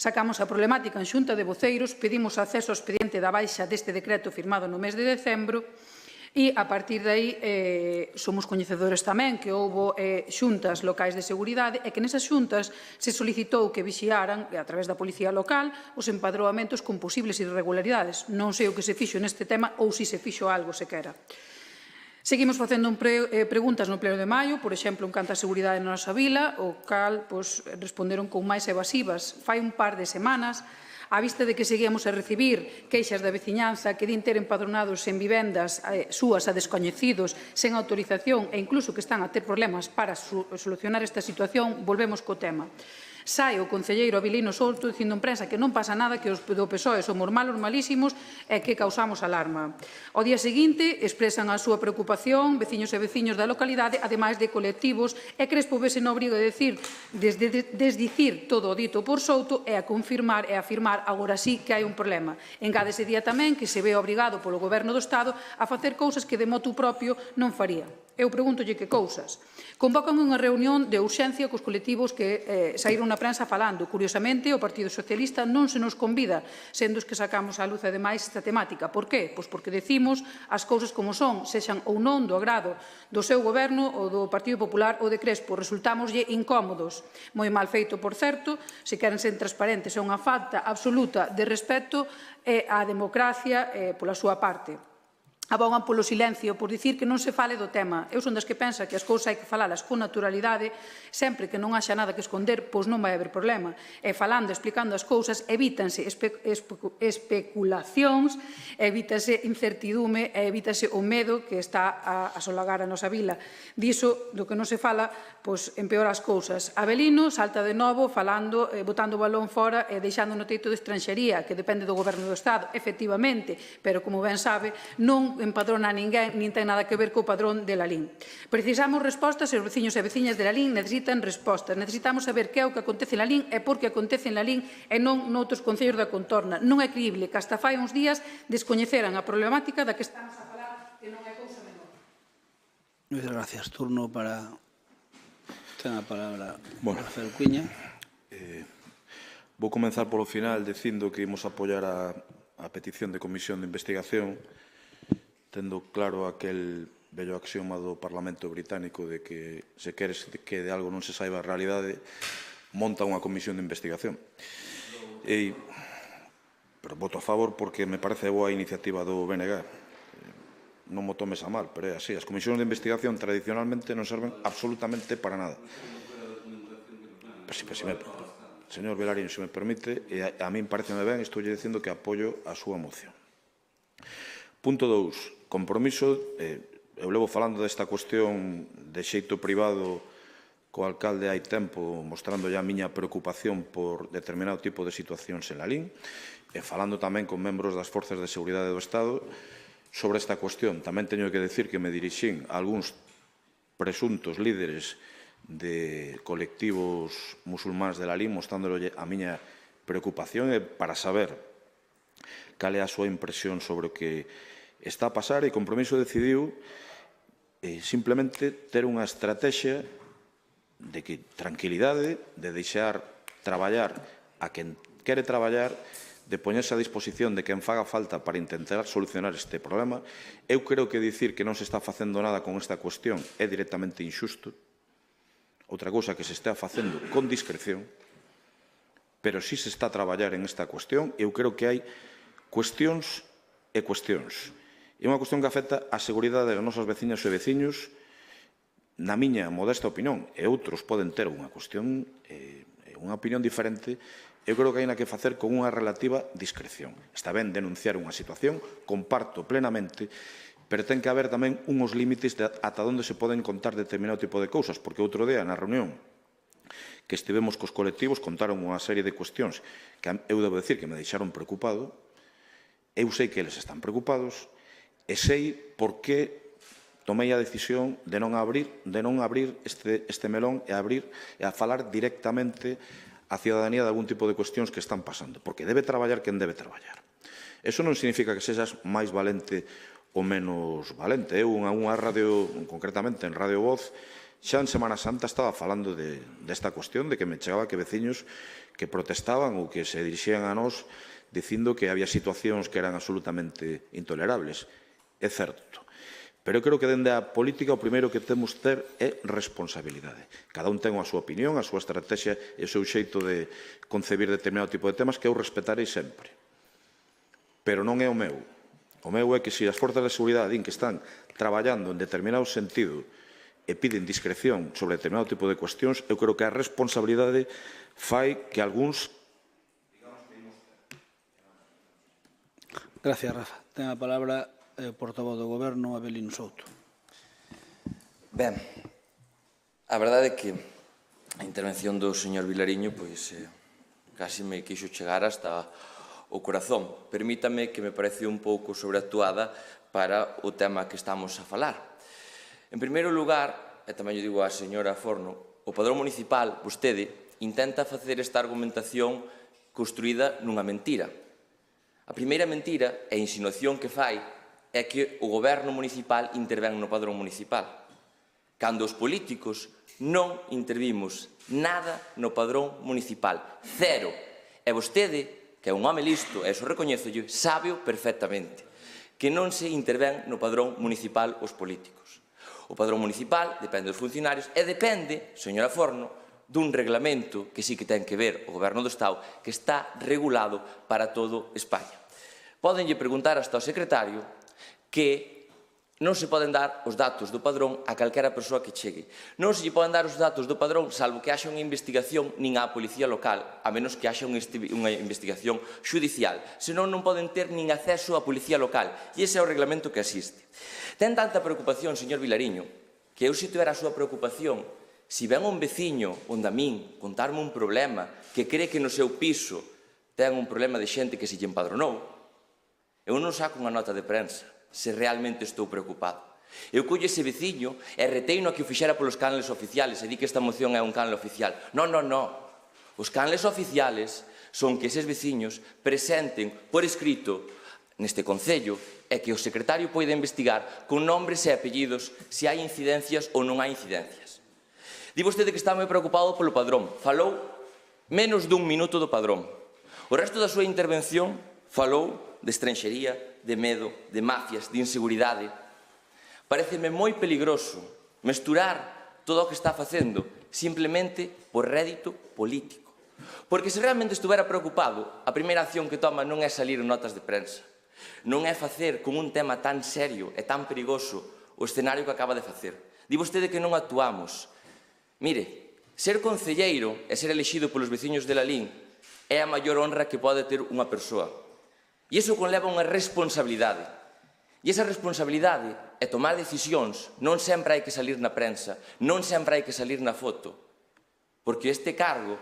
S9: Sacamos a problemática en xunta de voceiros, pedimos acceso ao expediente da baixa deste decreto firmado no mes de decembro e, a partir de aí, somos coñecedores tamén que houve xuntas locais de seguridade e que nesas xuntas se solicitou que vixiaran, a través da policía local, os empadroamentos con posibles irregularidades. Non sei o que se fixo neste tema ou se fixo algo sequera. Seguimos facendo preguntas no pleno de maio, por exemplo, en canto a seguridade na nosa vila, o cal responderon con máis evasivas. Fai un par de semanas, á vista de que seguíamos a recibir queixas da veciñanza que din ter empadronados en vivendas súas a descoñecidos, sen autorización e incluso que están a ter problemas para solucionar esta situación, volvemos co tema. Sai o concelleiro Avilino Souto dicindo en prensa que non pasa nada, que os do PSOE somos malísimos e que causamos alarma. Ao día seguinte expresan a súa preocupación veciños e veciños da localidade, ademais de colectivos, e Crespo vese no obrigo de desdicir todo o dito por Souto e a confirmar e afirmar agora sí que hai un problema. Engade ese día tamén que se ve obrigado polo Goberno do Estado a facer cousas que de motu propio non faría. Eu pregúntolle que cousas. Convocan unha reunión de urxencia cos colectivos que saíron na prensa falando. Curiosamente, o Partido Socialista non se nos convida, sendo os que sacamos á luz ademais esta temática. Por qué? Pois porque decimos as cousas como son, sexan ou non do agrado do seu goberno ou do Partido Popular ou de Crespo. Resultámoslle incómodos. Moi mal feito, por certo, se queren ser transparentes, é unha falta absoluta de respeto á democracia pola súa parte. Abogan polo silencio, por dicir que non se fale do tema. Eu son das que pensa que as cousas hai que falalas con naturalidade, sempre que non haxa nada que esconder, pois non vai haber problema. E falando, explicando as cousas, evítanse especulacións, evítase incertidume e evítase o medo que está a asolagar a nosa vila. Diso, do que non se fala, pois empeora as cousas. Avelino salta de novo falando, botando o balón fora e deixando no teito de estranxería, que depende do Goberno do Estado, efectivamente, pero como ben sabe, non empadrona a ninguén, nin ten nada que ver co padrón de Lalín. Precisamos respostas e os veciños e veciñas de Lalín necesitan respostas. Necesitamos saber que é o que acontece en Lalín e por que acontece en Lalín e non noutros concellos da contorna. Non é creíble que hasta fai uns días descoñeceran a problemática da que estamos a falar, que non é cousa menor.
S1: Moitas gracias. Turno para... Ten a palabra Rafael Cuiña.
S7: Vou comenzar polo final dicindo que imos apoiar a petición de comisión de investigación, tendo claro aquel vello axioma do Parlamento británico de que se queres que de algo non se saiba a realidade, monta unha comisión de investigación. Pero voto a favor porque me parece boa a iniciativa do BNG. Non mo tomes a mal, pero é así. As comisións de investigación tradicionalmente non serven absolutamente para nada. Señor Vilarín, se me permite, a min pareceme ben, estou dicindo que apoio a súa moción. Punto 2. Compromiso, eu levo falando desta cuestión de xeito privado co alcalde hai tempo, mostrando a miña preocupación por determinado tipo de situacións en Lalín, e falando tamén con membros das Forzas de Seguridade do Estado sobre esta cuestión. Tamén teño que decir que me dirixín a algúns presuntos líderes de colectivos musulmáns de Lalín, mostrándolle a miña preocupación para saber cal é a súa impresión sobre o que está a pasar, e Compromiso decidiu simplemente ter unha estrategia de que tranquilidade, de deixar traballar a quen quere traballar, de poñerse a disposición de quen faga falta para intentar solucionar este problema. Eu creo que dicir que non se está facendo nada con esta cuestión é directamente injusto. Outra cousa que se está facendo con discreción, pero si se está a traballar en esta cuestión. Eu creo que hai cuestións e cuestións. É unha cuestión que afecta a seguridade das nosas veciñas e veciños, na miña modesta opinión, e outros poden ter unha cuestión, unha opinión diferente, eu creo que hai que facer con unha relativa discreción. Está ben denunciar unha situación, comparto plenamente, pero ten que haber tamén unhos límites de ata onde se poden contar determinado tipo de cousas, porque outro día na reunión que estivemos cos colectivos contaron unha serie de cuestións que eu debo decir que me deixaron preocupado. Eu sei que eles están preocupados e sei por que tomei a decisión de non abrir este melón e a falar directamente á cidadanía de algún tipo de cuestións que están pasando, porque debe traballar quen debe traballar. Eso non significa que sexas máis valente ou menos valente. Eu, unha radio, concretamente en Radio Voz, xa en Semana Santa estaba falando desta cuestión, de que me chegaba que veciños que protestaban ou que se dirixían a nós dicindo que había situacións que eran absolutamente intolerables. É certo. Pero eu creo que dende a política o primeiro que temos que ter é responsabilidade. Cada un ten a súa opinión, a súa estrategia e o seu xeito de concebir determinado tipo de temas que eu respetarei sempre. Pero non é o meu. O meu é que se as forzas de seguridade din que están traballando en determinado sentido e piden discreción sobre determinado tipo de cuestións, eu creo que a responsabilidade fai que algúns...
S1: Gracias, Rafa. Ten a palabra o portavoz do Goberno, Abelino Souto.
S3: Ben, a verdade é que a intervención do señor Vilariño casi me quixo chegar hasta o corazón. Permítame que me parece un pouco sobreactuada para o tema que estamos a falar. En primeiro lugar, e tamén lle digo á señora Forno, o padrón municipal, vostede, intenta facer esta argumentación construída nunha mentira. A primeira mentira e insinuación que fai é que o goberno municipal intervén no padrón municipal, cando os políticos non intervimos nada no padrón municipal. Cero. E vostede, que é un home listo, e iso recoñezolle, sábeo perfectamente, que non se intervén no padrón municipal os políticos. O padrón municipal depende dos funcionarios e depende, señora Forno, dun reglamento que sí que ten que ver o Goberno do Estado, que está regulado para todo España. Pódenlle preguntar hasta ao secretario que non se poden dar os datos do padrón a calquera persoa que chegue. Non se lle poden dar os datos do padrón salvo que haxa unha investigación nin á policía local, a menos que haxa unha investigación xudicial. Senón non poden ter nin acceso á policía local. E ese é o reglamento que existe. Ten tanta preocupación, señor Vilariño, que eu situara a súa preocupación. Si ven un veciño onde a min contarme un problema que cree que no seu piso ten un problema de xente que se lle empadronou, eu non saco unha nota de prensa se realmente estou preocupado. Eu collo ese veciño e reteino a que o fixera polos canales oficiales e di que esta moción é un canal oficial. Non. Os canales oficiales son que eses veciños presenten por escrito neste Concello e que o secretario poida investigar con nombres e apellidos se hai incidencias ou non hai incidencias. Di vostede que está moi preocupado polo padrón. Falou menos dun minuto do padrón. O resto da súa intervención falou de estranxería, de medo, de mafias, de inseguridade. Pareceme moi peligroso mesturar todo o que está facendo simplemente por rédito político. Porque se realmente estuvera preocupado, a primeira acción que toma non é salir en notas de prensa. Non é facer con un tema tan serio e tan perigoso o escenario que acaba de facer. Di vostede que non actuamos. Mire, ser concelleiro e ser elexido polos veciños de Lalín é a maior honra que pode ter unha persoa. E iso conleva unha responsabilidade. E esa responsabilidade é tomar decisións. Non sempre hai que salir na prensa, non sempre hai que salir na foto. Porque este cargo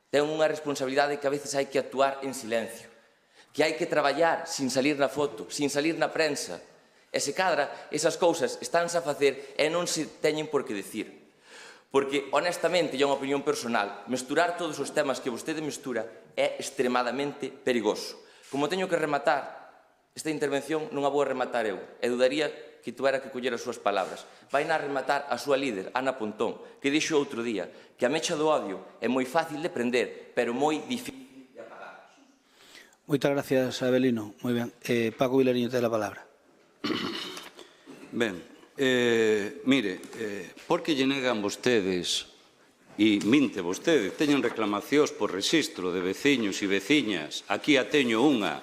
S3: ten unha responsabilidade que a veces hai que actuar en silencio. Que hai que traballar sin salir na foto, sin salir na prensa. E se cadra, esas cousas estánse a facer e non se teñen por que decir. Porque, honestamente, e é unha opinión personal, mesturar todos os temas que vostede mestura é extremadamente perigoso. Como teño que rematar esta intervención, non a vou rematar eu, e dudaría que tuvera que coller as súas palabras. Vai a rematar a súa líder, Ana Pontón, que dixo outro día que a mecha do odio é moi fácil de prender, pero moi difícil de apagar.
S1: Moitas gracias, Abelino. Moi ben. Paco Vilariño, ten a palabra.
S5: Ben, mire, por que lle negan vostedes, e minte vostede, teñen reclamacións por rexistro de veciños e veciñas, aquí a teño unha,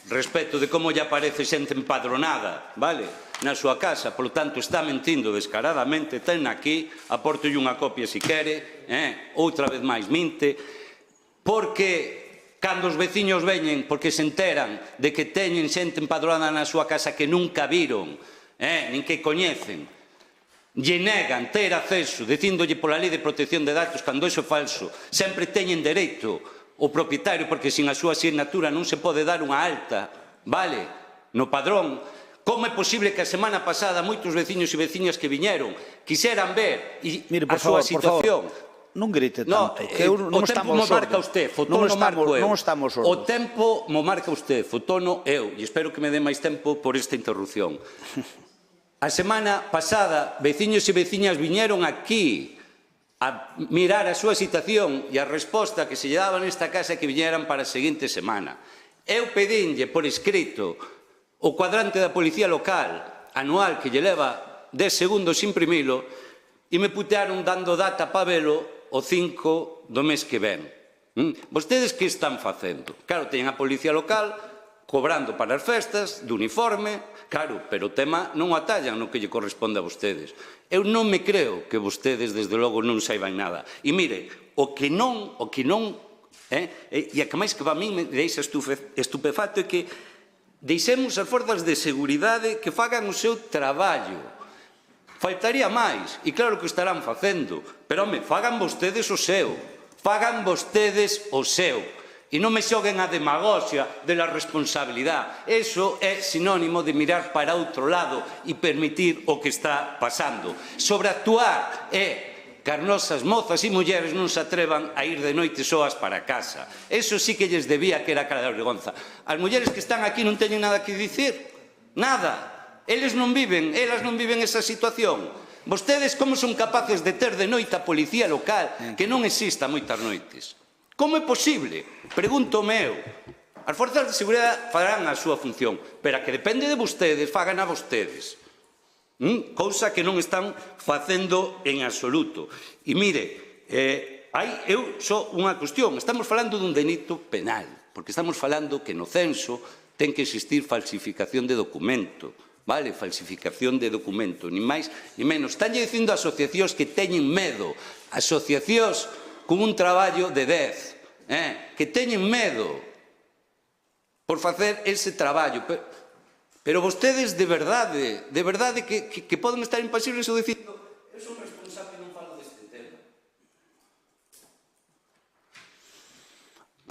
S5: respecto de como lle aparece xente empadronada, vale, na súa casa, polo tanto está mentindo descaradamente, ten aquí, aportolle unha copia se quere, outra vez máis minte. porque cando os veciños veñen, porque se enteran de que teñen xente empadronada na súa casa que nunca viron, nin que coñecen, lle negan ter acceso, dicíndolle pola lei de protección de datos, cando iso é falso, sempre teñen dereito o propietario, porque sin a súa asignatura non se pode dar unha alta, vale, no padrón. Como é posible que a semana pasada moitos veciños e veciñas que viñeron quixeran ver a súa situación?
S1: Non grite tanto, que non estamos sordos.
S5: O tempo mo marca usted, fotono marco eu.
S1: Non estamos sordos.
S5: O tempo mo marca usted, fotono eu, e espero que me dé máis tempo por esta interrupción. A semana pasada, veciños e veciñas viñeron aquí a mirar a súa situación e a resposta que se lle daba nesta casa que viñeran para a seguinte semana. Eu pedinlle por escrito o cuadrante da Policía Local anual que lle leva 10 segundos imprimilo e me putearon dando data para velo o 5 do mes que ven. Vostedes que están facendo? Claro, teñen a Policía Local cobrando para as festas, de uniforme, claro, pero o tema non o atallan no que lle corresponde a vostedes. Eu non me creo que vostedes, desde logo, non saiban nada. E mire, o que non, e a que máis que a mí me deixa estupefacto é que deixemos as forzas de seguridade que fagan o seu traballo. Faltaría máis, e claro que o estarán facendo, pero, home, fagan vostedes o seu, fagan vostedes o seu, e non me xoguen a demagoxia de la responsabilidade. Eso é sinónimo de mirar para outro lado e permitir o que está pasando. Sobreactuar é que as nosas mozas e mulleres non se atrevan a ir de noite soas para casa. Eso sí que lles debía que era cara de vergonza. As mulleres que están aquí non teñen nada que dicir, nada. Eles non viven, elas non viven esa situación. Vostedes como son capaces de ter de noite a Policía Local que non exista moitas noites? Como é posible? Pregúntome eu. As forzas de seguridade farán a súa función, pero a que depende de vostedes, fagan a vostedes. Cousa que non están facendo en absoluto. E mire, eu só unha cuestión, estamos falando dun delito penal, porque estamos falando que no censo ten que existir falsificación de documento. Vale, falsificación de documento, ni máis ni menos. Estánlle dicindo a asociacións que teñen medo, asociacións con un traballo de 10, que teñen medo por facer ese traballo. Pero vostedes de verdade que poden estar impasibles ou dicindo eu son responsable e non falo deste tema.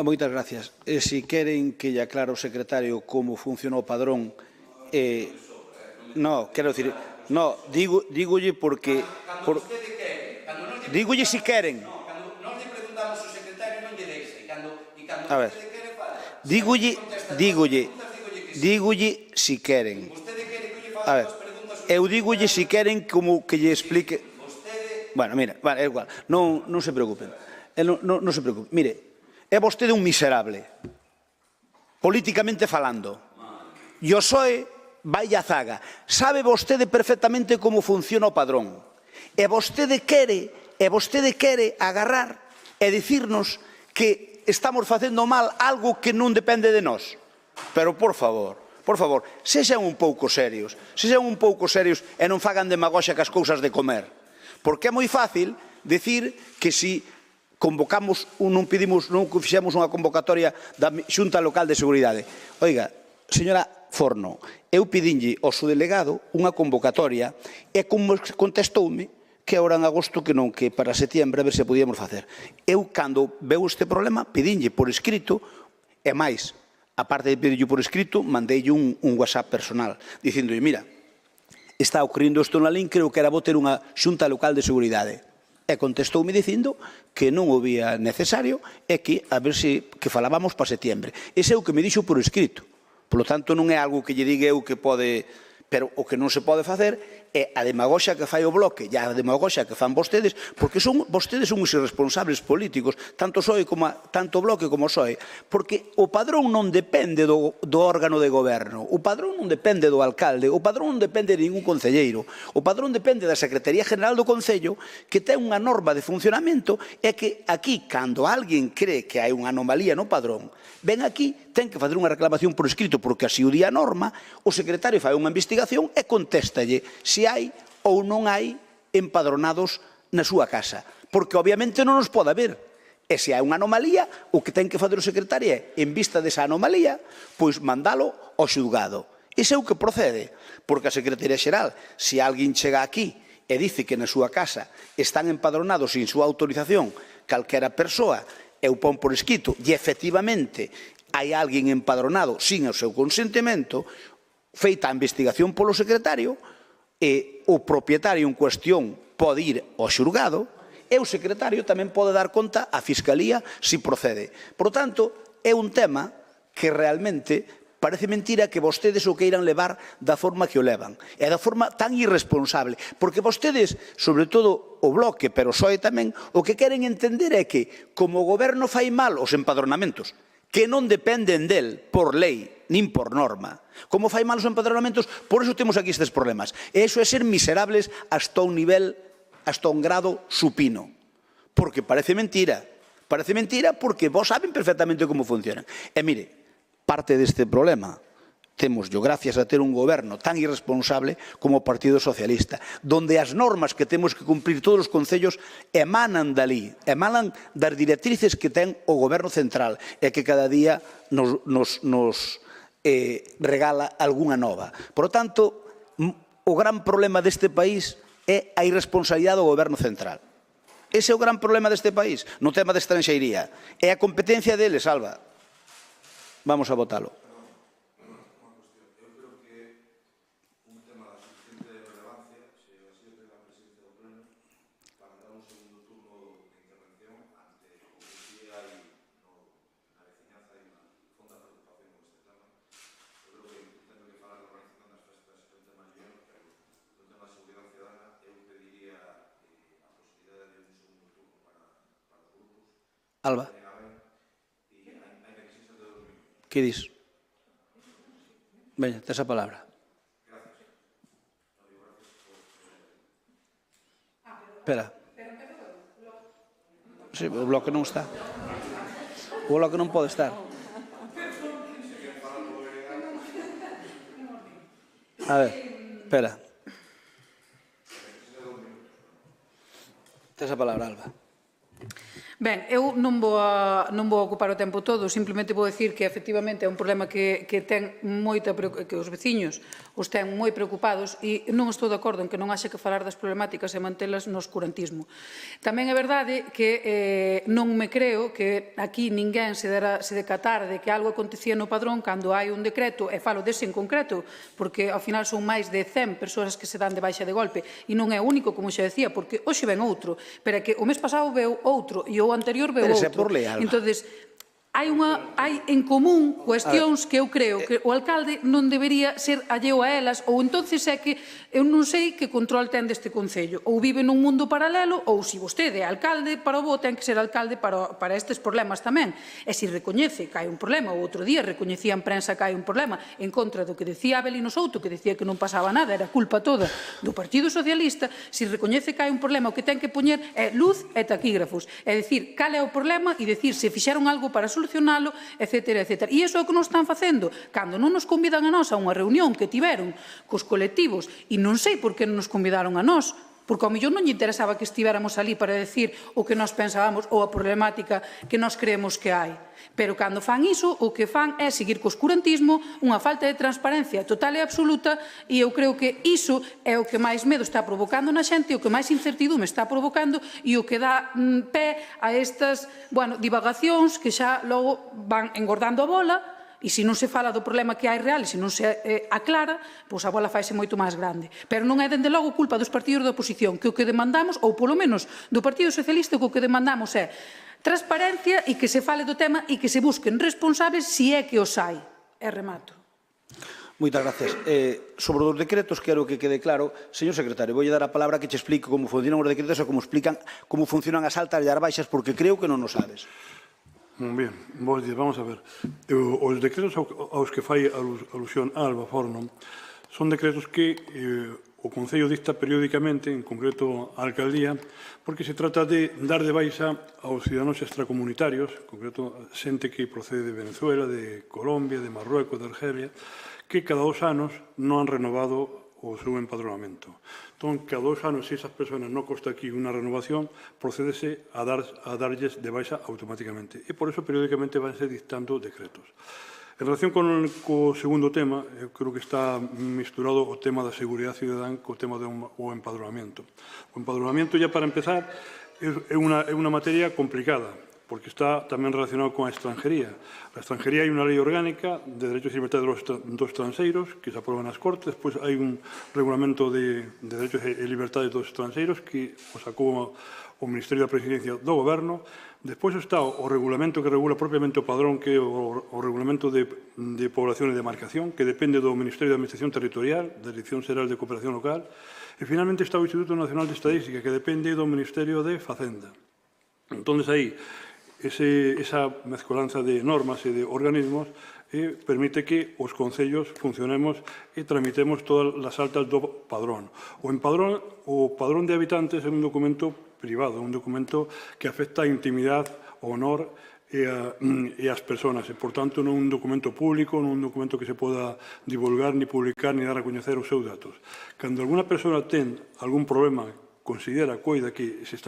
S1: Moitas gracias. Se queren que lle aclare o secretario como funciona o padrón, no, quero dicir, no, dígolle porque... Dígolle si queren.
S5: Cando nós lle preguntamos ao secretario non lle deixa, e cando
S1: A ver, dígolle si queren. A ver, eu dígolle si queren como que lle explique... Bueno, mira, é igual, non se preocupen. Non se preocupen. Mire, é vostede un miserable, políticamente falando. E o PSOE vai a zaga. Sabe vostede perfectamente como funciona o padrón. E vostede quere agarrar e dicirnos que estamos facendo mal algo que non depende de nós. Pero, por favor, sexan un pouco serios. Sexan un pouco serios e non fagan demagoxia cas cousas de comer. Porque é moi fácil dicir que si convocamos, non fixemos unha convocatoria da Xunta Local de Seguridade. Oiga, señora Forno, eu pedinlle ao seu delegado unha convocatoria e contestoume que agora en agosto que non, que para setiembre a ver se podíamos facer. Eu, cando veu este problema, pedinlle por escrito, e máis, aparte de pedirlle por escrito, mandeille un WhatsApp personal, dicíndolle, mira, está ocorrendo isto na LIN, creo que era bo ter unha Xunta Local de Seguridade. E contestoume dicindo que non o vía necesario e que a ver se que falábamos para setiembre. Ese é o que me dixo por escrito. Por lo tanto, non é algo que lle diga eu que pode... Pero o que non se pode facer é a demagoxia que fai o Bloque e a demagoxia que fan vostedes, porque vostedes son os irresponsables políticos, tanto o Bloque como o PSOE, porque o padrón non depende do órgano de goberno, o padrón non depende do alcalde, o padrón non depende de ningún concelleiro, o padrón depende da Secretaría General do Concello, que ten unha norma de funcionamento e que aquí, cando alguén cree que hai unha anomalía no padrón, ven aquí, ten que facer unha reclamación por escrito, porque así o di a norma, o secretario fai unha investigación e contéstalle se hai ou non hai empadronados na súa casa. Porque obviamente non nos pode haber. E se hai unha anomalía, o que ten que fazer o secretario é, en vista desa anomalía, pois mandalo ao xulgado. Ese é o que procede, porque a Secretaría Xeral, se alguén chega aquí e dice que na súa casa están empadronados sin súa autorización calquera persoa e o pon por escrito e efectivamente hai alguén empadronado sin o seu consentimento, feita a investigación polo secretario, e o propietario en cuestión pode ir ao xulgado e o secretario tamén pode dar conta á Fiscalía se procede. Por tanto, é un tema que realmente parece mentira que vostedes o queiran levar da forma que o levan. E da forma tan irresponsable. Porque vostedes, sobre todo o Bloque, pero o PSOE tamén, o que queren entender é que, como o goberno fai mal os empadronamentos, que non dependen del por lei, nin por norma, como fai mal os empadronamentos, por eso temos aquí estes problemas. E iso é ser miserables hasta un nivel, hasta un grado supino. Porque parece mentira. Parece mentira porque vos saben perfectamente como funcionan. E mire, parte deste problema temos gracias a ter un goberno tan irresponsable como o Partido Socialista, donde as normas que temos que cumprir todos os concellos emanan dali, emanan das directrices que ten o goberno central e que cada día nos regala algunha nova. Por tanto, o gran problema deste país é a irresponsabilidade do goberno central. Ese é o gran problema deste país, no tema de estranxeiría. É a competencia deles, Alba. Vamos a votalo. Alba. Que dis? Veña, tes a palabra. Espera. Sí, o Bloque non está. O Bloque non pode estar. A ver, espera. Tes a palabra, Alba.
S9: Ben, eu non vou ocupar o tempo todo, simplemente vou dicir que efectivamente é un problema que ten moita que os veciños os ten moi preocupados e non estou de acordo en que non haxe que falar das problemáticas e mantelas no oscurantismo. Tamén é verdade que non me creo que aquí ninguén se decatara de que algo acontecía no Padrón cando hai un decreto, e falo dese en concreto, porque ao final son máis de 100 persoas que se dan de baixa de golpe e non é único, como xa decía, porque hoxe ven outro, pero é que o mes pasado veu outro e o anterior veu outro. Entonces, hai en común cuestións que eu creo que o alcalde non debería ser alleo a elas, ou entonces é que eu non sei que control ten deste concello, ou vive nun mundo paralelo, ou se vostede é alcalde para o bo, ten que ser alcalde para estes problemas tamén. E se recoñece que hai un problema, o outro día recoñecía en prensa que hai un problema en contra do que decía Abelino Souto, que decía que non pasaba nada, era culpa toda do Partido Socialista, se recoñece que hai un problema, o que ten que poñer é luz e taquígrafos, é dicir, cal é o problema e dicir se fixeron algo para solucionalo, etcétera, etcétera. E iso é o que nos están facendo. Cando non nos convidan a nós a unha reunión que tiveron cos colectivos, e non sei por que non nos convidaron a nós, porque ao mellor non lle interesaba que estivéramos ali para decir o que nós pensábamos ou a problemática que nós creemos que hai. Pero cando fan iso, o que fan é seguir co oscurantismo, unha falta de transparencia total e absoluta, e eu creo que iso é o que máis medo está provocando na xente, o que máis incertidume está provocando e o que dá pé a estas divagacións que xa logo van engordando a bola. E se non se fala do problema que hai real, e se non se aclara, pois a bola faise moito máis grande. Pero non é, dende logo, culpa dos partidos da oposición, que o que demandamos, ou polo menos do Partido Socialista, que o que demandamos é transparencia e que se fale do tema e que se busquen responsables se é que os hai. E remato.
S1: Moitas gracias. Sobre os decretos, quero que quede claro, señor secretario, voulle dar a palabra que che explique como funcionan os decretos e como explican como funcionan as altas e as baixas, porque creo que non o sabes.
S2: Ben, vos dizer, vamos a ver. Os decretos aos que fai alusión Alba Forno son decretos que o Concello dicta periódicamente, en concreto a Alcaldía, porque se trata de dar de baixa aos ciudadanos extracomunitarios, en concreto xente que procede de Venezuela, de Colombia, de Marruecos, de Argelia, que cada 2 anos non han renovado o seu empadronamento. Entón, cada 2 anos, se esas persoas non consta aquí unha renovación, procédese a darlles de baixa automáticamente. E por eso, periódicamente, vanse dictando decretos. En relación co segundo tema, eu creo que está misturado o tema da seguridade cidadán co tema do empadronamento. O empadronamento, ya para empezar, é unha materia complicada, porque está tamén relacionado con a extranjería. A extranjería hai unha lei orgánica de derechos e libertades dos estranxeiros que se aproba nas Cortes, despois hai un regulamento de derechos e libertades dos estranxeiros que o sacou o Ministerio da Presidencia do Goberno. Despois está o regulamento que regula propiamente o padrón, que é o regulamento de población e demarcación, que depende do Ministerio de Administración Territorial, da Dirección Xeral de Cooperación Local. E finalmente está o Instituto Nacional de Estadística, que depende do Ministerio de Facenda. Entón, aí, esa mezcolanza de normas e de organismos permite que os concellos funcionemos e tramitemos todas as altas do padrón. O padrón de habitantes é un documento privado, un documento que afecta a intimidade, o honor e as persoas. E, por tanto, non é un documento público, non é un documento que se poda divulgar, ni publicar, ni dar a coñecer os seus datos. Cando alguna persoa ten algún problema, considera, coida que se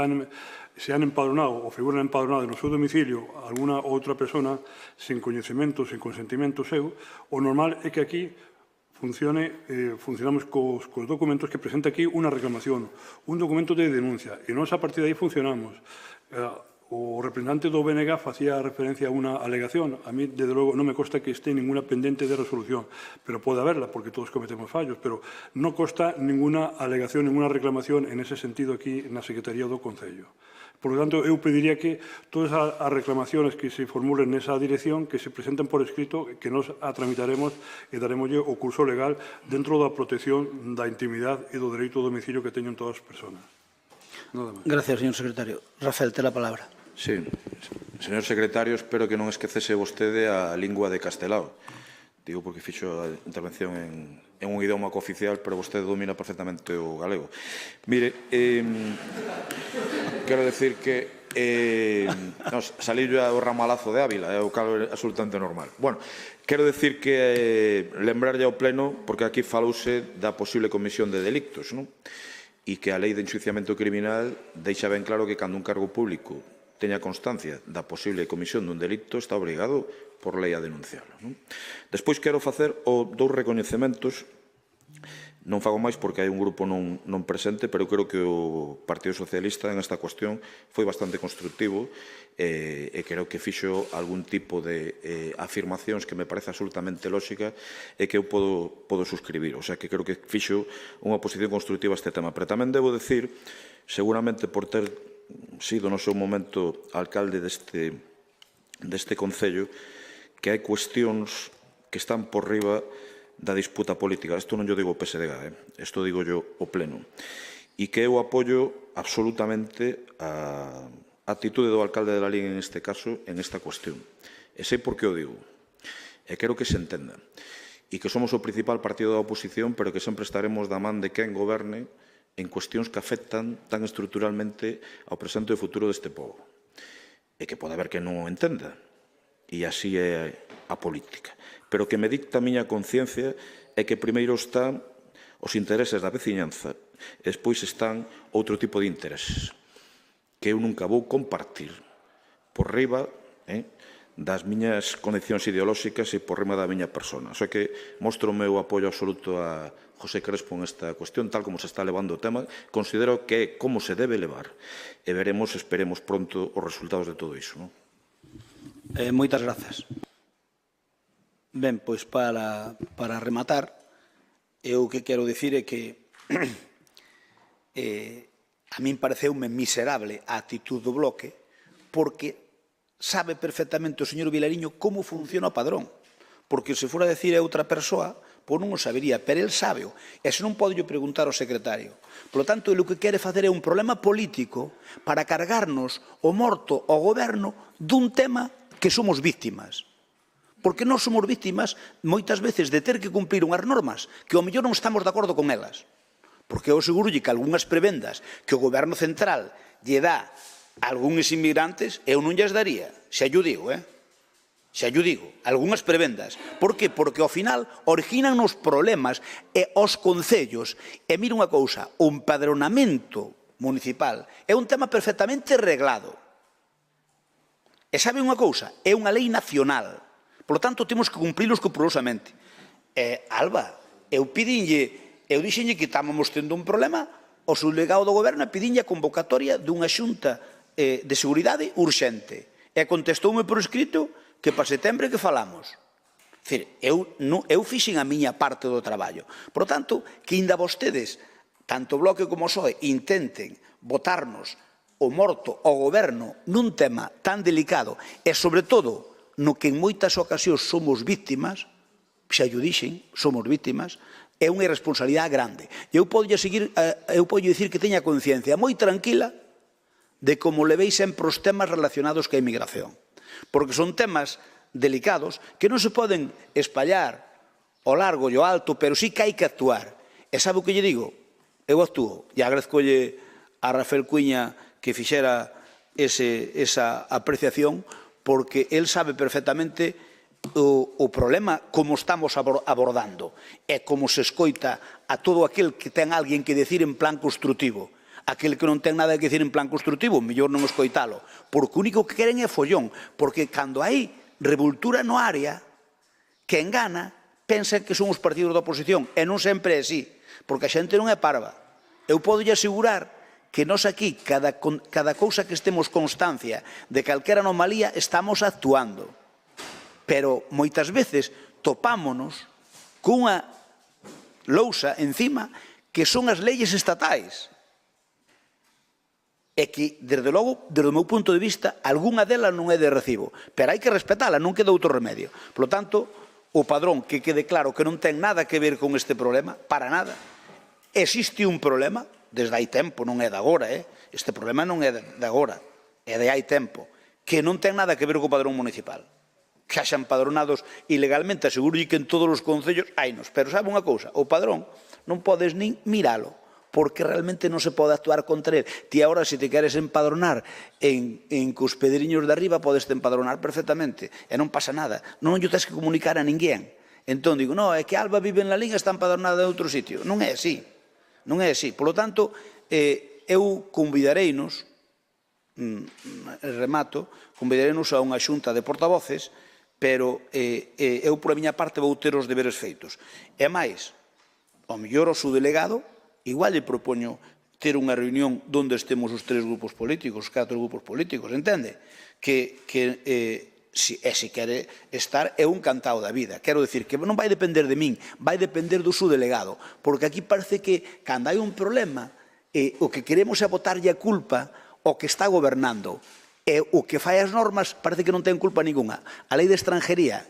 S2: han empadronado ou figuran empadronadas no seu domicilio alguna outra persona sen coñecemento, sen consentimento seu, o normal é que aquí funcionamos cos documentos que presenta aquí unha reclamación, un documento de denuncia, e nós a partir de aí funcionamos. O representante do BNG facía referencia a unha alegación. A mí, desde logo, non me consta que este ninguna pendente de resolución, pero pode haberla, porque todos cometemos fallos, pero non consta ninguna alegación, ninguna reclamación en ese sentido aquí na Secretaría do Concello. Por lo tanto, eu pediría que todas as reclamaciones que se formulen nesa dirección, que se presenten por escrito, que nos a tramitaremos e daremoslle o curso legal dentro da protección da intimidade e do dereito ao domicilio que teñen todas as persoas. Nada máis.
S1: Gracias, señor secretario. Rafael, ten a palabra.
S7: Sí. Señor secretario, espero que non esquecese vostede a lingua de Castelao. Digo porque fixo a intervención en un idioma cooficial, pero vostede domina perfectamente o galego. Mire, quero decir que salí yo ao ramalazo de Ávila, é o cal é absolutamente normal. Bueno, quero decir que lembrarlle ao Pleno, porque aquí falouse da posible comisión de delictos, non? E que a lei de enjuiciamento criminal deixa ben claro que cando un cargo público teña constancia da posible comisión dun delito está obrigado por lei a denunciarlo. Despois quero facer dous recoñecementos. Non fago máis porque hai un grupo non presente, pero creo que o Partido Socialista en esta cuestión foi bastante constructivo e creo que fixo algún tipo de afirmacións que me parece absolutamente lógica e que eu podo suscribir. O sea, que creo que fixo unha posición constructiva a este tema. Pero tamén debo decir, seguramente por ter sido no seu momento alcalde deste concello, que hai cuestións que están por riba da disputa política. Isto non yo digo o PSDG, isto digo yo o Pleno. E que eu apoio absolutamente a actitude do alcalde de Lalín en este caso, en esta cuestión. E sei por que o digo. E quero que se entenda. E que somos o principal partido da oposición, pero que sempre estaremos da man de quen goberne en cuestións que afectan tan estruturalmente ao presente e ao futuro deste povo. E que pode haber que non o entenda. E así é a política. Pero que me dicta a miña conciencia é que primeiro están os intereses da veciñanza e despois están outro tipo de intereses que eu nunca vou compartir por riba das miñas condicións ideolóxicas e por riba da miña persona. O sea que mostro o meu apoio absoluto a José Crespo en esta cuestión, tal como se está levando o tema. Considero que é como se debe levar e esperemos pronto os resultados de todo iso.
S1: Moitas grazas. Ben, pois para rematar, eu o que quero dicir é que a min pareceume miserable a actitud do Bloque porque sabe perfectamente o señor Vilariño como funciona o padrón. Porque se fora a decir a outra persoa, pois non o sabería, pero el sabe. E se non pode preguntar ao secretario. Por lo tanto, ele o que quere facer é un problema político para cargarnos o morto ao goberno dun tema que somos víctimas. Porque nós somos víctimas moitas veces de ter que cumplir unhas normas que ao mellor non estamos de acordo con elas. Porque eu aseguro que algunhas prebendas que o goberno central lle dá a algúns inmigrantes, eu non lles daría, xa yo digo, xa lle digo, algunhas prebendas. Por que? Porque ao final originan os problemas e os concellos. E mira unha cousa, o empadronamento municipal é un tema perfectamente reglado. E sabe unha cousa? É unha lei nacional. Por lo tanto, temos que cumplilo escrupulosamente. Alba, eu dixenlle que estábamos tendo un problema, o subdelegado do goberno pedinlle a convocatoria dunha xunta de seguridade urxente. E contestoume por escrito que para setembro que falamos. Eu fixen a miña parte do traballo. Por tanto, que ainda vostedes, tanto o Bloque como o PSOE, intenten votarnos o morto ao goberno nun tema tan delicado e, sobre todo, no que en moitas ocasións somos víctimas, xa yo dixen, somos víctimas, é unha irresponsabilidade grande. Eu podo dicir que teña conciencia moi tranquila de como levéis sempre os temas relacionados ca inmigración. Porque son temas delicados que non se poden espallar ao largo e ao alto, pero sí que hai que actuar. E sabe o que lle digo? Eu actúo. E agradezcolle a Rafael Cuiña que fixera esa apreciación, porque él sabe perfectamente o problema como estamos abordando e como se escoita a todo aquel que ten alguén que decir en plan construtivo. Aquel que non ten nada que decir en plan construtivo, mellor non escoitalo, porque o único que queren é follón, porque cando hai revoltura no área, que engana, pensa que son os partidos da oposición, e non sempre é así, porque a xente non é parva. Eu podo asegurar que nós aquí, cada cousa que estemos constancia de calquera anomalía, estamos actuando. Pero moitas veces topámonos cunha lousa encima que son as leyes estatais. E que, desde logo, desde o meu punto de vista, algunha delas non é de recibo. Pero hai que respetala, non queda outro remedio. Por lo tanto, o padrón, que quede claro que non ten nada que ver con este problema, para nada. Existe un problema, desde hai tempo, non é de agora, este problema non é de agora, é de hai tempo, que non ten nada que ver co padrón municipal. Que haxan padronados ilegalmente, aseguro que en todos os concellos hainos, pero sabe unha cousa, o padrón non podes nin miralo, porque realmente non se pode actuar contra ele. Ti agora, se te queres empadronar en cos pedriños de arriba, podes te empadronar perfectamente, e non pasa nada, non lle tens que comunicar a ninguén. Entón digo, non, é que Alba vive en La Liga e está empadronada en outro sitio. Non é así. Non é así. Por lo tanto, eu convidareinos, remato, convidareinos a unha xunta de portavoces, pero eu, por a miña parte, vou ter os deberes feitos. E máis, ao mellor o subdelegado, igual lle propoño ter unha reunión onde estemos os 3 grupos políticos, os 4 grupos políticos, entende? Se quere estar, é un cantao da vida. Quero dicir que non vai depender de min, vai depender do subdelegado, porque aquí parece que, cando hai un problema, o que queremos é botarlle a culpa ao que está gobernando. E o que fai as normas parece que non ten culpa ninguna. A lei de estranxería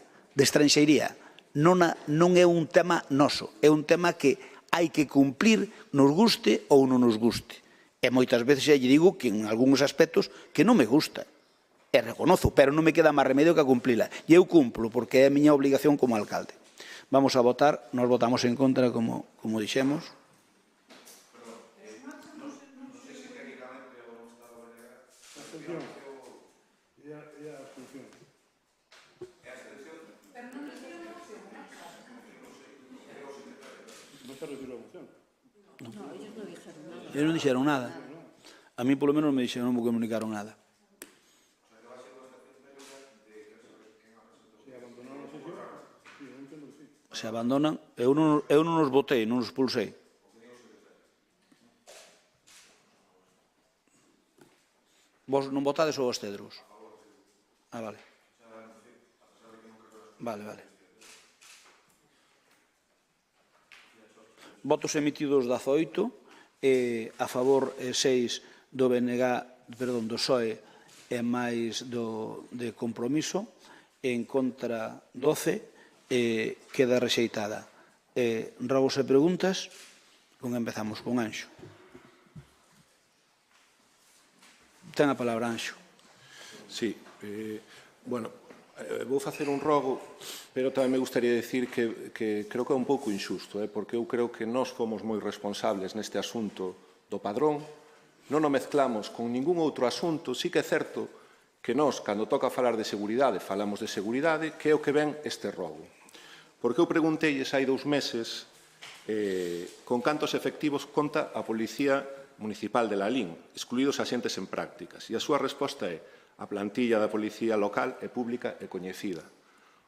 S1: non é un tema noso, é un tema que hai que cumplir, nos guste ou non nos guste. E moitas veces xa lle digo que en algúns aspectos que non me gusta. E reconozo, pero non me queda máis remedio que a cumplila. E eu cumplo, porque é a miña obligación como alcalde. Vamos a votar, nos votamos en contra, como dixemos. Ellos non dixeron nada. A mí, polo menos, me dixeron, non me comunicaron nada. Se abandonan, eu non os votei, non os expulsei. Vos non votades ou os cedros? Vale. Vale. Votos emitidos 18, a favor 6 do do PSOE e máis de Compromiso, en contra 12, queda rexeitada. Rogos e preguntas, empezamos con Anxo. Ten a palabra Anxo.
S6: Sí, bueno, vou facer un rogo, pero tamén me gustaría decir que creo que é un pouco injusto, porque eu creo que nós fomos moi responsables neste asunto do padrón, non o mezclamos con ningún outro asunto. Sí que é certo que nós, cando toca falar de seguridade, falamos de seguridade, que é o que ven este rogo. Porque eu preguntei hai 2 meses con cantos efectivos conta a Policía Municipal de Lalín, excluídos axentes en prácticas. E a súa resposta é: a plantilla da Policía Local é pública e coñecida.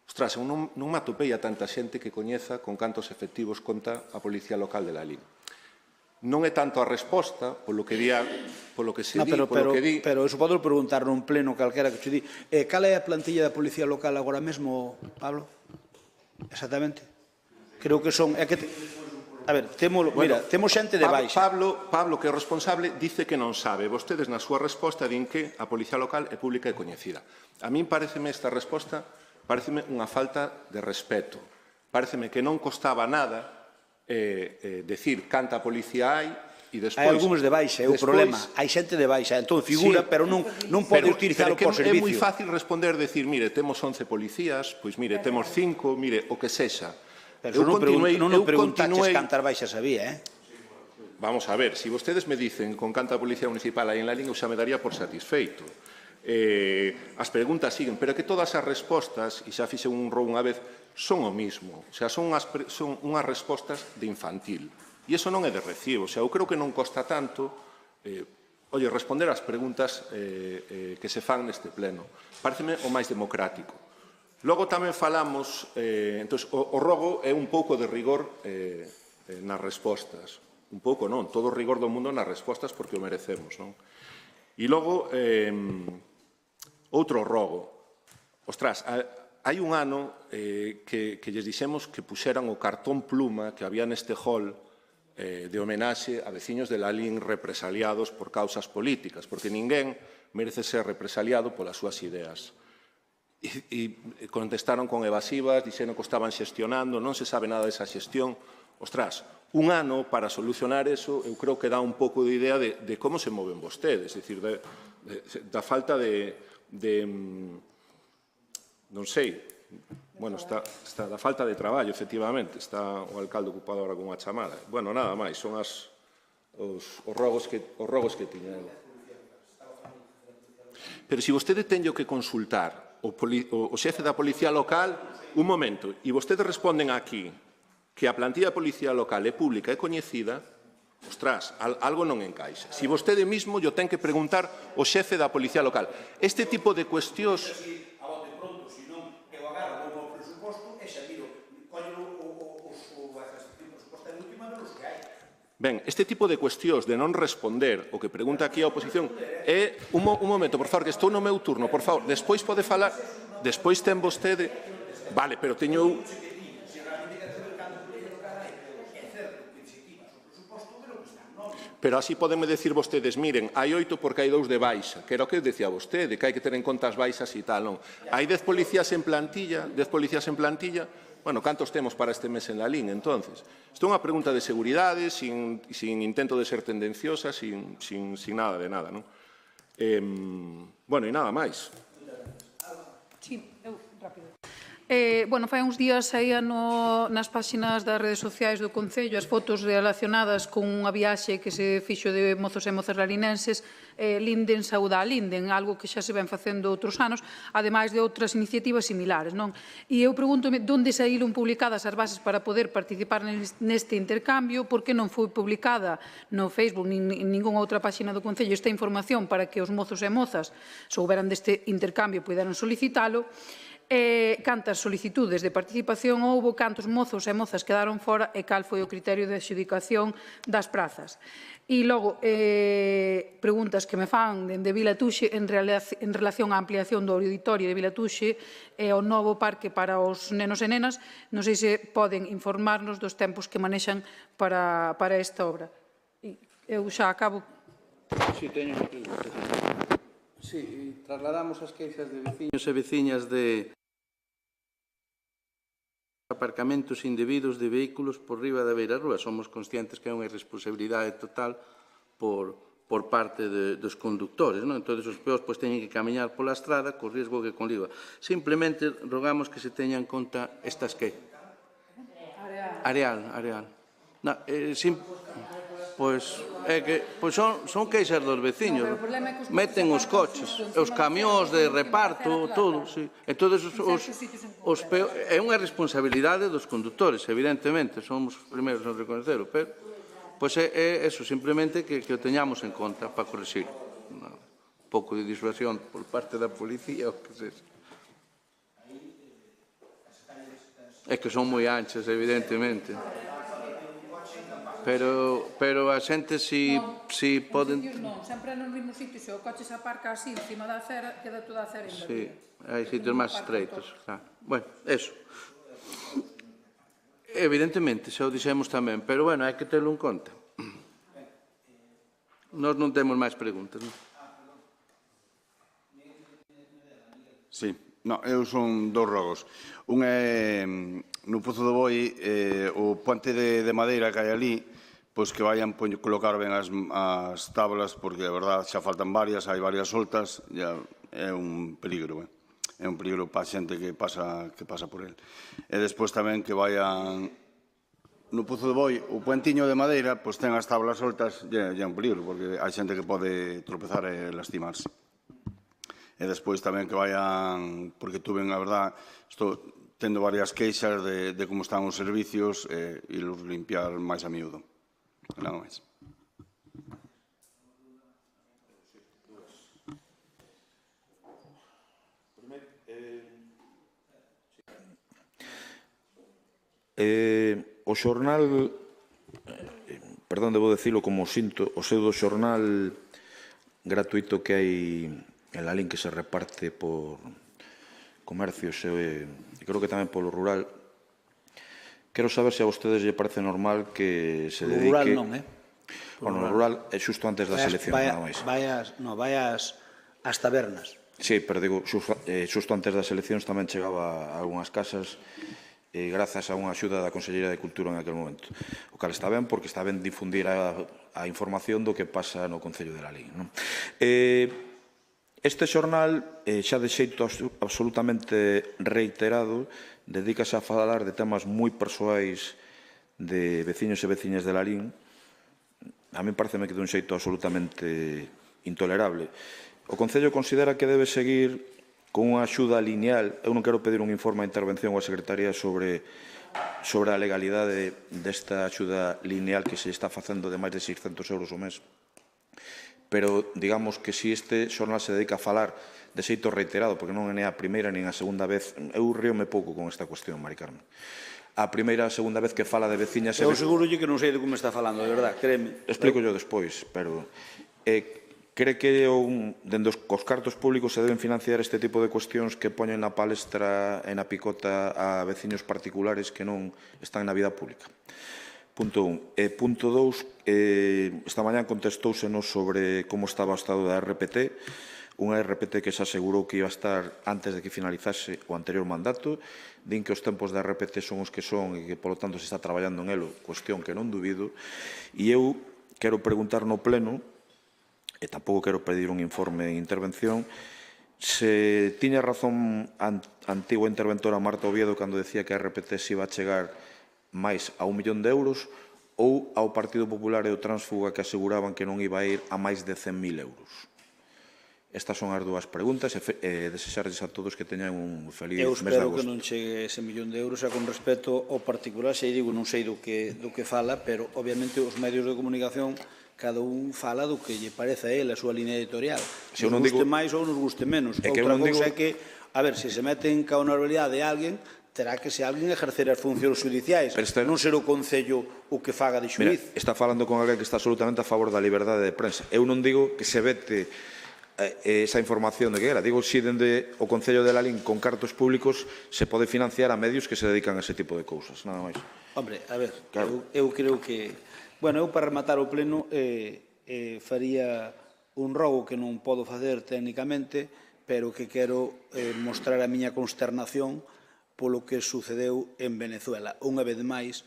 S6: Ostras, eu non me atopei a tanta xente que coñeza con cantos efectivos conta a Policía Local de Lalín. Non é tanto a resposta, polo que se di, polo que di...
S1: Pero iso podo preguntar nun pleno calquera que te di. Cal é a plantilla da Policía Local agora mesmo, Pablo? Exactamente. Creo que son... A ver, temos xente de baixa.
S6: Pablo, que é o responsable, dice que non sabe. Vostedes, na súa resposta, din que a Policía Local é pública e coñecida. A min pareceme esta resposta, pareceme unha falta de respeto. Pareceme que non costaba nada decir canta policía hai e despois...
S1: Hai algúns de baixa, é o problema. Hai xente de baixa, entón figura, pero non pode utilizar o por servicio.
S6: É moi fácil responder, decir, mire, temos 11 policías, pois mire, temos 5, mire, o que sexa.
S1: Pero non preguntaches cantar baixa sabía,
S6: Vamos a ver, se vostedes me dicen con canta policía municipal aí en Lalín, eu xa me daría por satisfeito. As preguntas siguen, pero que todas as respostas, e xa fixen un robo unha vez, son o mismo. O sea, son unhas respostas de infantil. E iso non é de recibo. O sea, eu creo que non costa tanto responder ás preguntas que se fan neste pleno. Pareceme o máis democrático. Logo tamén falamos, o rogo é un pouco de rigor nas respostas. Un pouco non, todo o rigor do mundo nas respostas porque o merecemos, non? E logo, outro rogo. Ostras, hai un ano que lles dixemos que puxeran o cartón pluma que había neste hall de homenaxe a veciños de Lalín represaliados por causas políticas, porque ninguén merece ser represaliado polas súas ideas. E contestaron con evasivas, dixeron que estaban xestionando, non se sabe nada desa xestión. Ostras, un ano para solucionar eso, eu creo que dá un pouco de idea de como se moven vostedes, é dicir, da falta de non sei, bueno, está da falta de traballo, efectivamente, está o alcalde ocupado agora con unha chamada. Bueno, nada máis, son os rogos que tiña. Pero se vostede teño que consultar o xefe da Policía Local, un momento, e vostedes responden aquí que a plantilla da Policía Local é pública e coñecida, ostras, algo non encaixa. Se vostede mismo yo ten que preguntar o xefe da Policía Local. Este tipo de cuestións... Ben, este tipo de cuestións de non responder o que pregunta aquí a oposición é... Un momento, por favor, que estou no meu turno, por favor. Despois pode falar... Despois ten vostede... Vale, pero teño... Pero así podeme decir vostedes, miren, hai 8 porque hai 2 de baixa, que era o que decía vostede, que hai que ter en conta as baixas e tal, non? Hai 10 policías en plantilla, bueno, cantos temos para este mes en Lalín, entonces? Isto é unha pregunta de seguridade, sin intento de ser tendenciosa, sin nada de nada, non? Bueno, e nada máis.
S9: Sí, eu rápido. Bueno, fai uns días saían nas páxinas das redes sociais do Concello as fotos relacionadas con unha viaxe que se fixo de mozos e mozas larinenses, Linden Saúda a Linden, algo que xa se ven facendo outros anos, ademais de outras iniciativas similares, non? E eu pregúntome onde saíron publicadas as bases para poder participar neste intercambio, por que non foi publicada no Facebook nin ningunha outra páxina do Concello esta información para que os mozos e mozas souberan deste intercambio e puderan solicitalo. Cantas solicitudes de participación houbo, cantos mozos e mozas quedaron fora e cal foi o criterio de adxudicación das prazas. E logo, preguntas que me fan dende Vilatuxe en relación á ampliación do auditorio de Vilatuxe e ao novo parque para os nenos e nenas. Non sei se poden informarnos dos tempos que manexan para esta obra. Eu xa acabo.
S11: Si, teño que... Sí, trasladamos as queixas de veciños e veciñas de aparcamentos indebidos de vehículos por riba da beirarrúa. Somos conscientes que é unha irresponsabilidade total por parte dos conductores, non? Entón, os peóns teñen que camiñar pola estrada co riesgo que conliva. Simplemente rogamos que se teñan en conta estas que... Areal. Pois é que son queixas dos veciños. Meten os coches, os camións de reparto, todo, sí. Entón, é unha responsabilidade dos conductores, evidentemente, somos os primeiros en reconocerlo, pero pois é eso, simplemente que o teñamos en conta para corrixir. Un pouco de disuasión por parte da policía, o que sexa. É que son moi anchas, evidentemente. Pero a xente si poden...
S9: Non, sempre nos mesmos sitios, se o coche se aparca así, encima da acera, queda toda a acera invadida.
S11: Sí, hai sitios máis estreitos. Bueno, eso. Evidentemente, xa o dixemos tamén, pero bueno, hai que terlo en conta. Nós non temos máis preguntas, non?
S13: Sí, no, eu son dous rogos. Un é no Pozo do Boi, o puente de madeira que hai ali, pois que vayan colocar ben as tablas, porque, a verdad, xa faltan varias, hai varias soltas, é un peligro, é un peligro para a xente que pasa por el. E despois tamén que vayan no Pozo do Boi, o puentiño de madeira, pois ten as tablas soltas, é un peligro, porque hai xente que pode tropezar e lastimarse. E despois tamén que vayan, porque tuven, a verdad, estou tendo varias queixas de como están os servicios e los limpiar máis a miúdo. Nada máis.
S7: O xornal, perdón, debo dicilo como sinto, o pseudo xornal gratuito que hai en la LIN que se reparte por comercios e creo que tamén polo rural. Quero saber se a vostedes lle parece normal que se dedique...
S1: Rural non,
S7: Bueno, no rural é xusto antes das eleccións, nada máis.
S1: Vayas ás tabernas.
S7: Sí, pero digo, xusto antes das eleccións tamén chegaba a algunhas casas grazas a unha axuda da Consellería de Cultura en aquel momento. O cal está ben, porque está ben difundir a información do que pasa no Concello de Lalín. Este xornal, xa de xeito absolutamente reiterado, dedícase a falar de temas moi persoais de veciños e veciñas de Lalín. A mí pareceme que de un xeito absolutamente intolerable. O Concello considera que debe seguir con unha axuda lineal. Eu non quero pedir un informe de intervención á Secretaría sobre a legalidade desta axuda lineal que se está facendo de máis de 600 euros ao mes. Pero, digamos que se este xornal se dedica a falar de xeito reiterado, porque non é a primeira nin a segunda vez, eu ríome pouco con esta cuestión, Mari Carmen. A primeira e a segunda vez que fala de veciñas...
S1: Eu segurolle que non sei de como está falando, de verdad, créeme.
S7: Explico yo despois, pero... Cree que dende os cartos públicos se deben financiar este tipo de cuestións que poñen na palestra e na picota a veciños particulares que non están na vida pública? Punto 1. Punto 2, esta mañá contestóusenos sobre como estaba o estado da RPT, unha RPT que se asegurou que iba a estar antes de que finalizase o anterior mandato, din que os tempos da RPT son os que son e que, polo tanto, se está traballando en elo, cuestión que non dubido, e eu quero preguntar no pleno, e tampouco quero pedir un informe de intervención, se tiña razón a antigua interventora Marta Oviedo cando decía que a RPT se iba a chegar máis a 1 millón de euros ou ao Partido Popular e o Tránsfuga que aseguraban que non iba a ir a máis de 100.000 euros. Estas son as dúas preguntas e desexarles a todos que teñan un feliz mes de agosto.
S1: Eu espero que non chegue ese 1 millón de euros, con respecto ao particular, sei digo, non sei do que fala, pero obviamente os medios de comunicación cada un fala do que lle parece a ele, a súa línea editorial. Nos guste máis ou nos guste menos. Outra cousa é que, a ver, se se meten ca honorabilidade de alguén, terá que se alguén exercer as funcións judiciais, non ser o Concello o que faga de xuiz.
S7: Mira, está falando con alguén que está absolutamente a favor da liberdade de prensa. Eu non digo que se vete esa información de que era. Digo, si dende o Concello de Lalín con cartos públicos se pode financiar a medios que se dedican a ese tipo de cousas, nada máis.
S1: Hombre, a ver, eu creo que... Bueno, eu para rematar o pleno faría un rogo que non podo facer técnicamente, pero que quero mostrar a miña consternación polo que sucedeu en Venezuela. Unha vez máis,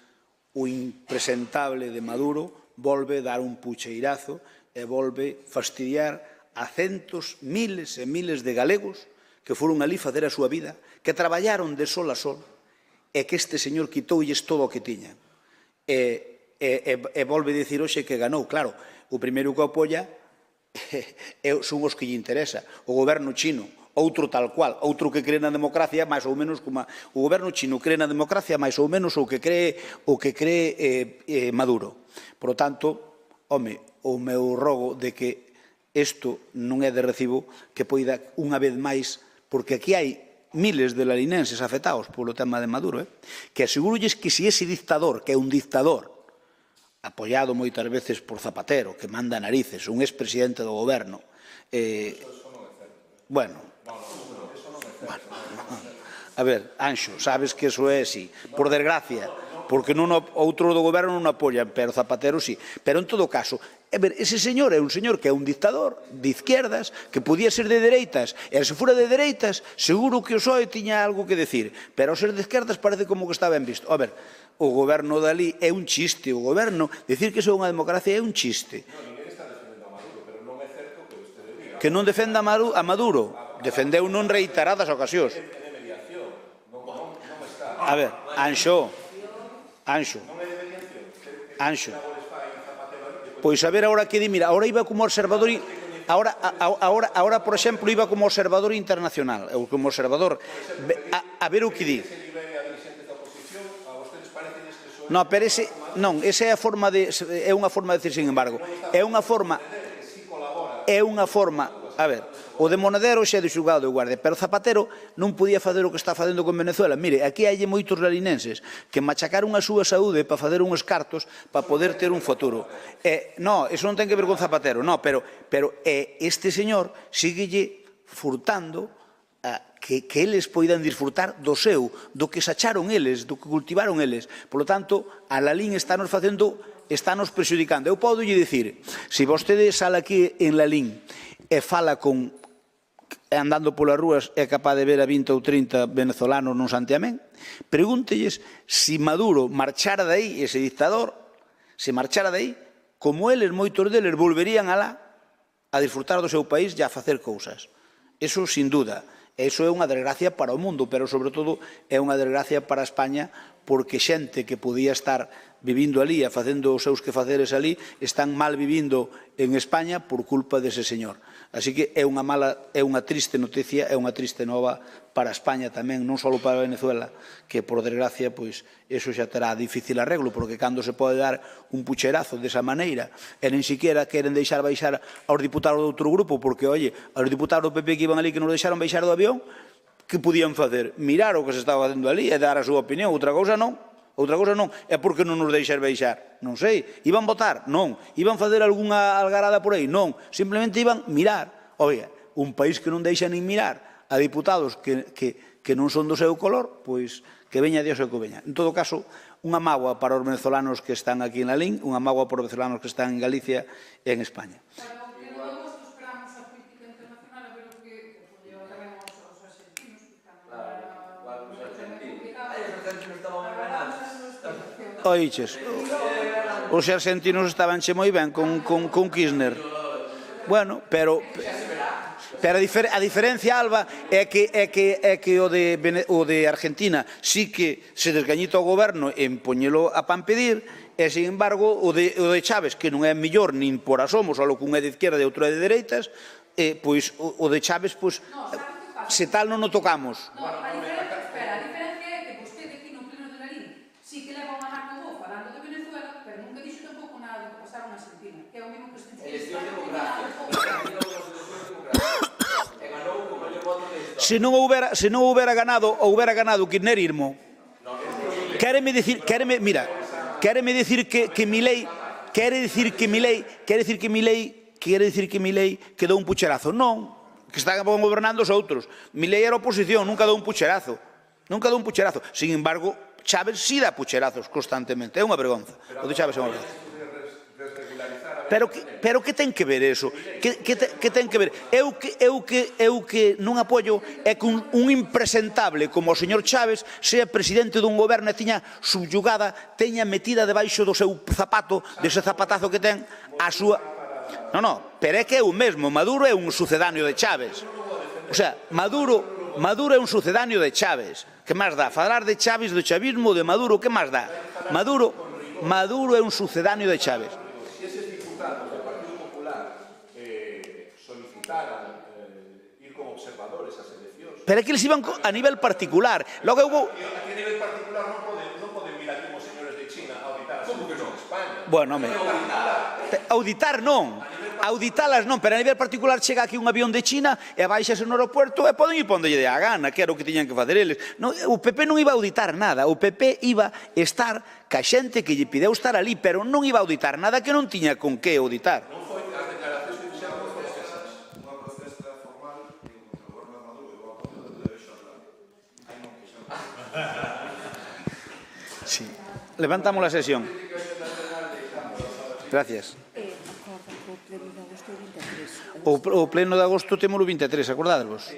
S1: o impresentable de Maduro volve dar un pucheirazo e volve fastidiar a centos, miles e miles de galegos que foron ali facer a súa vida, que traballaron de sol a sol, e que este señor quitoulles todo o que tiñan. e volve dicir hoxe que ganou. Claro, o primeiro que apoia son os que lle interesa. O goberno chino, outro tal cual, outro que cree na democracia máis ou menos como o goberno chino cree na democracia máis ou menos o que cree Maduro. Por lo tanto, home, o meu rogo de que isto non é de recibo que poida unha vez máis, porque aquí hai miles de lalinenses afectados polo tema de Maduro, que asegurolles que se ese dictador, que é un dictador, apoiado moitas veces por Zapatero, que manda narices, un expresidente do goberno, bueno, a ver, Anxo, sabes que eso é así, por desgracia, porque outro do goberno non apoian, pero Zapatero sí. Pero en todo caso, ese señor é un señor que é un dictador de izquierdas, que podía ser de dereitas, e se fora de dereitas, seguro que o PSOE tiña algo que decir, pero ao ser de izquierdas parece como que está ben visto. A ver, o goberno dali é un chiste, o goberno, decir que iso é unha democracia é un chiste. Que non defenda a Maduro, defendeu non reiteradas ocasións. A ver, Anxo, pois a ver agora que di, mira, agora iba como observador, agora, por exemplo, iba como observador internacional, ou como observador, a ver o que di. Non, pero esa é a forma de, é unha forma de decir, sin embargo, é unha forma, a ver, o de Monedero xa é de xulgado de guardia, pero Zapatero non podía facer o que está facendo con Venezuela. Mire, aquí hai moitos lalinenses que machacaron a súa saúde para facer uns cartos para poder ter un futuro. Non, iso non ten que ver con Zapatero, non, pero este señor síguelle furtando que eles poidan disfrutar do seu, do que sacharon eles, do que cultivaron eles. Por lo tanto, a Lalín estános prexudicando. Eu podo lle dicir, se vostede sale aquí en Lalín e fala con andando polas rúas é capaz de ver a 20 ou 30 venezolanos nun santiamén, pregúntelles se Maduro marchara de aí, ese dictador, se marchara de aí, como eles, moitos deles, volverían alá a disfrutar do seu país e a facer cousas. Eso, sin duda, eso é unha desgracia para o mundo, pero, sobre todo, é unha desgracia para España, porque xente que podía estar vivindo ali e facendo os seus quefaceres ali, están mal vivindo en España por culpa dese señor. Así que é unha triste noticia, é unha triste nova para España tamén, non só para Venezuela, que, por desgracia, pois, eso xa terá difícil arreglo, porque cando se pode dar un pucherazo desa maneira, e nen siquiera queren deixar baixar aos diputados do outro grupo, porque, oye, aos diputados do PP que iban ali que nos deixaron baixar do avión, que podían facer? Mirar o que se estaba facendo ali e dar a súa opinión, outra cousa non. Outra cousa non, é porque non nos deixar baixar. Non sei, iban votar? Non. Iban fazer algunha algarada por aí? Non. Simplemente iban mirar. Oiga, un país que non deixa nin mirar a diputados que non son do seu color, pois que veña Dios e que veña. En todo caso, unha mágoa para os venezolanos que están aquí en Lalín, unha mágoa para os venezolanos que están en Galicia e en España. Oiches, os argentinos estabanche moi ben con Kirchner. Bueno, pero a diferencia, Alba, é que o de Argentina sí que se desgañita o goberno en poñelo a pan pedir, e, sin embargo, o de Chávez, que non é mellor nin por asomos, alo que un é de izquierda e outro é de dereitas, pois o de Chávez, pois, se tal non o tocamos. Se non houbera ganado o kirchnerismo, quéreme dicir que Milei quedou un pucherazo. Non, que están gobernando os outros. Milei era oposición, nunca dou un pucherazo. Sin embargo, Chávez sí dá pucherazos constantemente. É unha vergonza. O de Chávez é unha vergonza. Pero que ten que ver eso? Que ten que ver? Eu que non apoio é que un impresentable como o señor Chávez sea presidente dun goberno e teña subyugada, teña metida debaixo do seu zapato, dese zapatazo que ten, a súa... Non, pero é que é o mesmo. Maduro é un sucedáneo de Chávez. O sea, Maduro é un sucedáneo de Chávez. Que máis dá? Falar de Chávez, do chavismo, de Maduro, que máis dá? Maduro Maduro é un sucedáneo de Chávez.
S6: Se eses diputados do Partido Popular solicitaran ir como observadores ás eleccións...
S1: Pero é que eles iban a nivel particular. Logo hubo...
S6: A nivel particular non poden vir aquí como señores de China a auditar as eleccións en España.
S1: Bueno, home, auditar non. Auditalas non, pero a nivel particular chega aquí un avión de China e baixase no aeropuerto e poden ir pa onde lle dé a gana, que era o que tiñan que facer eles. O PP non iba a auditar nada, o PP iba a estar ca xente que lle pideu estar ali, pero non iba a auditar nada que non tiña con que auditar.
S6: Non foi as declaracións que fixeron non foi esas.
S7: Unha protesta formal contra o goberno de Maduro e o apoio do derecho a hablar.
S1: Sí. Levantamos la sesión. Gracias. O pleno de agosto temos o 23, acordádevos?